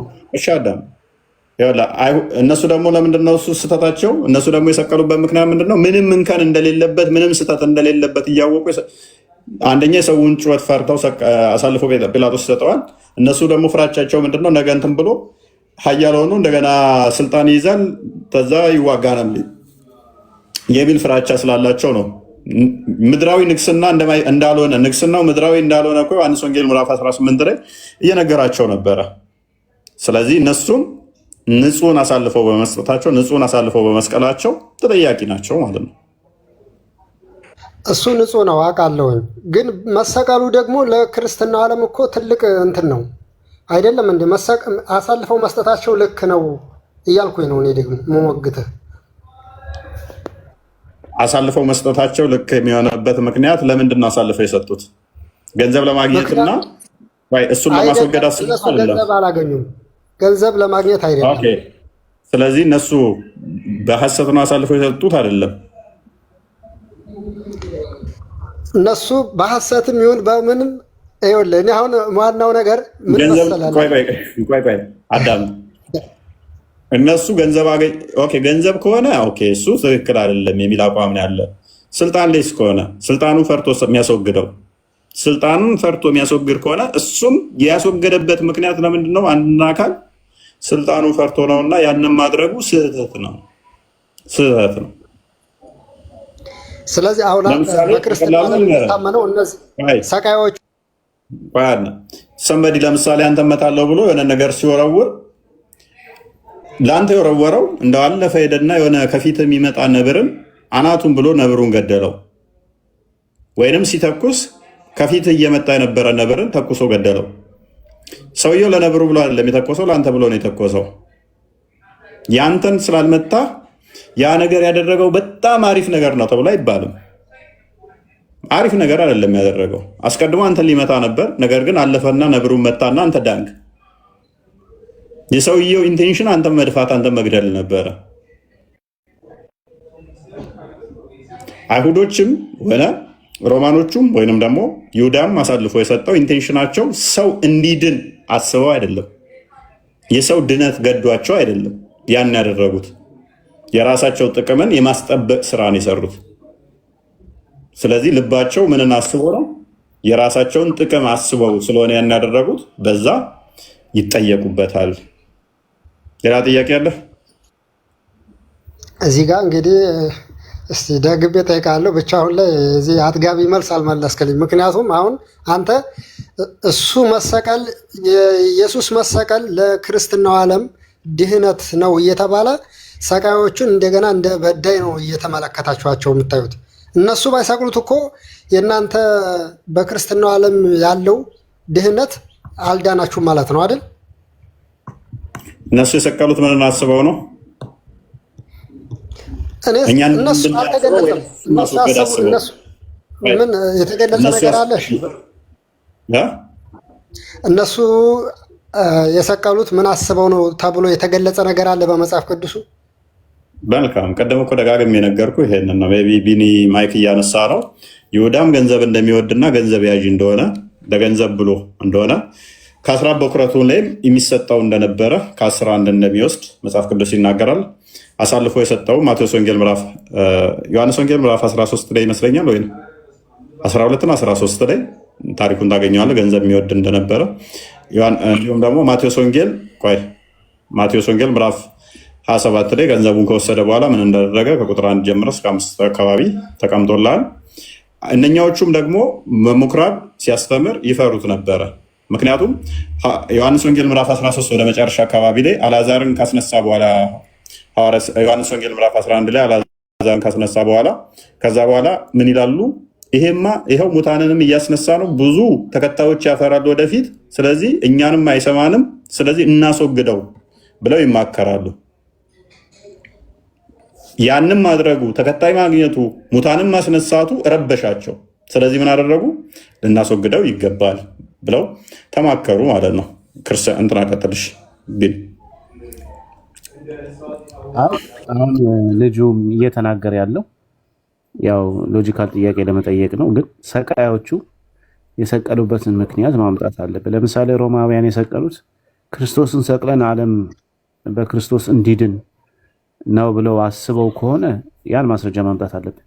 እነሱ ደግሞ ለምንድነው እሱ ስህተታቸው? እነሱ ደግሞ የሰቀሉበት ምክንያት ምንድነው? ምንም እንከን እንደሌለበት ምንም ስህተት እንደሌለበት እያወቁ አንደኛ የሰውን ጩኸት ፈርተው አሳልፎ ጲላጦስ ይሰጠዋል። እነሱ ደግሞ ፍራቻቸው ምንድነው? ነገ እንትን ብሎ ኃያል ሆኖ እንደገና ስልጣን ይይዛል፣ ከዛ ይዋጋናል የሚል ፍራቻ ስላላቸው ነው። ምድራዊ ንግስና እንዳልሆነ ንግስናው ምድራዊ እንዳልሆነ እኮ ዮሐንስ ወንጌል ምዕራፍ 18 ላይ እየነገራቸው ነበረ። ስለዚህ እነሱም ንጹህን አሳልፈው በመስጠታቸው ንጹህን አሳልፈው በመስቀላቸው ተጠያቂ ናቸው ማለት ነው። እሱ ንጹህ ነው አውቃለሁኝ፣ ግን መሰቀሉ ደግሞ ለክርስትና ዓለም እኮ ትልቅ እንትን ነው አይደለም እንደ አሳልፈው መስጠታቸው ልክ ነው እያልኩኝ ነው እኔ ደግሞ መሞግትህ። አሳልፈው መስጠታቸው ልክ የሚሆነበት ምክንያት ለምንድን ነው አሳልፈው የሰጡት? ገንዘብ ለማግኘትና እሱን ለማስወገድ ገንዘብ አላገኙም። ገንዘብ ለማግኘት አይደለም። ስለዚህ እነሱ በሐሰት ነው አሳልፈው የሰጡት አይደለም። እነሱ በሐሰትም ይሁን በምንም ይኸውልህ፣ እኔ አሁን ዋናው ነገር ምን መሰለህ? ቆይ አዳም፣ እነሱ ገንዘብ ከሆነ እሱ ትክክል አይደለም የሚል አቋም ነው ያለ። ስልጣን ላይ ከሆነ ስልጣኑን ፈርቶ የሚያስወግድ ከሆነ እሱም ያስወገደበት ምክንያት ለምንድን ነው? አንድን አካል ስልጣኑን ፈርቶ ነው እና ያንን ማድረጉ ስህተት ነው። ስለዚህ አሁን በክርስትና የምታመነው እነዚህ ሰቃዮች ሰንበዲ ለምሳሌ አንተ መታለው ብሎ የሆነ ነገር ሲወረውር ለአንተ የወረወረው እንደዋለፈ ሄደና የሆነ ከፊት የሚመጣ ነብርን አናቱን ብሎ ነብሩን ገደለው። ወይንም ሲተኩስ ከፊት እየመጣ የነበረ ነብርን ተኩሶ ገደለው። ሰውየው ለነብሩ ብሎ አይደለም የተኮሰው፣ ለአንተ ብሎ ነው የተኮሰው። ያንተን ስላልመታ ያ ነገር ያደረገው በጣም አሪፍ ነገር ነው ተብሎ አይባልም። አሪፍ ነገር አይደለም ያደረገው። አስቀድሞ አንተን ሊመታ ነበር፣ ነገር ግን አለፈና ነብሩን መታና አንተ ዳንክ። የሰውየው ኢንቴንሽን አንተ መድፋት፣ አንተ መግደል ነበረ። አይሁዶችም ሆነ ሮማኖቹም ወይንም ደግሞ ይሁዳም አሳልፎ የሰጠው ኢንቴንሽናቸው ሰው እንዲድን አስበው አይደለም። የሰው ድነት ገዷቸው አይደለም። ያን ያደረጉት የራሳቸው ጥቅምን የማስጠበቅ ስራን የሰሩት። ስለዚህ ልባቸው ምንን አስበው ነው? የራሳቸውን ጥቅም አስበው ስለሆነ ያን ያደረጉት፣ በዛ ይጠየቁበታል። ሌላ ጥያቄ አለ? እዚህ ጋር እንግዲህ እስቲ ደግቤ ጠይቃለሁ። ብቻ አሁን ላይ እዚህ አጥጋቢ መልስ አልመለስክልኝ። ምክንያቱም አሁን አንተ እሱ መሰቀል የኢየሱስ መሰቀል ለክርስትናው ዓለም ድህነት ነው እየተባለ ሰቃዮቹን እንደገና እንደ በዳይ ነው እየተመለከታችኋቸው የምታዩት። እነሱ ባይሰቅሉት እኮ የእናንተ በክርስትናው ዓለም ያለው ድህነት አልዳናችሁም ማለት ነው አይደል? እነሱ የሰቀሉት ምን አስበው ነው? እነሱ አልተገለጸም። እነሱ ምን የተገለጸ ነገር አለ? እነሱ የሰቀሉት ምን አስበው ነው ተብሎ የተገለጸ ነገር አለ በመጽሐፍ ቅዱሱ? መልካም። ቀደም እኮ ደጋግሜ የነገርኩህ ይሄንን ነው። ቢ ቢኒ ማይክ እያነሳ ነው። ይሁዳም ገንዘብ እንደሚወድና ገንዘብ ያዥ እንደሆነ ለገንዘብ ብሎ እንደሆነ ከአስራት በኩራቱ ላይም የሚሰጠው እንደነበረ ከ10 አንድ እንደሚወስድ መጽሐፍ ቅዱስ ይናገራል። አሳልፎ የሰጠው ማቴዎስ ወንጌል ምዕራፍ ዮሐንስ ወንጌል ምዕራፍ 13 ላይ ይመስለኛል፣ ወይም 12 እና 13 ላይ ታሪኩን ታገኘዋለህ፣ ገንዘብ የሚወድ እንደነበረ። እንዲሁም ደግሞ ማቴዎስ ወንጌል ምዕራፍ 27 ላይ ገንዘቡን ከወሰደ በኋላ ምን እንዳደረገ ከቁጥር 1 ጀምሮ እስከ 5 አካባቢ ተቀምጦልሃል። እነኛዎቹም ደግሞ በምኩራብ ሲያስተምር ይፈሩት ነበረ። ምክንያቱም ዮሐንስ ወንጌል ምዕራፍ 13 ወደ መጨረሻ አካባቢ ላይ አልዓዛርን ካስነሳ በኋላ ዮሐንስ ወንጌል ምዕራፍ 11 ላይ አልዓዛርን ካስነሳ በኋላ ከዛ በኋላ ምን ይላሉ? ይኸው ሙታንንም እያስነሳ ነው፣ ብዙ ተከታዮች ያፈራል ወደፊት፣ ስለዚህ እኛንም አይሰማንም፣ ስለዚህ እናስወግደው ብለው ይማከራሉ። ያንም ማድረጉ ተከታይ ማግኘቱ ሙታንም ማስነሳቱ ረበሻቸው። ስለዚህ ምን አደረጉ? ልናስወግደው ይገባል ብለው ተማከሩ ማለት ነው። ክርስቲያን እንትና ቀጥልሽ ቢል አሁን ልጁ እየተናገረ ያለው ያው ሎጂካል ጥያቄ ለመጠየቅ ነው። ግን ሰቃዮቹ የሰቀሉበትን ምክንያት ማምጣት አለብን። ለምሳሌ ሮማውያን የሰቀሉት ክርስቶስን ሰቅለን ዓለም በክርስቶስ እንዲድን ነው ብለው አስበው ከሆነ ያን ማስረጃ ማምጣት አለብን።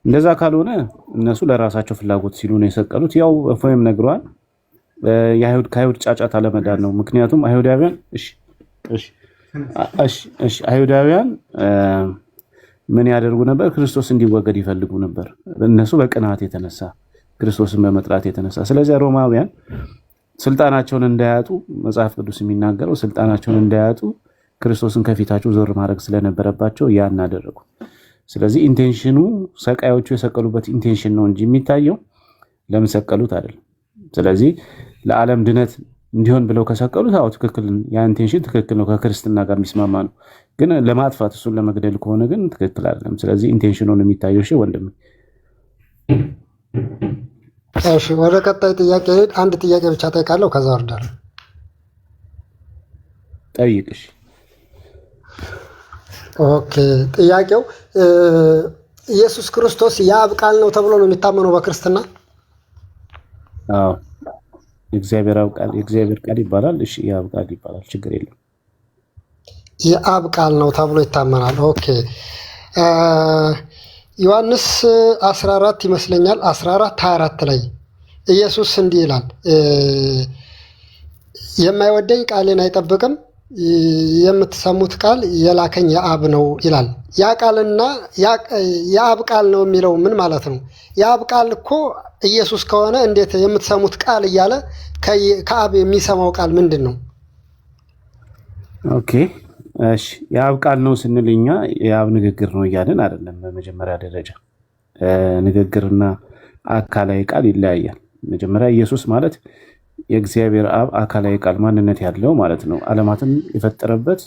እንደዛ ካልሆነ እነሱ ለራሳቸው ፍላጎት ሲሉ ነው የሰቀሉት። ያው እፎይም ነግረዋል፣ ከአይሁድ ጫጫታ ለመዳን ነው። ምክንያቱም አይሁዳውያን ምን ያደርጉ ነበር? ክርስቶስ እንዲወገድ ይፈልጉ ነበር፣ እነሱ በቅናት የተነሳ ክርስቶስን በመጥላት የተነሳ። ስለዚህ ሮማውያን ስልጣናቸውን እንዳያጡ መጽሐፍ ቅዱስ የሚናገረው ስልጣናቸውን እንዳያጡ ክርስቶስን ከፊታቸው ዞር ማድረግ ስለነበረባቸው ያን አደረጉ። ስለዚህ ኢንቴንሽኑ ሰቃዮቹ የሰቀሉበት ኢንቴንሽን ነው እንጂ የሚታየው ለምን ሰቀሉት አይደለም። ስለዚህ ለዓለም ድነት እንዲሆን ብለው ከሰቀሉት አዎ ትክክል፣ ያ ኢንቴንሽን ትክክል ነው፣ ከክርስትና ጋር የሚስማማ ነው። ግን ለማጥፋት እሱን ለመግደል ከሆነ ግን ትክክል አይደለም። ስለዚህ ኢንቴንሽኑን የሚታየው ወንድም። እሺ ወደ ቀጣይ ጥያቄ ሄድ። አንድ ጥያቄ ብቻ ጠይቃለሁ፣ ከዛ ወርዳለሁ። ጠይቅሽ። ኦኬ ጥያቄው ኢየሱስ ክርስቶስ የአብ ቃል ነው ተብሎ ነው የሚታመነው በክርስትና? አዎ የእግዚአብሔር ቃል ይባላል። እሺ የአብ ቃል ይባላል፣ ችግር የለም። የአብ ቃል ነው ተብሎ ይታመናል። ኦኬ ዮሐንስ 14 ይመስለኛል 14:24 ላይ ኢየሱስ እንዲህ ይላል፣ የማይወደኝ ቃሌን አይጠብቅም፣ የምትሰሙት ቃል የላከኝ የአብ ነው ይላል። ያ ቃልና የአብ ቃል ነው የሚለው ምን ማለት ነው? የአብ ቃል እኮ ኢየሱስ ከሆነ እንዴት የምትሰሙት ቃል እያለ ከአብ የሚሰማው ቃል ምንድን ነው? ኦኬ እሺ የአብ ቃል ነው ስንል እኛ የአብ ንግግር ነው እያልን አይደለም። በመጀመሪያ ደረጃ ንግግርና አካላዊ ቃል ይለያያል። መጀመሪያ ኢየሱስ ማለት የእግዚአብሔር አብ አካላዊ ቃል ማንነት ያለው ማለት ነው። ዓለማትን የፈጠረበት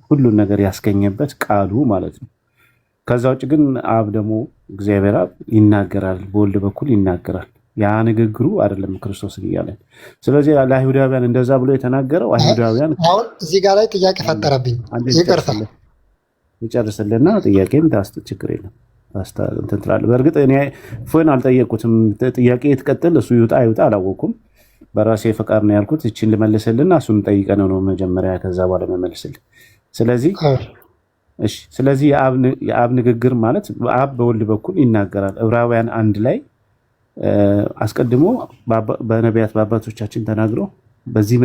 ሁሉን ነገር ያስገኘበት ቃሉ ማለት ነው። ከዛ ውጭ ግን አብ ደግሞ እግዚአብሔር አብ ይናገራል፣ በወልድ በኩል ይናገራል። ያ ንግግሩ አይደለም ክርስቶስን እያለን። ስለዚህ ለአይሁዳውያን እንደዛ ብሎ የተናገረው አይሁዳውያን አሁን እዚህ ጋር ላይ ጥያቄ ፈጠረብኝ፣ ይቅርታ ይጨርስልና ጥያቄም ታስጥ ችግር የለም። እንትን ትላለህ። በእርግጥ እኔ እፎይን አልጠየቁትም። ጥያቄ ትቀጥል እሱ ይውጣ ይውጣ አላወኩም። በራሴ ፈቃድ ነው ያልኩት። እቺን ልመልስልና እሱን ጠይቀነው ነው መጀመሪያ፣ ከዛ በኋላ መመልስልህ። ስለዚህ እሺ፣ ስለዚህ የአብ ንግግር ማለት አብ በወልድ በኩል ይናገራል። ዕብራውያን 1 ላይ አስቀድሞ በነቢያት በአባቶቻችን ተናግሮ በዚህ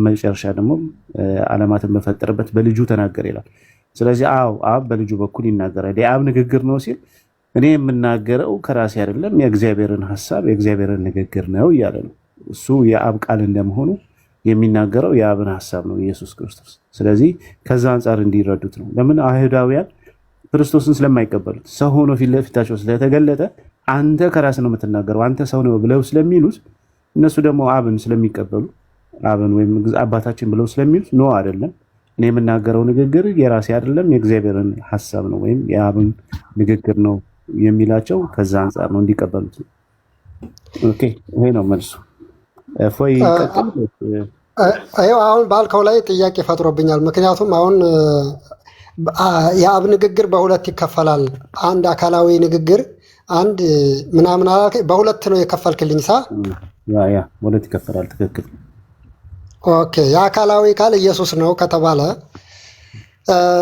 መጨረሻ ደግሞ ዓለማትን በፈጠረበት በልጁ ተናገረ ይላል። ስለዚህ አብ በልጁ በኩል ይናገራል። የአብ ንግግር ነው ሲል እኔ የምናገረው ከራሴ አይደለም የእግዚአብሔርን ሐሳብ የእግዚአብሔርን ንግግር ነው እያለ ነው። እሱ የአብ ቃል እንደመሆኑ የሚናገረው የአብን ሐሳብ ነው ኢየሱስ ክርስቶስ። ስለዚህ ከዛ አንጻር እንዲረዱት ነው። ለምን አይሁዳውያን ክርስቶስን ስለማይቀበሉት ሰው ሆኖ ፊት ለፊታቸው ስለተገለጠ አንተ ከራስ ነው የምትናገረው አንተ ሰው ነው ብለው ስለሚሉት እነሱ ደግሞ አብን ስለሚቀበሉ አብን ወይም አባታችን ብለው ስለሚሉት ነው አይደለም እኔ የምናገረው ንግግር የራሴ አይደለም የእግዚአብሔርን ሐሳብ ነው ወይም የአብን ንግግር ነው የሚላቸው ከዛ አንጻር ነው እንዲቀበሉት። ኦኬ ይሄ ነው መልሱ። ፎይ ቀጥል። አሁን ባልከው ላይ ጥያቄ ፈጥሮብኛል። ምክንያቱም አሁን የአብ ንግግር በሁለት ይከፈላል። አንድ አካላዊ ንግግር አንድ ምናምን በሁለት ነው የከፈልክልኝ ሳ ያ ሁለት ይከፈላል። ትክክል። ኦኬ የአካላዊ ቃል ኢየሱስ ነው ከተባለ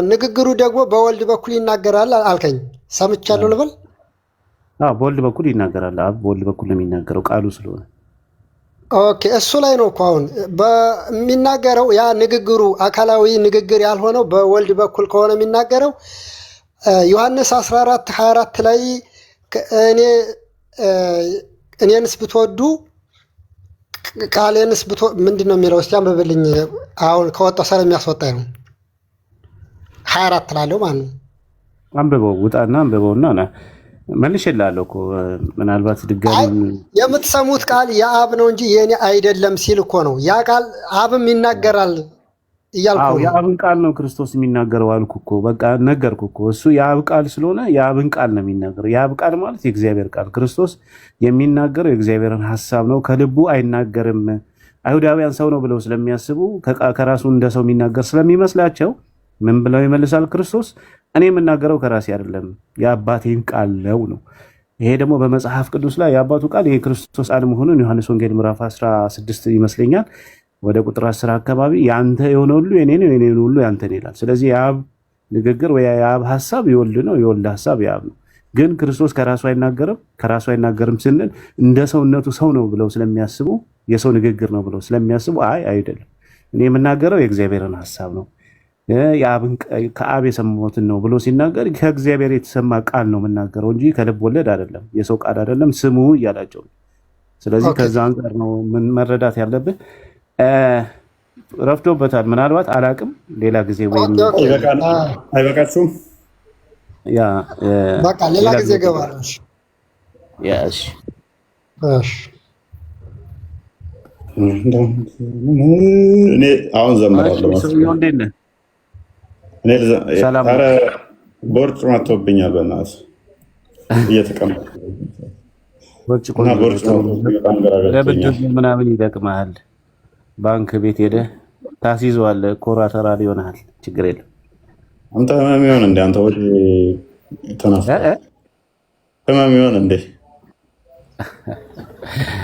ንግግሩ ደግሞ በወልድ በኩል ይናገራል አልከኝ። ሰምቻለሁ ልበል? በወልድ በኩል ይናገራል። አብ በወልድ በኩል ነው የሚናገረው ቃሉ ስለሆነ። ኦኬ እሱ ላይ ነው እኮ አሁን በሚናገረው ያ ንግግሩ አካላዊ ንግግር ያልሆነው በወልድ በኩል ከሆነ የሚናገረው ዮሐንስ 14:24 ላይ እኔንስ ብትወዱ ቃሌንስ ምንድን ነው የሚለው? እስቲ አንብብልኝ። አሁን ከወጣው ስለሚያስወጣኝ ነው 24 ላለው ማለት ነው። አንብበው ውጣና አንብበውና መልሼልሃለሁ እኮ ምናልባት ድጋሚ የምትሰሙት ቃል የአብ ነው እንጂ የኔ አይደለም ሲል እኮ ነው። ያ ቃል አብም ይናገራል እያልኩ ነው። የአብን ቃል ነው ክርስቶስ የሚናገረው አልኩ እኮ። በቃ ነገርኩ እኮ። እሱ የአብ ቃል ስለሆነ የአብን ቃል ነው የሚናገረው። የአብ ቃል ማለት የእግዚአብሔር ቃል። ክርስቶስ የሚናገረው የእግዚአብሔርን ሐሳብ ነው፣ ከልቡ አይናገርም። አይሁዳውያን ሰው ነው ብለው ስለሚያስቡ ከራሱ እንደ ሰው የሚናገር ስለሚመስላቸው ምን ብለው ይመልሳል ክርስቶስ? እኔ የምናገረው ከራሴ አይደለም የአባቴን ቃል ነው። ይሄ ደግሞ በመጽሐፍ ቅዱስ ላይ የአባቱ ቃል የክርስቶስ ቃል መሆኑን ዮሐንስ ወንጌል ምዕራፍ 16 ይመስለኛል ወደ ቁጥር 10 አካባቢ ያንተ የሆነ ሁሉ የኔ ነው፣ የኔ ሁሉ ያንተ ነው ይላል። ስለዚህ የአብ ንግግር ወይ የአብ ሐሳብ የወልድ ነው፣ የወልድ ሐሳብ የአብ ነው። ግን ክርስቶስ ከራሱ አይናገርም ስንል እንደ ሰውነቱ ሰው ነው ብለው ስለሚያስቡ የሰው ንግግር ነው ብለው ስለሚያስቡ አይደለም እኔ የምናገረው የእግዚአብሔርን ሐሳብ ነው ከአብ የሰማሁትን ነው ብሎ ሲናገር ከእግዚአብሔር የተሰማ ቃል ነው የምናገረው እንጂ ከልብ ወለድ አይደለም፣ የሰው ቃል አይደለም፣ ስሙ እያላቸው ነው። ስለዚህ ከዛ አንጻር ነው መረዳት ያለብህ። ረፍዶበታል ምናልባት አላቅም። ሌላ ጊዜ ወይም አይበቃችሁም? በቃ ሌላ ጊዜ እገባለሁ። እሺ እኔ አሁን ዘምራለሁ። ቦርጭ መጥቶብኛል። በእናትህ እየተቀመጥኩ ምናምን ይጠቅምሃል። ባንክ ቤት ሄደህ ታስይዘዋለህ። ኮራተራል ይሆናል። ችግር የለም። አንተ ህመም ይሆን እንደ አንተ ወደ ተናፈ ህመም ይሆን እንደ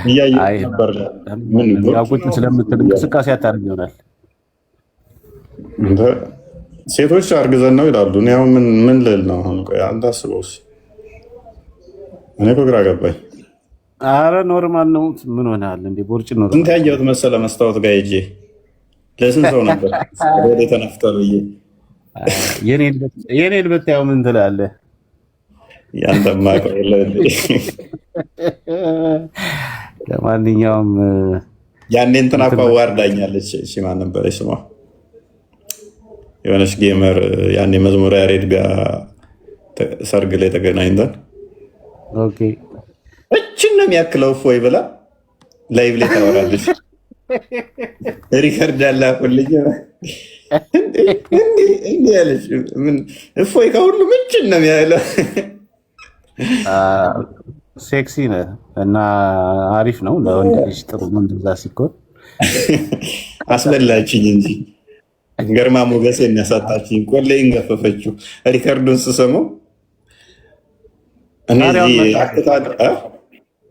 እያየህ ነበር። ምን ቁጭ ስለምትል እንቅስቃሴ አታርግ ይሆናል። ሴቶች አርግዘን ነው ይላሉ። እኔ አሁን ምን ልል ነው? አሁን ቆይ አንተ አስበው። እኔ እኮ ግራ ገባኝ። አረ ኖርማል ነው። ምን ሆነሃል እንዴ? ቦርጭ ነው። ስንት ያየሁት መሰለ መስታወት ጋር ሂጅ። ለስንት ሰው ነበር ወደ ተነፍተህ ብዬ የኔን ብታየው ምን ትላለህ? ያንተማ ቆይለ እንዴ። ለማንኛውም ያኔ እንትና እኮ አዋርዳኛለች። እሺ ማን ነበረች ስሟ? የሆነች ጌመር ያኔ መዝሙር ያሬድ ጋር ሰርግ ላይ ተገናኝተን ኦኬ እችን ነው የሚያክለው እፎይ ብላ ላይቭ ላይ ታወራለች። ሪከርድ ያላኩልኝ እንዴ ያለች ምን እፎይ ከሁሉም እችን ነው የሚያለው። ሴክሲ ነህ እና አሪፍ ነው ለወንድ ልጅ ጥሩ ነው። እንደዛ ሲኮን አስበላችኝ እንጂ ገርማ ሞገሴ የሚያሳጣችኝ ቆሌን ገፈፈችው። ሪከርዱን ስሰማው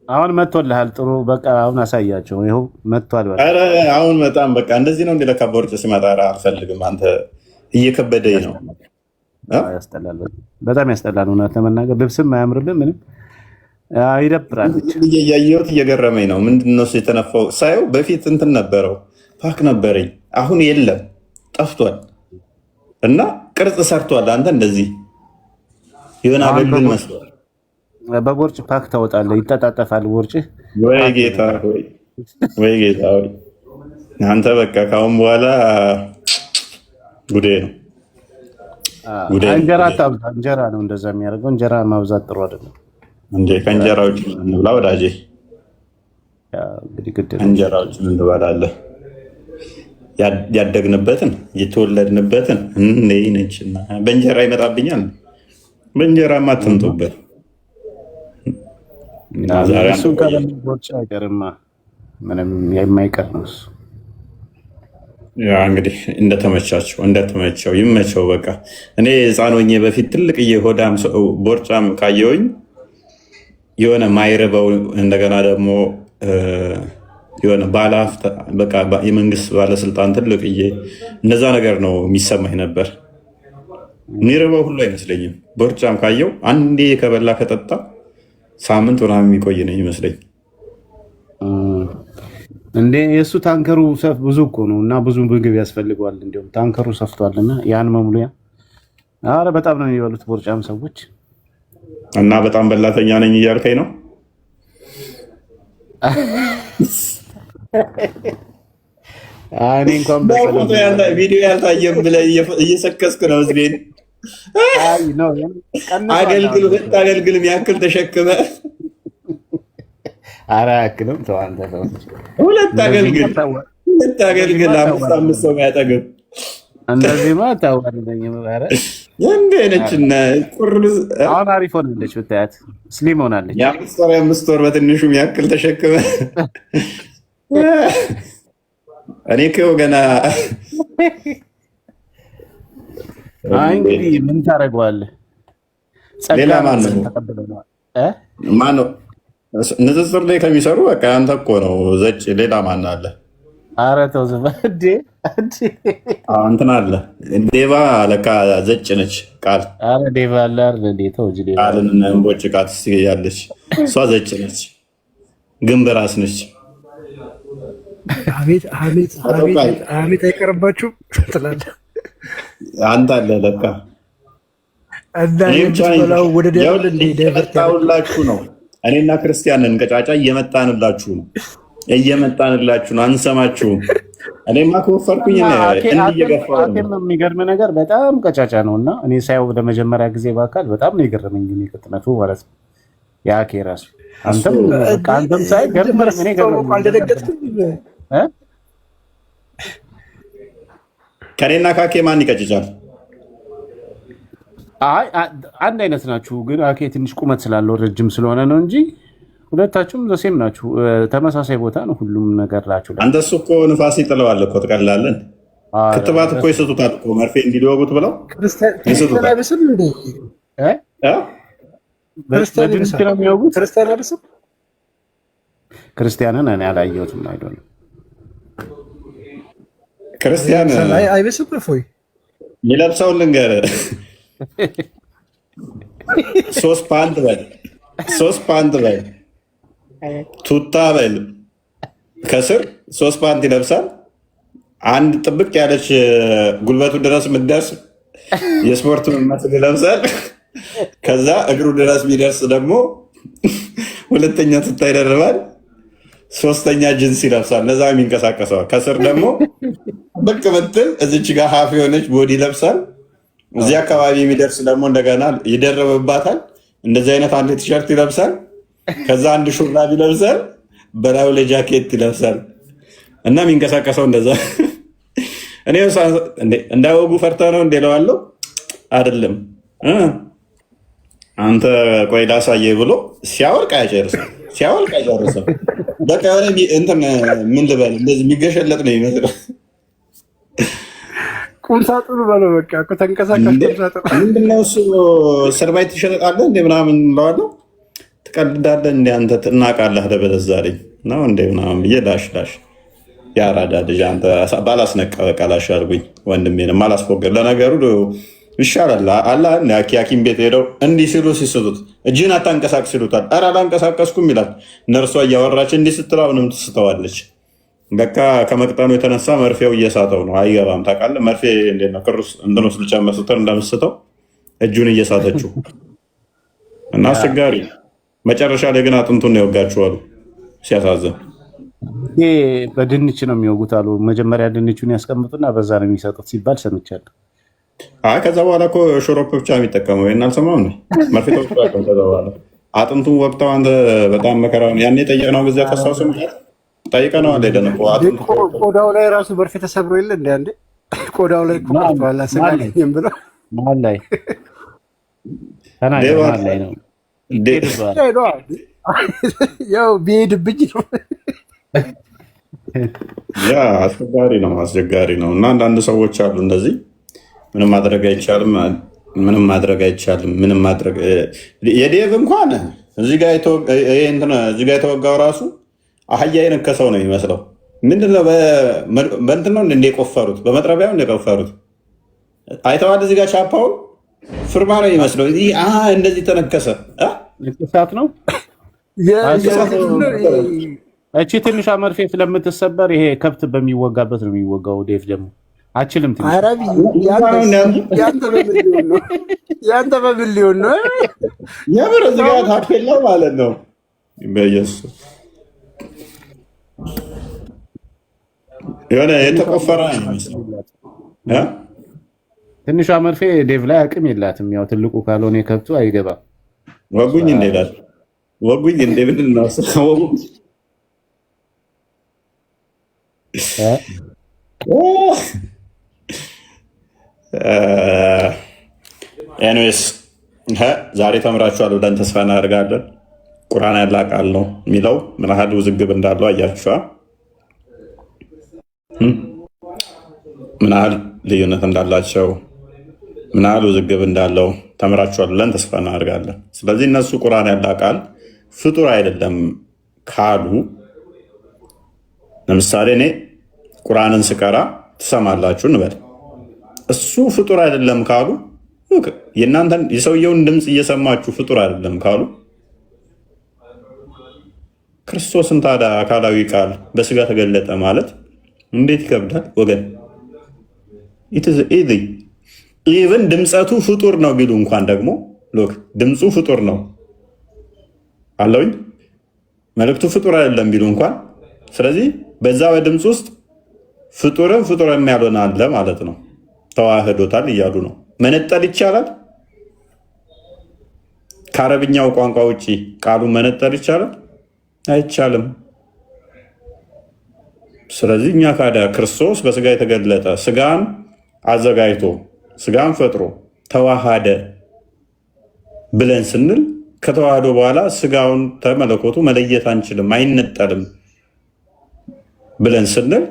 አሁን መጥቶልሃል። ጥሩ በቃ አሁን አሳያቸው። ይኸው መጥቷል። ኧረ አሁን በጣም በቃ እንደዚህ ነው። እንደለካ በውርጭ ሲመጣ አልፈልግም። አንተ እየከበደኝ ነው። ያስጠላል፣ በጣም ያስጠላል። እውነት ለመናገር ልብስም አያምርብም፣ ምንም ይደብራል። እያየሁት እየገረመኝ ነው። ምንድን ነው የተነፋው ሳየው፣ በፊት እንትን ነበረው ፓክ ነበረኝ፣ አሁን የለም ጠፍቷል። እና ቅርጽ ሰርቷል። አንተ እንደዚህ የሆነ አገልግል መስሏል። በቦርጭ ፓክ ታወጣለህ፣ ይጠጣጠፋል ቦርጭ። ወይ ጌታ ሆይ፣ ወይ ጌታ ሆይ፣ አንተ በቃ ካሁን በኋላ ጉዴ ነው። እንጀራ ታብዛ። እንጀራ ነው እንደዛ የሚያደርገው። እንጀራ ማብዛት ጥሩ አይደለም እንዴ። ከእንጀራዎች እንብላ ወዳጄ፣ እንጀራዎችን እንበላለን። ያደግንበትን የተወለድንበትን ነችና በእንጀራ ይመጣብኛል። በእንጀራማ አትምጡበት። እሱን ቦርጭ አይቀርማ፣ ምንም የማይቀር ነው እሱ። ያ እንግዲህ እንደተመቸው ይመቸው። በቃ እኔ ሕፃን ሆኜ በፊት ትልቅዬ ሆዳም ቦርጫም ካየውኝ የሆነ ማይረበው እንደገና ደግሞ የሆነ ባለሀብት በቃ የመንግስት ባለስልጣን ትልቅዬ እንደዛ ነገር ነው የሚሰማኝ ነበር። የሚርበው ሁሉ አይመስለኝም። ቦርጫም ካየው አንዴ ከበላ ከጠጣ ሳምንት ምናምን የሚቆይ ነው ይመስለኝ። እንዴ የእሱ ታንከሩ ብዙ እኮ ነው እና ብዙ ምግብ ያስፈልገዋል። እንዲሁም ታንከሩ ሰፍቷል እና ያን መሙያ አረ በጣም ነው የሚበሉት ቦርጫም ሰዎች። እና በጣም በላተኛ ነኝ እያልከኝ ነው? እኔ እንኳን ቪዲዮ ያልታየም ብለህ እየሰከስክ ነው። እዝቤን አገልግል የሚያክል ተሸክመ ኧረ አያክልም። ተው አንተ ተው። ሁለት አገልግል አምስት ሰው የሚያጠግብ እንደዚህማ ታዋርደኝ። ኧረ እንደ ነችና ቁርብ አሁን አሪፍ ሆናለች ብታያት፣ ስሊም ሆናለች። የአምስት ወር በትንሹ የሚያክል ተሸክመ እኔ እኮ ገና እንግዲህ ምን ታደርገዋለህ? ሌላ ማነው ንጽጽር ላይ ከሚሰሩ በቃ አንተ እኮ ነው ዘጭ። ሌላ ማን አለ? ኧረ ተው ዝም በል እንትን አለ ዴቫ ለካ ዘጭ ነች። ቃል ኧረ ዴቫ አለ አይደል እንዴ? ተው እንጂ ዴቫ ቃልን እንቦጭ ቃት ያለች እሷ ዘጭ ነች፣ ግን በራስ ነች። አቤት አይቀርባችሁም ትላለህ አንተ አለ ለካ እየመጣሁላችሁ ነው። እኔና ክርስቲያንን ቀጫጫ እየመጣንላችሁ ነው፣ አንሰማችሁም። እኔማ ከወፈርኩኝ እንዲየገፋው ነው። የሚገርም ነገር በጣም ቀጫጫ ነው እና እኔ ሳየው ለመጀመሪያ ጊዜ በአካል በጣም ነው የገረመኝ። ቅጥነቱ ማለት ነው ያኬ ራሱ አንተም ሳይ ገርመህ እኔ ከኔና ካኬ ማን ይቀጭጫል? አይ አንድ አይነት ናችሁ፣ ግን አኬ ትንሽ ቁመት ስላለው ረጅም ስለሆነ ነው እንጂ ሁለታችሁም ዘሴም ናችሁ። ተመሳሳይ ቦታ ነው ሁሉም ነገር ላችሁ። አንተ እሱ እኮ ንፋስ ይጥለዋል እኮ ትቀላለን። ክትባት እኮ ይሰጡታል እኮ መርፌ እንዲወጉት ብለው ይሰጡታል። ክርስቲያንን እኔ አላየሁትም። አይዶን ክርስቲያን አይበስም እፎይ የሚለብሰውን ልንገርህ። ሶስት ፓንት በል ቱታ በል ከስር ሶስት ፓንት ይለብሳል። አንድ ጥብቅ ያለች ጉልበቱ ድረስ የምትደርስ የስፖርት መስል ይለብሳል። ከዛ እግሩ ድረስ የሚደርስ ደግሞ ሁለተኛ ቱታ ይደርባል። ሶስተኛ ጅንስ ይለብሳል። ለዛ የሚንቀሳቀሰዋል። ከስር ደግሞ ብቅ ምትል እዚች ጋር ሀፍ የሆነች ቦዲ ይለብሳል። እዚህ አካባቢ የሚደርስ ደግሞ እንደገና ይደረብባታል። እንደዚህ አይነት አንድ ቲሸርት ይለብሳል። ከዛ አንድ ሹራብ ይለብሳል። በላዩ ላይ ጃኬት ይለብሳል እና የሚንቀሳቀሰው እንደዛ። እኔ እንዳወጉ ፈርታ ነው እንደለዋለው አይደለም። አንተ ቆይ ላሳየህ ብሎ ሲያወልቅ አይጨርስም። በቃ የሆነ እንትን ምን ልበል እንደዚህ የሚገሸለጥ ነው ይመስለው። ቁምሳጥኑ በለው በቃ ተንቀሳቃሽ ቁምሳጥኑ። ምንድን ነው እሱ ሰርባይት ትሸጠቃለህ እንደ ምናምን እለዋለሁ። ትቀልዳለህ እንደ አንተ ትናቃለህ ለበለዛልኝ ነው እንደ ምናምን ብዬ ላሽ ያራዳ ልጅ አንተ ባላስነቃ በቃ ላሽ አልኩኝ። ወንድሜንም አላስፎገር ለነገሩ ይሻላል አላ ሐኪም ቤት ሄደው እንዲህ ሲሉ ሲስቱት እጅህን አታንቀሳቅስ ይሉታል። ኧረ አላንቀሳቀስኩም ይላል። ነርሷ እያወራች እንዲህ ስትል አሁንም ትስተዋለች። በቃ ከመቅጠኑ የተነሳ መርፌው እየሳተው ነው። አይገባም። ታውቃለህ መርፌ እንዴት ነው ክሩስ እንትኑስ ልጨምር ስትል እንደምስተው እጁን እየሳተችው እና አስቸጋሪ። መጨረሻ ላይ ግን አጥንቱን ነው የወጋችኋሉ። ሲያሳዝን ይሄ በድንች ነው የሚወጉት አሉ። መጀመሪያ ድንቹን ያስቀምጡና በዛ ነው የሚሰጡት ሲባል ሰምቻለሁ። ከዛ በኋላ እኮ ሾሮፕ ብቻ የሚጠቀመው ይሄን አልሰማም ነው መርፌ ተወቅቷል። ከዛ በኋላ አጥንቱን ወቅተው አንተ በጣም መከራውን ያኔ ጠየቅነው ጊዜ ከሳሱ ጠይቀነዋል። ሄደን ቆዳው ላይ ራሱ መርፌ ተሰብሮ የለ እንደ አንዴ ቆዳው ላይ ቆርጧል። አሰጋኝም ብሎ መሀል ላይ መሀል ላይ ነው ያው ቢሄድብኝ ነው። ያ አስቸጋሪ ነው እና አንዳንድ ሰዎች አሉ እንደዚህ ምንም ማድረግ አይቻልም፣ ምንም ማድረግ አይቻልም፣ ምንም ማድረግ የዴቭ እንኳን እዚህ ጋር የተወጋው ራሱ አህያ የነከሰው ነው የሚመስለው። ምንድነው በእንትን ነው እንደ የቆፈሩት በመጥረቢያው እንደ የቆፈሩት አይተዋል። እዚህ ጋር ቻፓውን ፍርማ ነው የሚመስለው። እንደዚህ ተነከሰ። ንቅሳት ነው እቺ ትንሿ መርፌ ስለምትሰበር ይሄ ከብት በሚወጋበት ነው የሚወጋው። ዴቭ ደግሞ አችልም ያንተ በምን ሊሆን ነው? የምር እዚህ ጋር ታፔላው ማለት ነው። በኢየሱስ የሆነ የተቆፈረ ትንሿ መርፌ ዴቭ ላይ አቅም የላትም። ያው ትልቁ ካልሆነ ከብቱ አይገባም። ወጉኝ እንደላል ወጉኝ እንደምን ነው ኤኒዌይስ ዛሬ ተምራችኋል ብለን ተስፋ እናደርጋለን። ቁርአን ያለ ቃል ነው የሚለው ምን ያህል ውዝግብ እንዳለው አያችኋ። ምን ያህል ልዩነት እንዳላቸው ምን ያህል ውዝግብ እንዳለው ተምራችኋል ብለን ተስፋ እናደርጋለን። ስለዚህ እነሱ ቁርአን ያለ ቃል ፍጡር አይደለም ካሉ፣ ለምሳሌ እኔ ቁርአንን ስቀራ ትሰማላችሁ እንበል። እሱ ፍጡር አይደለም ካሉ የእናንተን የሰውየውን ድምፅ እየሰማችሁ ፍጡር አይደለም ካሉ ክርስቶስን ታዲያ አካላዊ ቃል በስጋ ተገለጠ ማለት እንዴት ይከብዳል ወገን። ኢቭን ድምፀቱ ፍጡር ነው ቢሉ እንኳን ደግሞ ሎክ ድምፁ ፍጡር ነው አለውኝ መልእክቱ ፍጡር አይደለም ቢሉ እንኳን ስለዚህ በዛ በድምፅ ውስጥ ፍጡርን ፍጡር የሚያልሆን አለ ማለት ነው። ተዋህዶታል እያሉ ነው። መነጠል ይቻላል? ከአረብኛው ቋንቋ ውጪ ቃሉን መነጠል ይቻላል? አይቻልም። ስለዚህ እኛ ካዲያ ክርስቶስ በስጋ የተገለጠ ስጋን አዘጋጅቶ ስጋን ፈጥሮ ተዋሃደ ብለን ስንል ከተዋህዶ በኋላ ስጋውን ተመለኮቱ መለየት አንችልም፣ አይነጠልም ብለን ስንል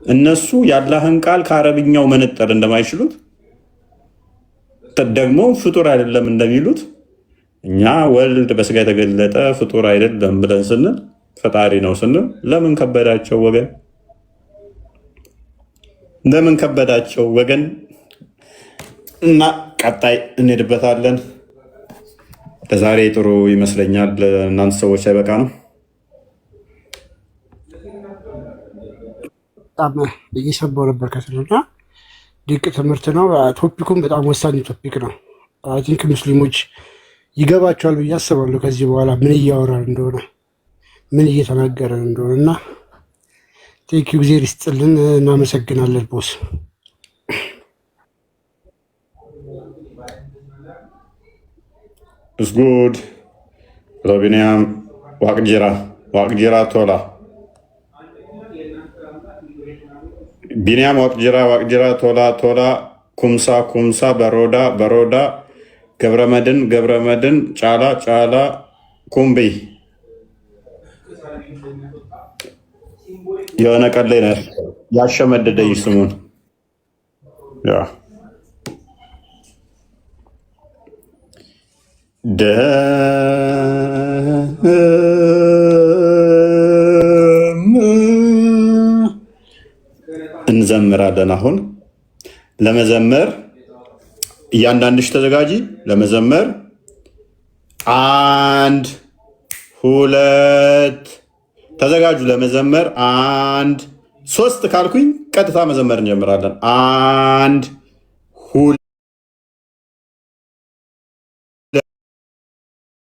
እነሱ የአላህን ቃል ከአረብኛው መነጠል እንደማይችሉት ደግሞ ፍጡር አይደለም እንደሚሉት እኛ ወልድ በስጋ የተገለጠ ፍጡር አይደለም ብለን ስንል ፈጣሪ ነው ስንል ለምን ከበዳቸው ወገን? ለምን ከበዳቸው ወገን? እና ቀጣይ እንሄድበታለን። ለዛሬ ጥሩ ይመስለኛል። እናንተ ሰዎች አይበቃ ነው? በጣም እየሰማሁ ነበር ከስልና ድንቅ ትምህርት ነው። ቶፒኩም በጣም ወሳኝ ቶፒክ ነው። አይ ቲንክ ሙስሊሞች ይገባቸዋል ብዬ አስባለሁ። ከዚህ በኋላ ምን እያወራን እንደሆነ ምን እየተናገረን እንደሆነ እና ቴንኪው ጊዜ ይስጥልን። እናመሰግናለን ቦስ። እስጉድ ሮቢኒያም ዋቅጅራ ቶላ ቢኒያም ዋቅጅራ ቶላ ኩምሳ በሮዳ ገብረመድን ጫላ ኩምቢ የሆነ ቀን ላይ ነው ያሸመደደኝ ስሙን። ደ እንዘምራለን። አሁን ለመዘመር እያንዳንድሽ ተዘጋጂ ለመዘመር። 1 2 ተዘጋጁ ለመዘመር። 1 3 ካልኩኝ ቀጥታ መዘመር እንጀምራለን። 1